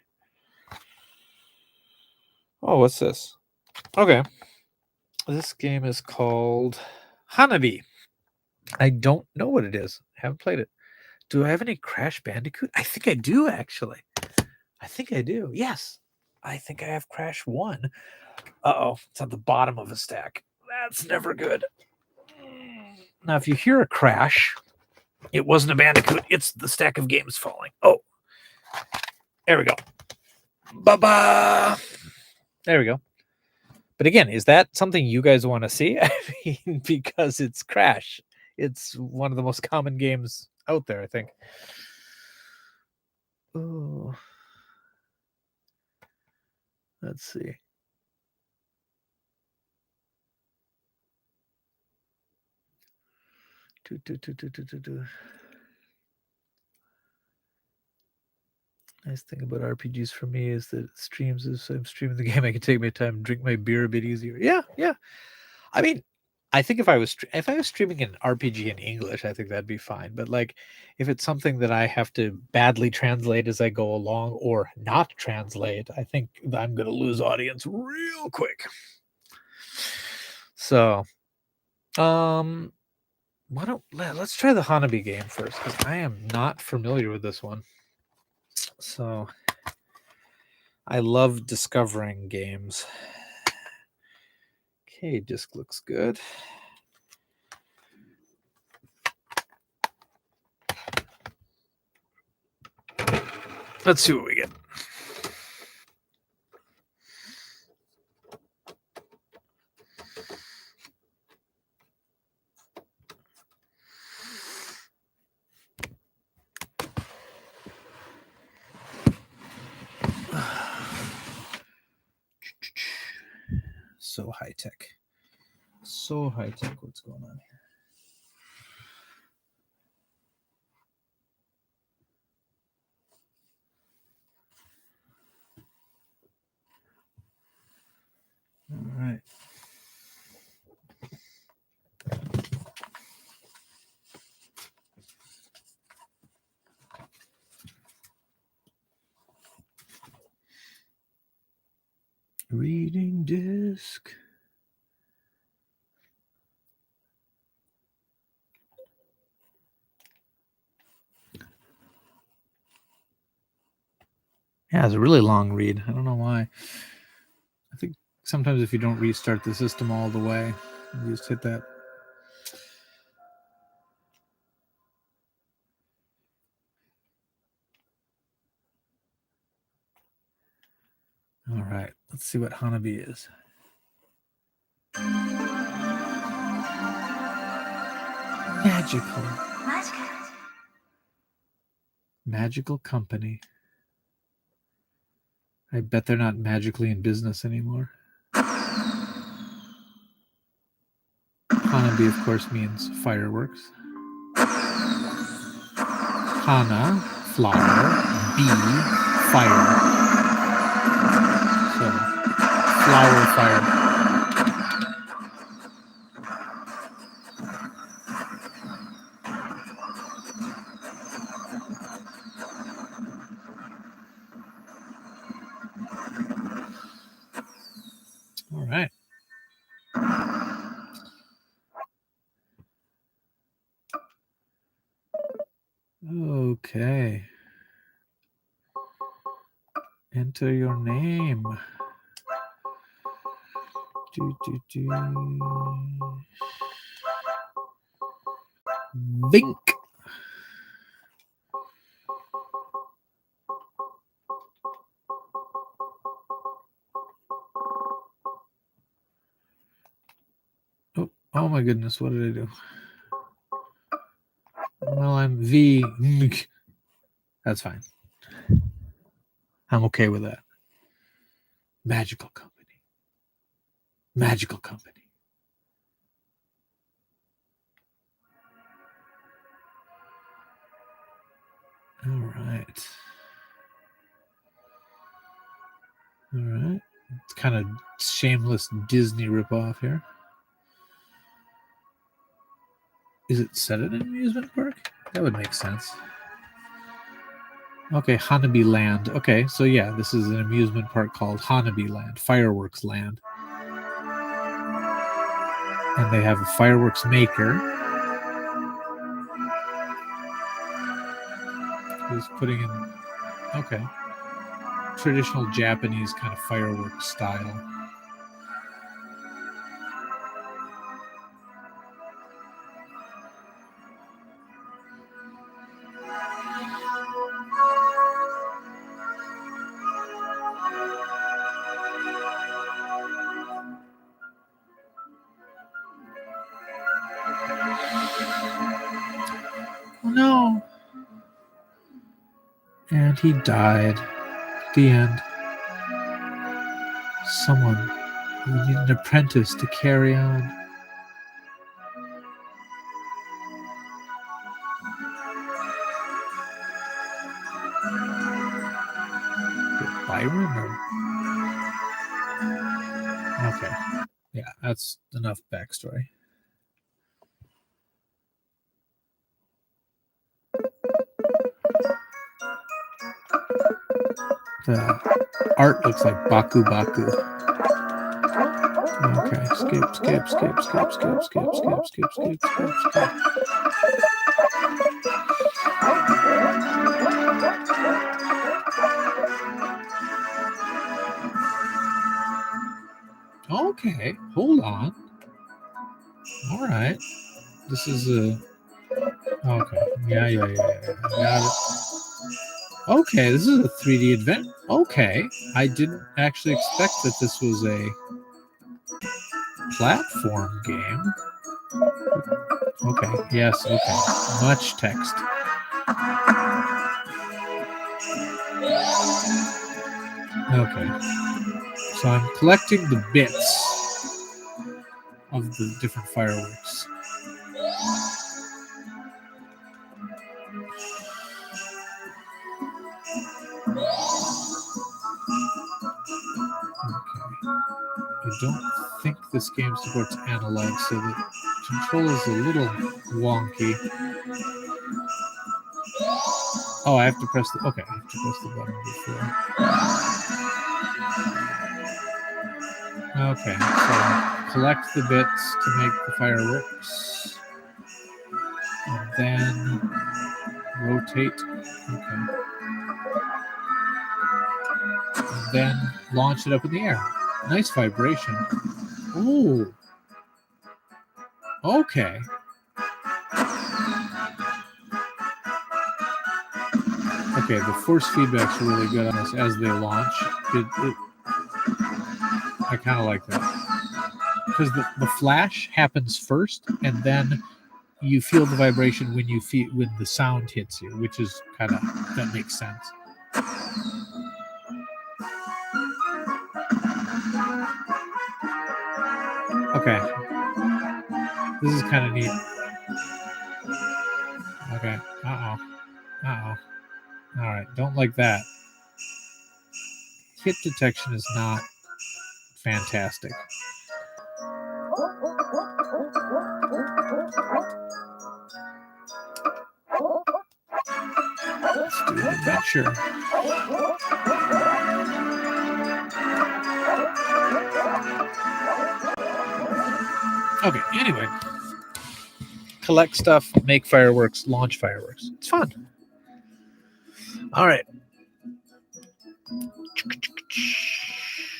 Oh, what's this? Okay. This game is called Hanabi. I don't know what it is. I haven't played it. Do I have any Crash Bandicoot? I think I do, actually. I think I do. Yes. I think I have Crash 1. Uh-oh. It's at the bottom of a stack. That's never good. Now, if you hear a crash, it wasn't a Bandicoot. It's the stack of games falling. Oh. There we go. Ba-ba! There we go. But again, is that something you guys want to see? I mean, because it's Crash. It's one of the most common games out there, I think. Oh. Let's see. Nice thing about RPGs for me is that streams, if I'm streaming the game, I can take my time and drink my beer a bit easier. Yeah. I mean, I think if I was streaming an RPG in English, I think that'd be fine. But if it's something that I have to badly translate as I go along or not translate, I think I'm going to lose audience real quick. So, let's try the Hanabi game first, because I am not familiar with this one. So I love discovering games. Okay, disc looks good. Let's see what we get. So high tech. So high tech. What's going on here? All right. Reading disc. Yeah, it's a really long read. I don't know why. I think sometimes if you don't restart the system all the way, you just hit that. All right, let's see what Hanabi is. Magical. Magical company. I bet they're not magically in business anymore. Hanabi, of course, means fireworks. Hana, flower. Bee, fire. So, flower fire. All right. Okay. Enter your name. Vink. Oh my goodness, what did I do? Well, I'm V. That's fine. I'm okay with that. Magical company. Magical company. All right. All right. It's kind of shameless Disney ripoff here. Is it set at an amusement park? That would make sense. Okay, Hanabi Land. Okay, so yeah, this is an amusement park called Hanabi Land, Fireworks Land. And they have a fireworks maker who's putting in, okay, traditional Japanese kind of fireworks style. Oh no. And he died. The end. Someone. We need an apprentice to carry on. Byron or? Okay. Yeah, that's enough backstory. The art looks like Baku Baku. Okay, skip. Okay, hold on. All right. This is a... Okay. Yeah. Got it. Okay, this is a 3D event. Okay. I didn't actually expect that this was a platform game. Okay. Yes. Okay. Much text. Okay. So I'm collecting the bits of the different fireworks. Okay. I don't think this game supports analog, so the control is a little wonky. Oh, I have to press the... Okay, I have to press the button before. Okay, so collect the bits to make the fireworks. And then rotate. Okay. And then launch it up in the air. Nice vibration. Ooh. Okay. Okay, the force feedback's really good on this as they launch. I kind of like that. Because the flash happens first, and then you feel the vibration when the sound hits you, which is kind of... that makes sense. Okay. This is kind of neat. Okay. Uh-oh. All right. Don't like that. Hit detection is not fantastic. Let's do an adventure. Okay, anyway. Collect stuff, make fireworks, launch fireworks. It's fun. All right.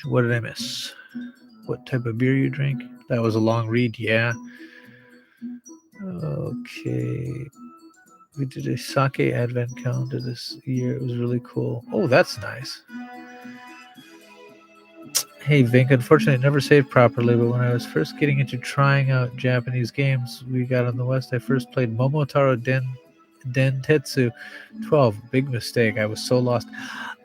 What did I miss? What type of beer you drink? That was a long read, yeah. Okay. We did a sake advent calendar this year. It was really cool. Oh, that's nice. Hey, Vink, unfortunately, I never saved properly, but when I was first getting into trying out Japanese games we got on the West, I first played Momotaro Dentetsu 12. Big mistake. I was so lost.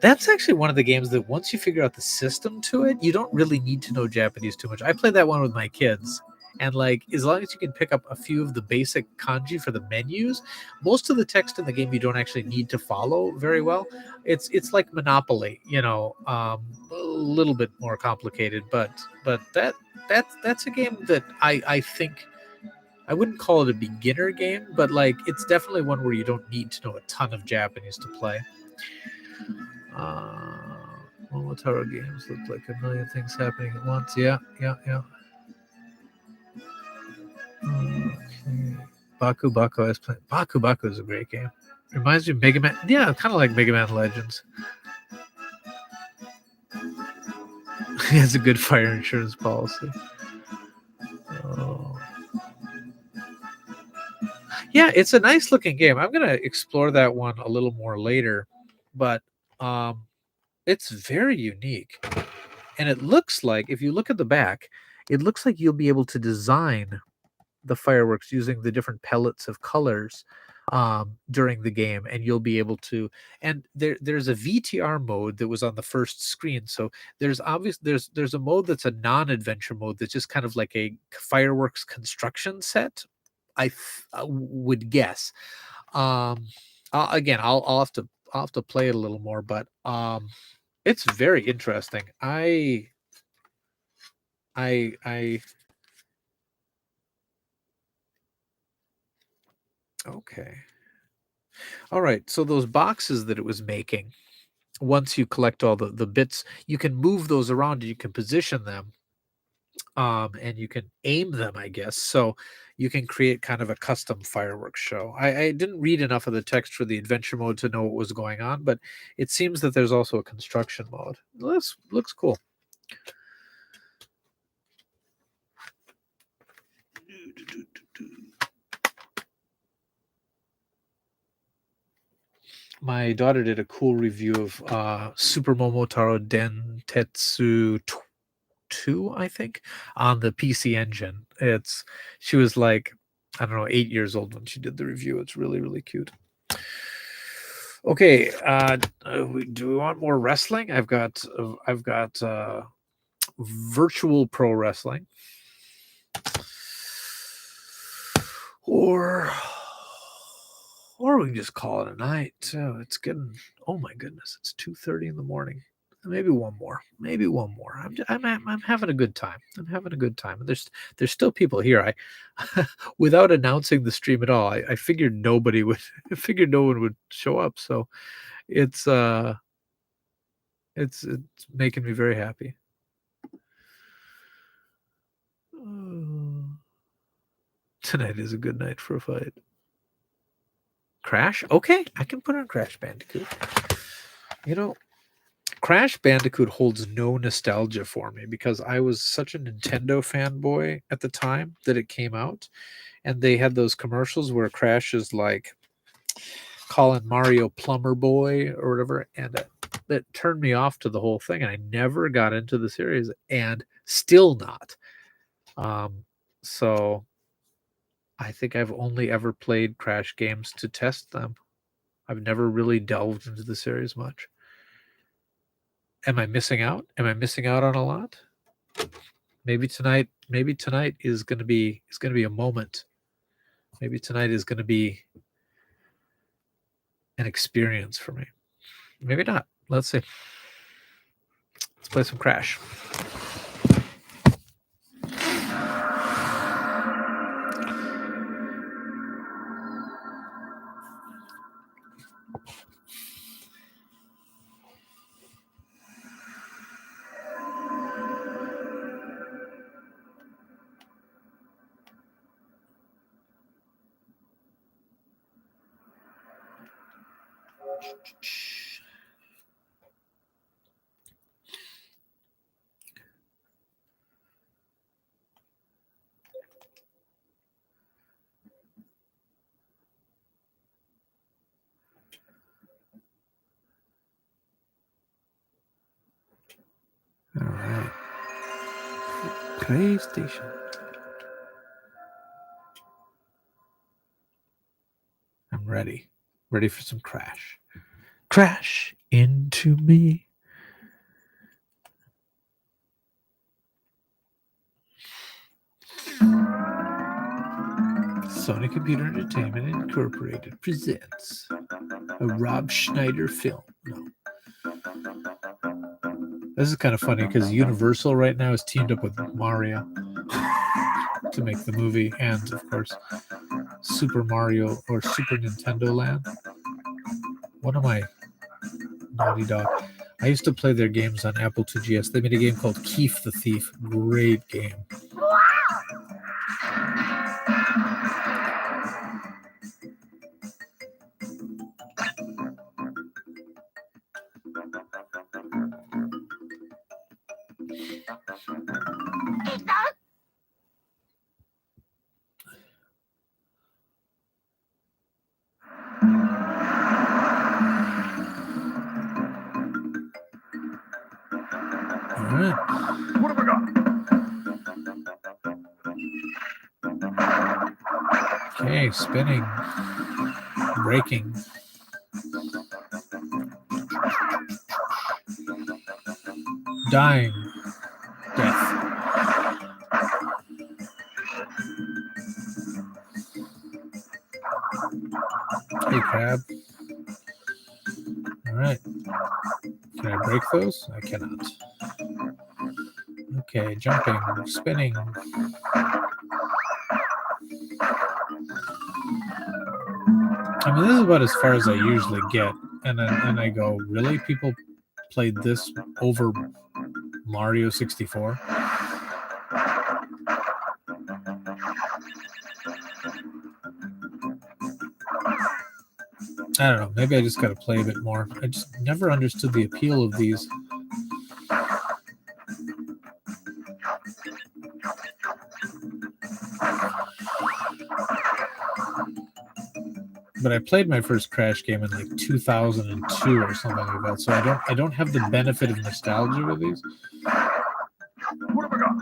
That's actually one of the games that once you figure out the system to it, you don't really need to know Japanese too much. I played that one with my kids. And like, as long as you can pick up a few of the basic kanji for the menus, most of the text in the game you don't actually need to follow very well. It's like Monopoly, a little bit more complicated, but that's a game that I think I wouldn't call it a beginner game, but like it's definitely one where you don't need to know a ton of Japanese to play. Momotaro games look like a million things happening at once. Yeah. Okay. Baku Baku I was playing. Baku Baku is a great game. Reminds me of Mega Man. Yeah, kind of like Mega Man Legends. He has a good fire insurance policy. Oh. Yeah, it's a nice looking game. I'm gonna explore that one a little more later, but it's very unique. And it looks like, if you look at the back, it looks like you'll be able to design the fireworks using the different palettes of colors during the game, and you'll be able to... and there's a VTR mode that was on the first screen. So there's a mode that's a non-adventure mode that's just kind of like a fireworks construction set, I would guess. Again, I'll have to play it a little more, but it's very interesting. I okay. All right. So those boxes that it was making, once you collect all the bits, you can move those around and you can position them. And you can aim them, I guess. So you can create kind of a custom fireworks show. I didn't read enough of the text for the adventure mode to know what was going on, but it seems that there's also a construction mode. This looks cool. My daughter did a cool review of Super Momotaro Dentetsu 2, I think, on the PC Engine. She was like, I don't know, 8 years old when she did the review. It's really, really cute. Okay, do we want more wrestling? I've got virtual pro wrestling, or we can just call it a night. So it's getting, oh my goodness, it's 2:30 in the morning. Maybe one more. I'm having a good time. I'm having a good time. There's still people here. I without announcing the stream at all, I figured nobody would I figured no one would show up. So it's it's making me very happy. Tonight is a good night for a fight. Crash? Okay, I can put on Crash Bandicoot. You know, Crash Bandicoot holds no nostalgia for me because I was such a Nintendo fanboy at the time that it came out, and they had those commercials where Crash is like calling Mario Plumber Boy or whatever, and that turned me off to the whole thing, and I never got into the series, and still not. So I think I've only ever played Crash games to test them. I've never really delved into the series much. Am I missing out? Am I missing out on a lot? Maybe tonight is going to be a moment. Maybe tonight is going to be an experience for me. Maybe not. Let's see. Let's play some Crash. All right. PlayStation. I'm ready. Ready for some Crash. Crash into me. Sony Computer Entertainment Incorporated presents a Rob Schneider film. No. This is kind of funny because Universal right now is teamed up with Mario to make the movie, and of course, Super Mario or Super Nintendo Land. One of my Naughty Dog. I used to play their games on Apple IIgs. They made a game called Keef the Thief. Great game. Okay, spinning, braking. Dying. Death. Hey, crab. All right. Can I break those? I cannot. Okay, jumping, spinning. I mean, this is about as far as I usually get. And I go, really? People played this over Mario 64? I don't know. Maybe I just got to play a bit more. I just never understood the appeal of these. but I played my first Crash game in like 2002 or something like that. So I don't have the benefit of nostalgia with these. What have I got?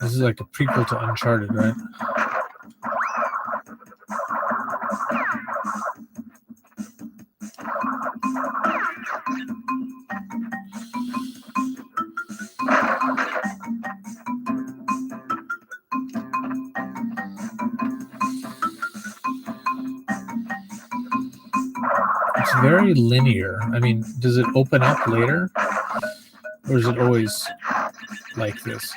This is like a prequel to Uncharted, right? It's very linear. I mean, does it open up later? Or is it always like this?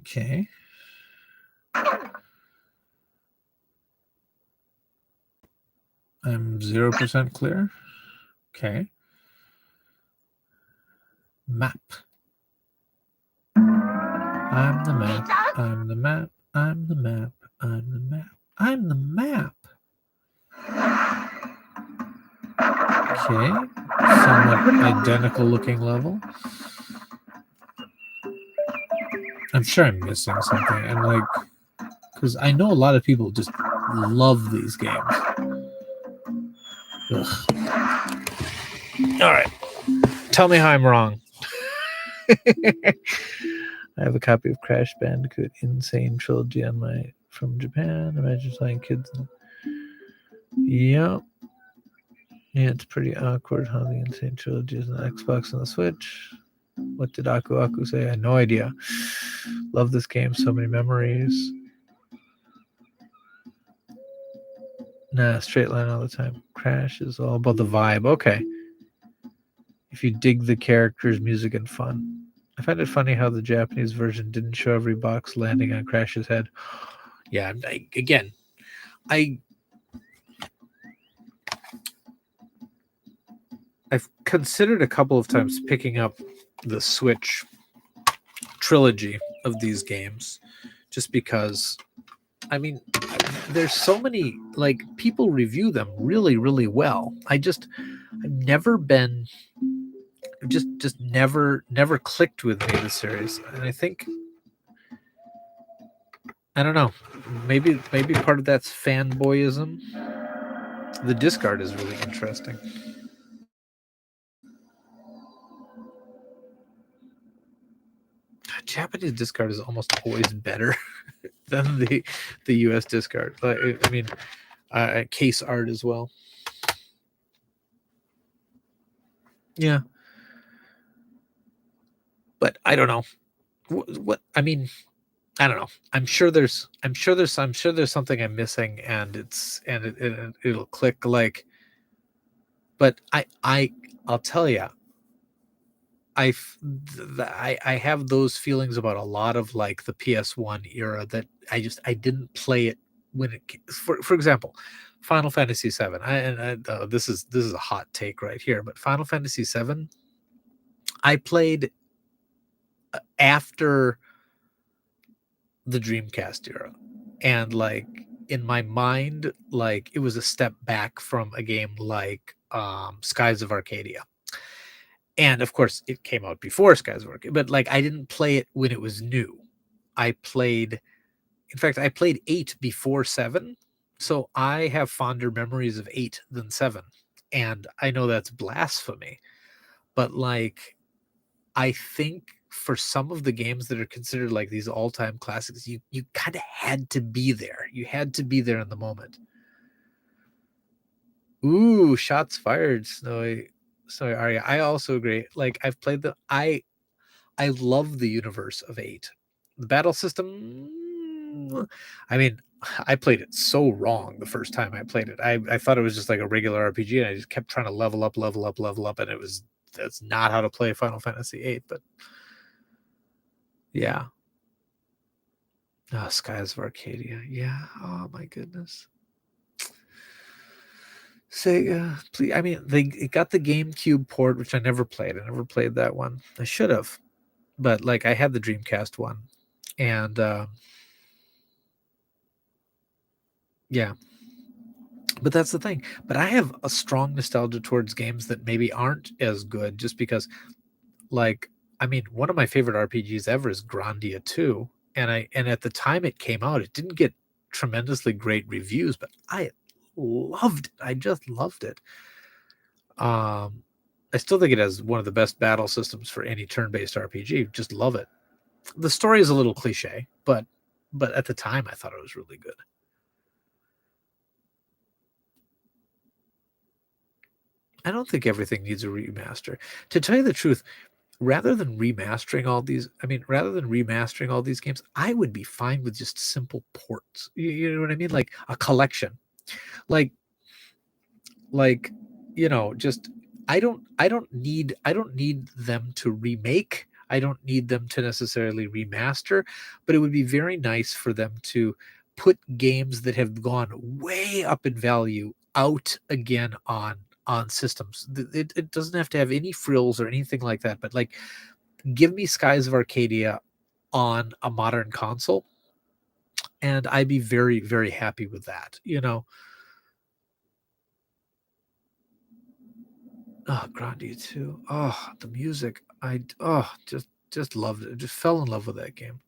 Okay. I'm 0% clear. Okay. Map. I'm the map. I'm the map. I'm the map. I'm the map. I'm the map. Okay. Somewhat identical looking level. I'm sure I'm missing something. I'm like, because I know a lot of people just love these games. Ugh. All right. Tell me how I'm wrong. I have a copy of Crash Bandicoot Insane Trilogy on my from Japan. Imagine telling kids. Yep. Yeah, it's pretty awkward how the Insane Trilogy is on the Xbox and the Switch. What did Aku Aku say? I had no idea. Love this game. So many memories. Nah, straight line all the time. Crash is all about the vibe. Okay. If you dig the characters, music, and fun. I find it funny how the Japanese version didn't show every box landing on Crash's head. Yeah, I've considered a couple of times picking up the Switch trilogy of these games just because, I mean, there's so many, like, people review them really, really well. I've never been, just never clicked with me, the series. And I think, I don't know, maybe part of that's fanboyism. The disc art is really interesting. Japanese disc art is almost always better than the US disc art. I mean, case art as well. Yeah, but I don't know what I mean. I don't know. I'm sure there's something I'm missing, and it'll click. Like, but I'll tell you, I have those feelings about a lot of, like, the PS1 era, that I didn't play it when it for example, Final Fantasy 7. This is a hot take right here, but Final Fantasy 7 I played after the Dreamcast era, and, like, in my mind, like, it was a step back from a game like Skies of Arcadia. And of course, it came out before Skies of Arcadia, but, like, I didn't play it when it was new. I played 8 before 7, so I have fonder memories of 8 than 7. And I know that's blasphemy, but, like, I think for some of the games that are considered like these all-time classics, you kind of had to be there. You had to be there in the moment. Ooh, shots fired, Snowy Arya. I also agree. Like, I've played I love the universe of 8. The battle system, I mean, I played it so wrong the first time I played it. I thought it was just like a regular RPG, and I just kept trying to level up, and that's not how to play Final Fantasy 8, but yeah. Oh, Skies of Arcadia. Yeah. Oh my goodness. Sega, please. I mean, it got the GameCube port, which I never played. I never played that one. I should have, but like I had the Dreamcast one, and yeah. But that's the thing. But I have a strong nostalgia towards games that maybe aren't as good, just because, like, I mean, one of my favorite RPGs ever is Grandia 2, and at the time it came out, it didn't get tremendously great reviews, but I loved it. I just loved it. I still think it has one of the best battle systems for any turn-based RPG. Just love it. The story is a little cliche, but at the time I thought it was really good. I don't think everything needs a remaster. To tell you the truth, rather than remastering all these games, I would be fine with just simple ports. You know what I mean? Like a collection. Like like just I don't need them to remake. I don't need them to necessarily remaster, but it would be very nice for them to put games that have gone way up in value out again on systems. It doesn't have to have any frills or anything like that, but like give me Skies of Arcadia on a modern console and I'd be very, very happy with that. Oh, Grandia too. Oh, the music. Just loved it. Just fell in love with that game.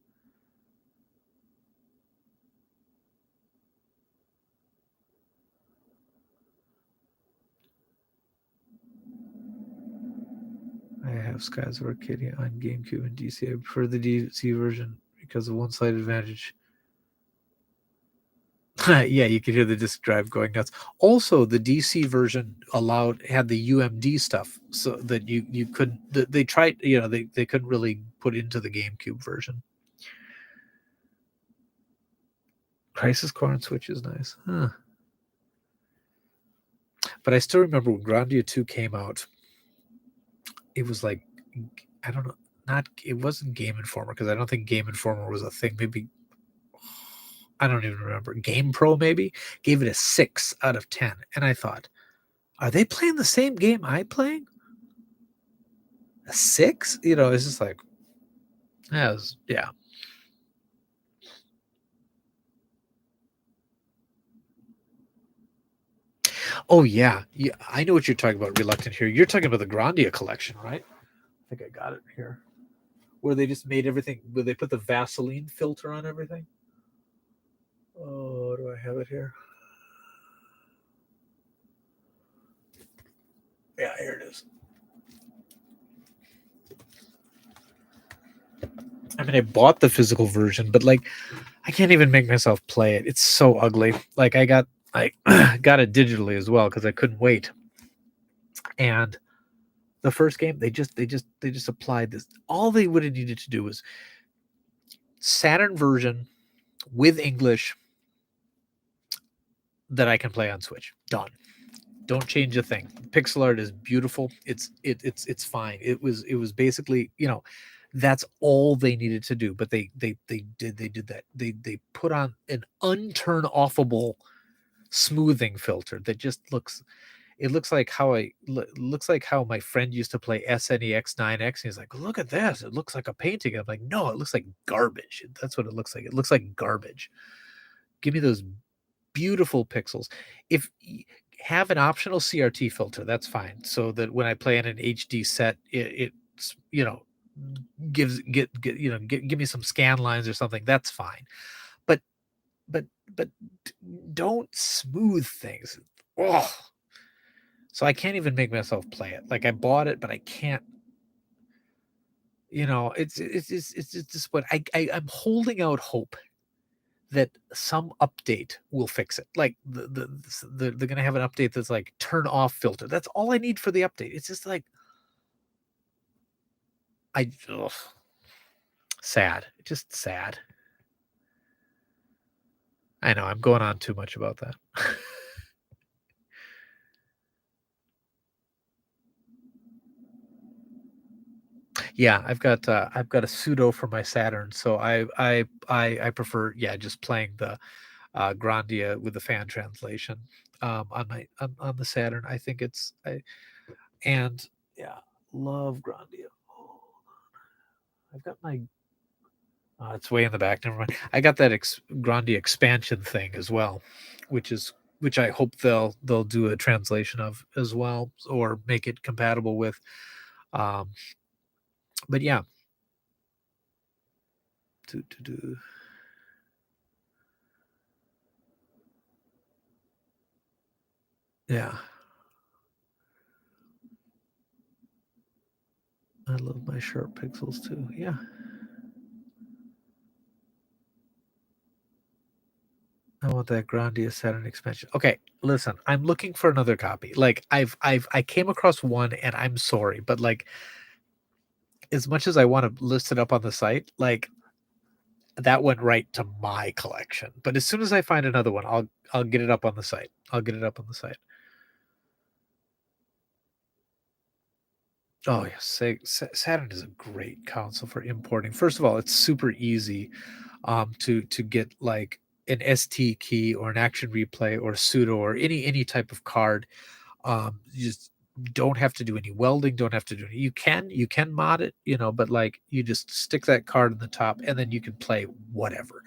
I have Skies of Arcadia on GameCube and DC. I prefer the DC version because of one slight advantage. Yeah, you could hear the disk drive going nuts. Also, the DC version had the UMD stuff, so that you couldn't. They tried, they couldn't really put into the GameCube version. Crisis Core on Switch is nice, huh? But I still remember when Grandia 2 came out. It was like, I don't know, it wasn't Game Informer, because I don't think Game Informer was a thing. Maybe, I don't even remember. Game Pro maybe gave it a 6 out of 10, and I thought, are they playing the same game I'm playing? A 6? It's just like, yeah. Oh yeah, yeah. I know what you're talking about. Reluctant here. You're talking about the Grandia collection, right? I think I got it here. Where they just made everything. Where they put the Vaseline filter on everything. Oh, do I have it here? Yeah, here it is. I mean, I bought the physical version, but like, I can't even make myself play it. It's so ugly. Like, I got it digitally as well because I couldn't wait. And the first game, they just applied this. All they would have needed to do was Saturn version with English that I can play on Switch. Done. Don't change a thing. Pixel art is beautiful. It's fine. It was basically, that's all they needed to do. But they did that. They put on an unturn offable smoothing filter that just looks like how my friend used to play SNEX 9X. He's like, look at this. It looks like a painting. I'm like, no, it looks like garbage. That's what it looks like. It looks like garbage. Give me those beautiful pixels. If have an optional CRT filter, that's fine. So that when I play in an HD set, it's give me some scan lines or something. That's fine. But but don't smooth things. Oh, so I can't even make myself play it. Like, I bought it, but I can't. It's just what I'm holding out hope that some update will fix it. Like they're gonna have an update that's like turn off filter. That's all I need for the update. It's just like ugh, sad. Just sad. I know I'm going on too much about that. Yeah, I've got a pseudo for my Saturn, so I prefer just playing the Grandia with the fan translation on my on the Saturn. I think it's and yeah, love Grandia. Oh, I've got my it's way in the back. Never mind. I got that Grandia expansion thing as well, which I hope they'll do a translation of as well or make it compatible with. Um, but yeah, do. Yeah, I love my sharp pixels too. Yeah. I want that Grandia Saturn expansion. Okay, listen, I'm looking for another copy. Like I came across one and I'm sorry, but like as much as I want to list it up on the site, like that went right to my collection. But as soon as I find another one, I'll get it up on the site. I'll get it up on the site. Oh yeah, Saturn is a great console for importing. First of all, it's super easy to get like an ST key or an action replay or pseudo or any type of card. You just don't have to do any welding, don't have to do any, you can mod it, but like you just stick that card in the top and then you can play whatever.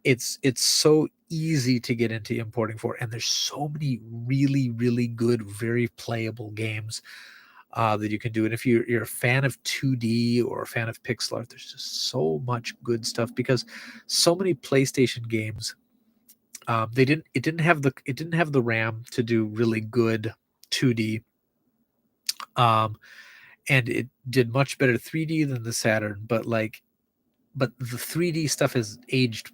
It's so easy to get into importing for, and there's so many really, really good, very playable games that you can do. And if you're a fan of 2D or a fan of pixel art, there's just so much good stuff because so many PlayStation games it didn't have the RAM to do really good 2D, and it did much better 3D than the Saturn. But the 3D stuff has aged,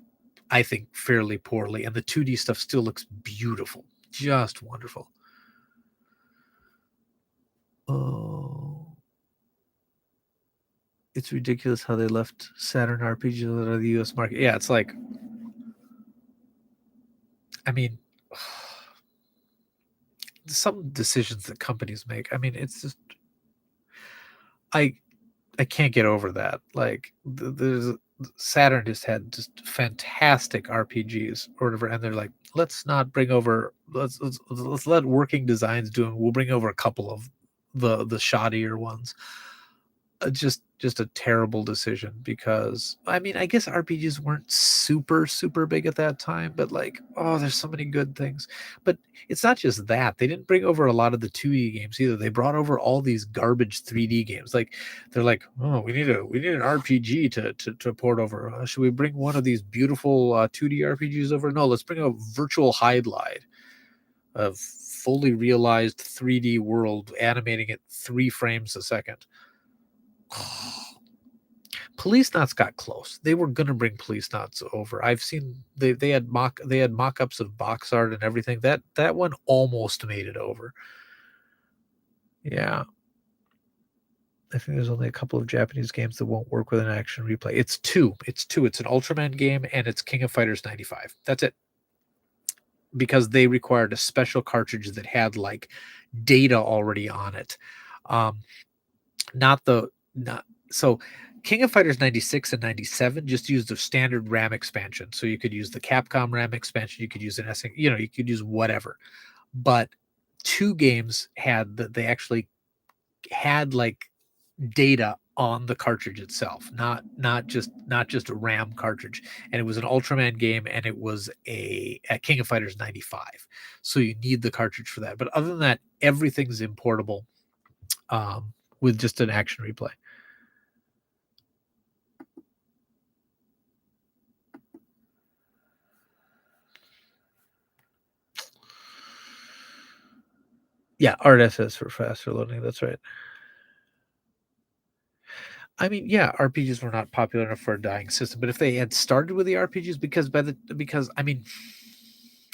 I think, fairly poorly, and the 2D stuff still looks beautiful, just wonderful. Oh, it's ridiculous how they left Saturn RPGs out of the U.S. market. Yeah, it's like, I mean, some decisions that companies make. I mean, it's just I can't get over that. Like, there's Saturn just had just fantastic RPGs or whatever, and they're like, let's not bring over let's let working designs do it. We'll bring over a couple of the shoddier ones. Just a terrible decision because I mean I guess RPGs weren't super big at that time, but like there's so many good things. But it's not just that they didn't bring over a lot of the 2D games either. They brought over all these garbage 3D games. Like they're like, oh, we need an RPG to port over. Should we bring one of these beautiful 2D RPGs over? No, let's bring a virtual highlight of fully realized 3D world animating at 3 frames a second. Police Knots got close. They were gonna bring Police Knots over. I've seen they had mock-ups of box art and everything. That one almost made it over. Yeah. I think there's only a couple of Japanese games that won't work with an action replay. It's two. It's two. It's an Ultraman game and it's King of Fighters 95. That's it. Because they required a special cartridge that had like data already on it. Not so King of Fighters 96 and 97 just used the standard RAM expansion. So you could use the Capcom RAM expansion, you could use an you could use whatever. But two games they actually had like data on the cartridge itself, not just a RAM cartridge. And it was an Ultraman game and it was a King of Fighters 95. So you need the cartridge for that. But other than that, everything's importable with just an action replay. Yeah, ArtSS for faster loading. That's right. I mean, yeah, RPGs were not popular enough for a dying system, but if they had started with the RPGs, because I mean,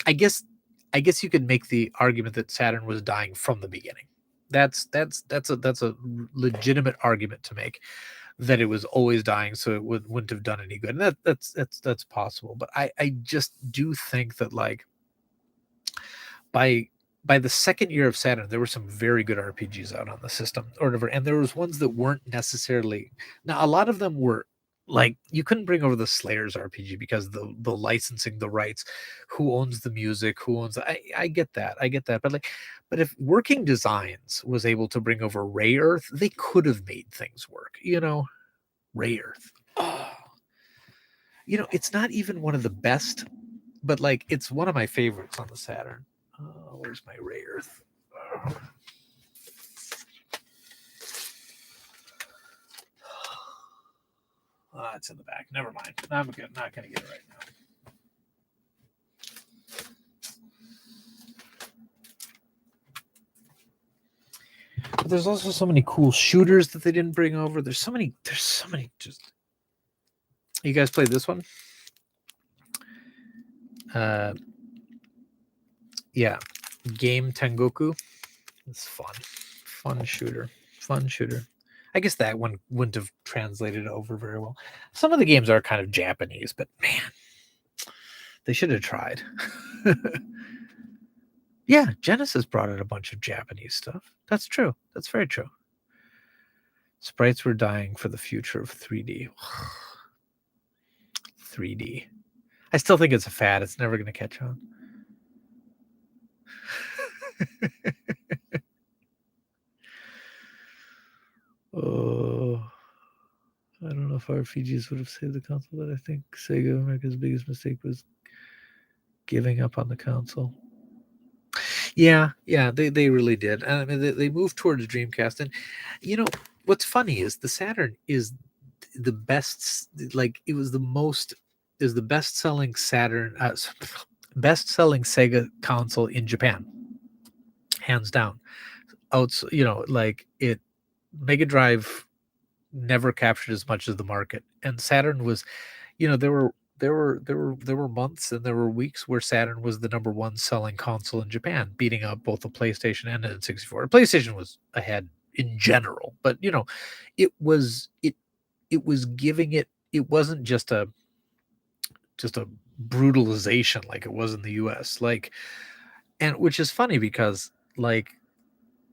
I guess you could make the argument that Saturn was dying from the beginning. That's a legitimate argument to make, that it was always dying, so it wouldn't have done any good. And that's possible. But I just do think that like by by the second year of Saturn, there were some very good RPGs out on the system, or whatever, and there was ones that weren't necessarily. Now, a lot of them were like you couldn't bring over the Slayers RPG because the licensing, the rights, who owns the music, who owns. I get that, but if Working Designs was able to bring over Ray Earth, they could have made things work. Ray Earth. Oh, it's not even one of the best, but like it's one of my favorites on the Saturn. Where's my Ray Earth? It's in the back. Never mind. I'm not going to get it right now. But there's also so many cool shooters that they didn't bring over. There's so many. Just. You guys played this one? Yeah, Game Tengoku. It's fun shooter. I guess that one wouldn't have translated over very well. Some of the games are kind of Japanese, but man, they should have tried. Yeah, Genesis brought out a bunch of Japanese stuff. That's true. That's very true. Sprites were dying for the future of 3D. 3D. I still think it's a fad. It's never going to catch on. Oh, I don't know if RPGs would have saved the console, but I think Sega America's biggest mistake was giving up on the console. Yeah, they really did. I mean, they moved towards Dreamcast, and what's funny is the Saturn is the best. Like it was the best-selling Saturn, best-selling Sega console in Japan, hands down. Like it. Mega Drive never captured as much as the market, and Saturn was, there were months and there were weeks where Saturn was the number one selling console in Japan, beating out both the PlayStation and the N64. PlayStation was ahead in general, but it was giving it. It wasn't just a brutalization like it was in the US, and which is funny because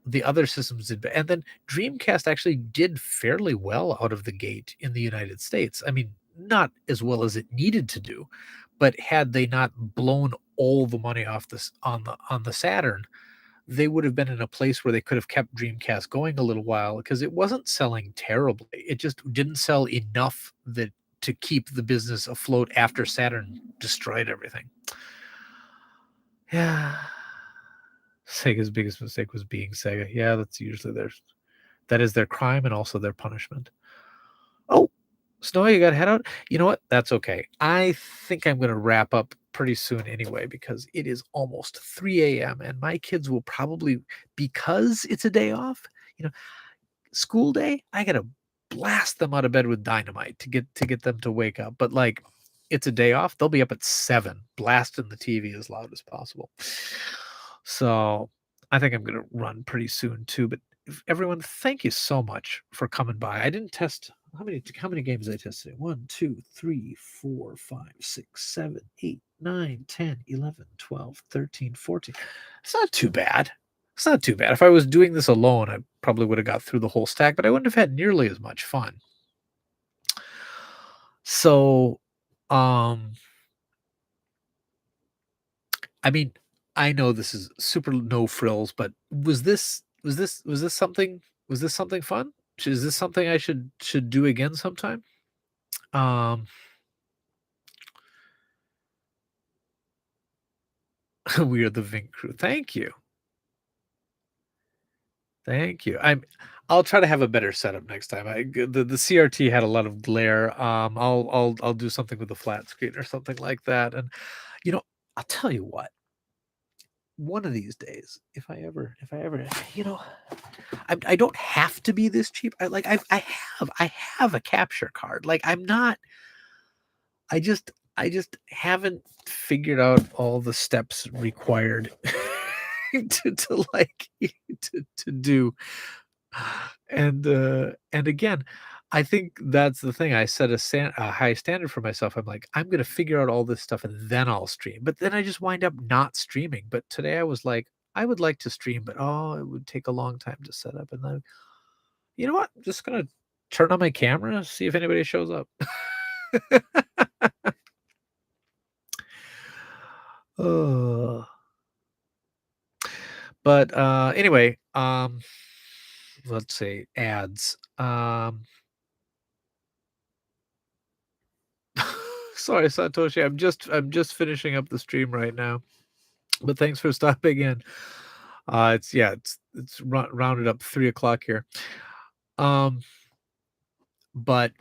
the other systems did, and then Dreamcast actually did fairly well out of the gate in the United States. I mean, not as well as it needed to do, but had they not blown all the money off this on the Saturn, they would have been in a place where they could have kept Dreamcast going a little while because it wasn't selling terribly. It just didn't sell enough to keep the business afloat after Saturn destroyed everything. Yeah. Sega's biggest mistake was being Sega. Yeah, that's usually that is their crime and also their punishment. Oh, Snowy, you got to head out. You know what? That's okay. I think I'm going to wrap up pretty soon anyway because it is almost 3 a.m. and my kids will probably, because it's a day off, school day, I got to blast them out of bed with dynamite to get them to wake up. But it's a day off, they'll be up at 7, blasting the TV as loud as possible. So I think I'm going to run pretty soon too. But everyone, thank you so much for coming by. I didn't test how many games I tested. 1, 2, 3, 4, 5, 6, 7, 8, 9, 10, 11, 12, 13, 14. It's not too bad. If I was doing this alone, I probably would have got through the whole stack, but I wouldn't have had nearly as much fun. So, I mean, I know this is super no frills, but was this something fun? Is this something I should do again sometime? We are the Vink crew. Thank you. I'll try to have a better setup next time. The CRT had a lot of glare. I'll do something with the flat screen or something like that. And I'll tell you what. One of these days, if I ever, I don't have to be this cheap. I have a capture card. I just haven't figured out all the steps required to do. And again, I think that's the thing. I set a high standard for myself. I'm like, I'm going to figure out all this stuff and then I'll stream. But then I just wind up not streaming. But today I was like, I would like to stream, but it would take a long time to set up. And then, you know what? I'm just gonna turn on my camera, see if anybody shows up. Uh, but anyway, let's say ads. Sorry, Satoshi. I'm just finishing up the stream right now. But thanks for stopping in. It's rounded up 3 o'clock here. Um, but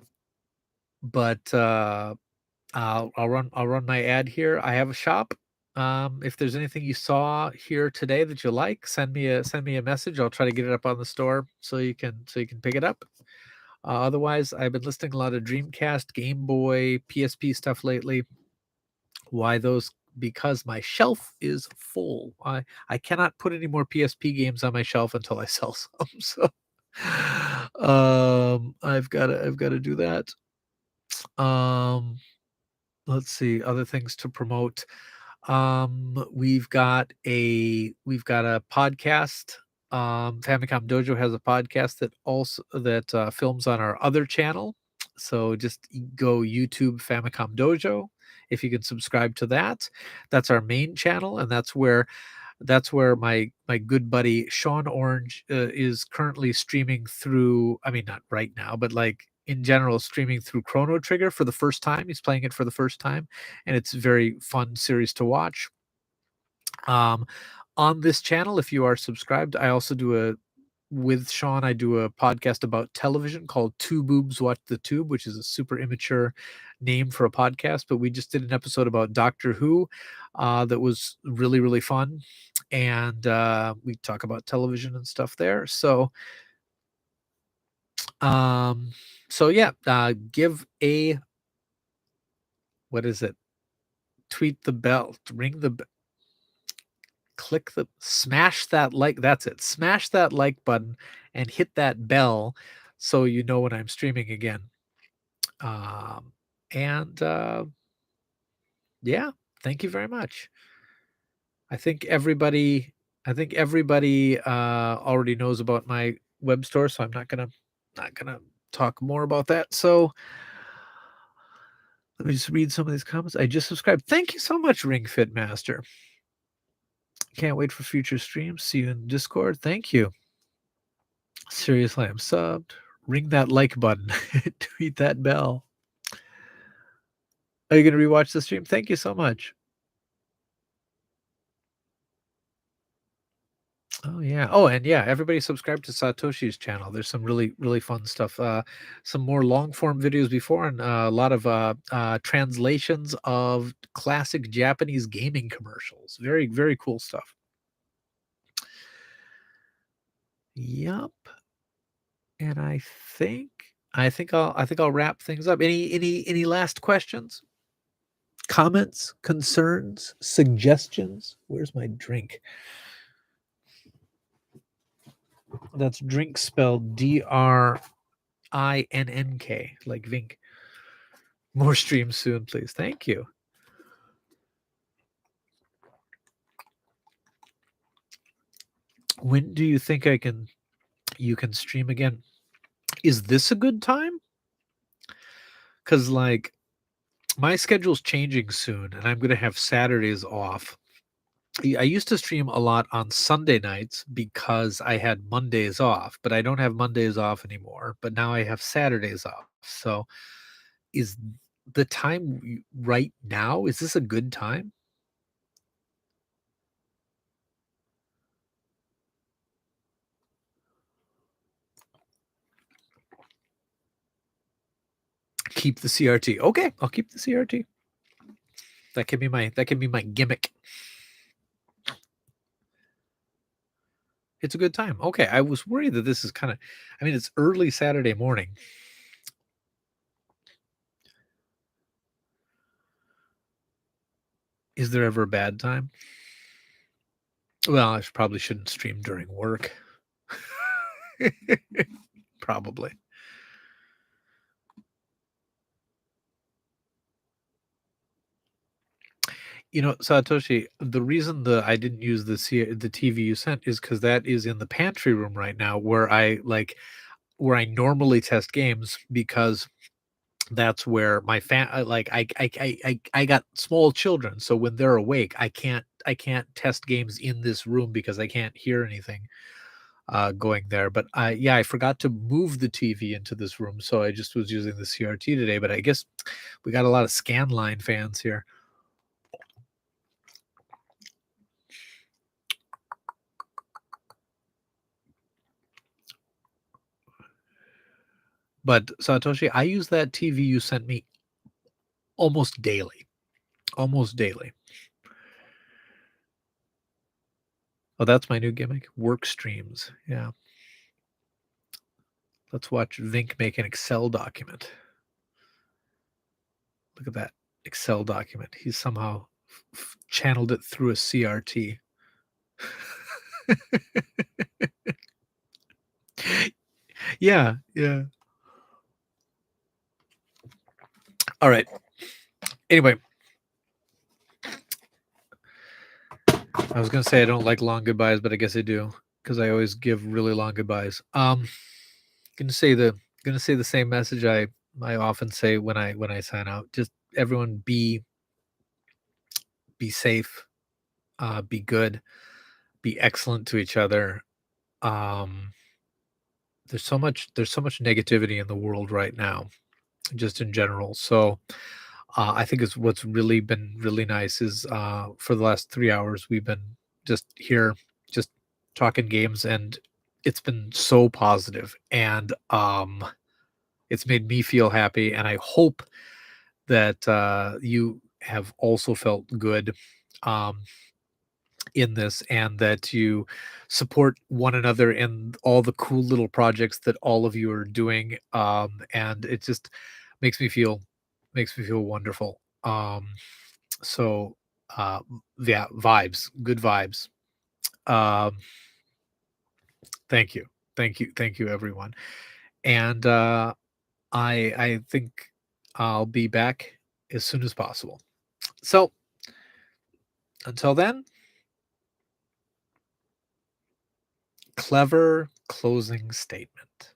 I'll run my ad here. I have a shop. If there's anything you saw here today that you like, send me a message. I'll try to get it up on the store so you can pick it up. Otherwise, I've been listing a lot of Dreamcast, Game Boy, PSP stuff lately. Why those? Because my shelf is full. I cannot put any more PSP games on my shelf until I sell some. So I've got to do that. Let's see, other things to promote. We've got a podcast. Famicom Dojo has a podcast that films on our other channel. So just go YouTube Famicom Dojo if you can subscribe to that. That's our main channel, and that's where my good buddy Sean Orange is currently streaming through. I mean, not right now, but like in general, streaming through Chrono Trigger for the first time. He's playing it for the first time, and it's a very fun series to watch. On this channel, if you are subscribed, I also do with Sean, I do a podcast about television called Two Boobs Watch the Tube, which is a super immature name for a podcast. But we just did an episode about Doctor Who that was really, really fun. And we talk about television and stuff there. So, give a, what is it? Tweet the bell, ring the bell. Smash that like, that's it. Smash that like button and hit that bell so you know when I'm streaming again. And yeah, thank you very much. I think everybody already knows about my web store, so I'm not gonna talk more about that. So let me just read some of these comments. I just subscribed. Thank you so much, Ring Fit Master. Can't wait for future streams. See you in Discord. Thank you. Seriously, I'm subbed. Ring that like button. Tweet that bell. Are you going to rewatch the stream? Thank you so much. Oh yeah. Oh, and yeah, everybody subscribe to Satoshi's channel. There's some really, really fun stuff. Some more long form videos before, and a lot of translations of classic Japanese gaming commercials. Very, very cool stuff. Yup. And I think I'll wrap things up. Any last questions? Comments, concerns, suggestions? Where's my drink? That's drink spelled DRINNK, like Vink. More streams soon, please. Thank you. When do you think you can stream again? Is this a good time? Because like my schedule's changing soon, and I'm gonna have Saturdays off. I used to stream a lot on Sunday nights because I had Mondays off, but I don't have Mondays off anymore. But now I have Saturdays off. So is the time right now? Is this a good time? Keep the CRT. Okay, I'll keep the CRT. That can be my gimmick. It's a good time. Okay, I was worried that this is kind of, I mean, it's early Saturday morning. Is there ever a bad time? Well, I probably shouldn't stream during work. Probably. Satoshi, the reason I didn't use the TV you sent is because that is in the pantry room right now where I normally test games because that's where my I got small children, so when they're awake, I can't test games in this room because I can't hear anything going there. But I forgot to move the TV into this room, so I just was using the CRT today. But I guess we got a lot of Scanline fans here. But Satoshi, I use that TV you sent me almost daily. Almost daily. Oh, that's my new gimmick. Work streams. Yeah. Let's watch Vink make an Excel document. Look at that Excel document. He's somehow channeled it through a CRT. Yeah, yeah. All right. Anyway, I was gonna say I don't like long goodbyes, but I guess I do because I always give really long goodbyes. Gonna say the same message I often say when I sign out. Just everyone be safe, be good, be excellent to each other. Um, there's so much negativity in the world right now, just in general. So I think is what's really been really nice is for the last 3 hours we've been just here, just talking games, and it's been so positive, and it's made me feel happy, and I hope that you have also felt good um, in this, and that you support one another in all the cool little projects that all of you are doing, and it just makes me feel wonderful. So yeah, vibes, good vibes. um Thank you, thank you everyone. And I think I'll be back as soon as possible. So until then, clever closing statement.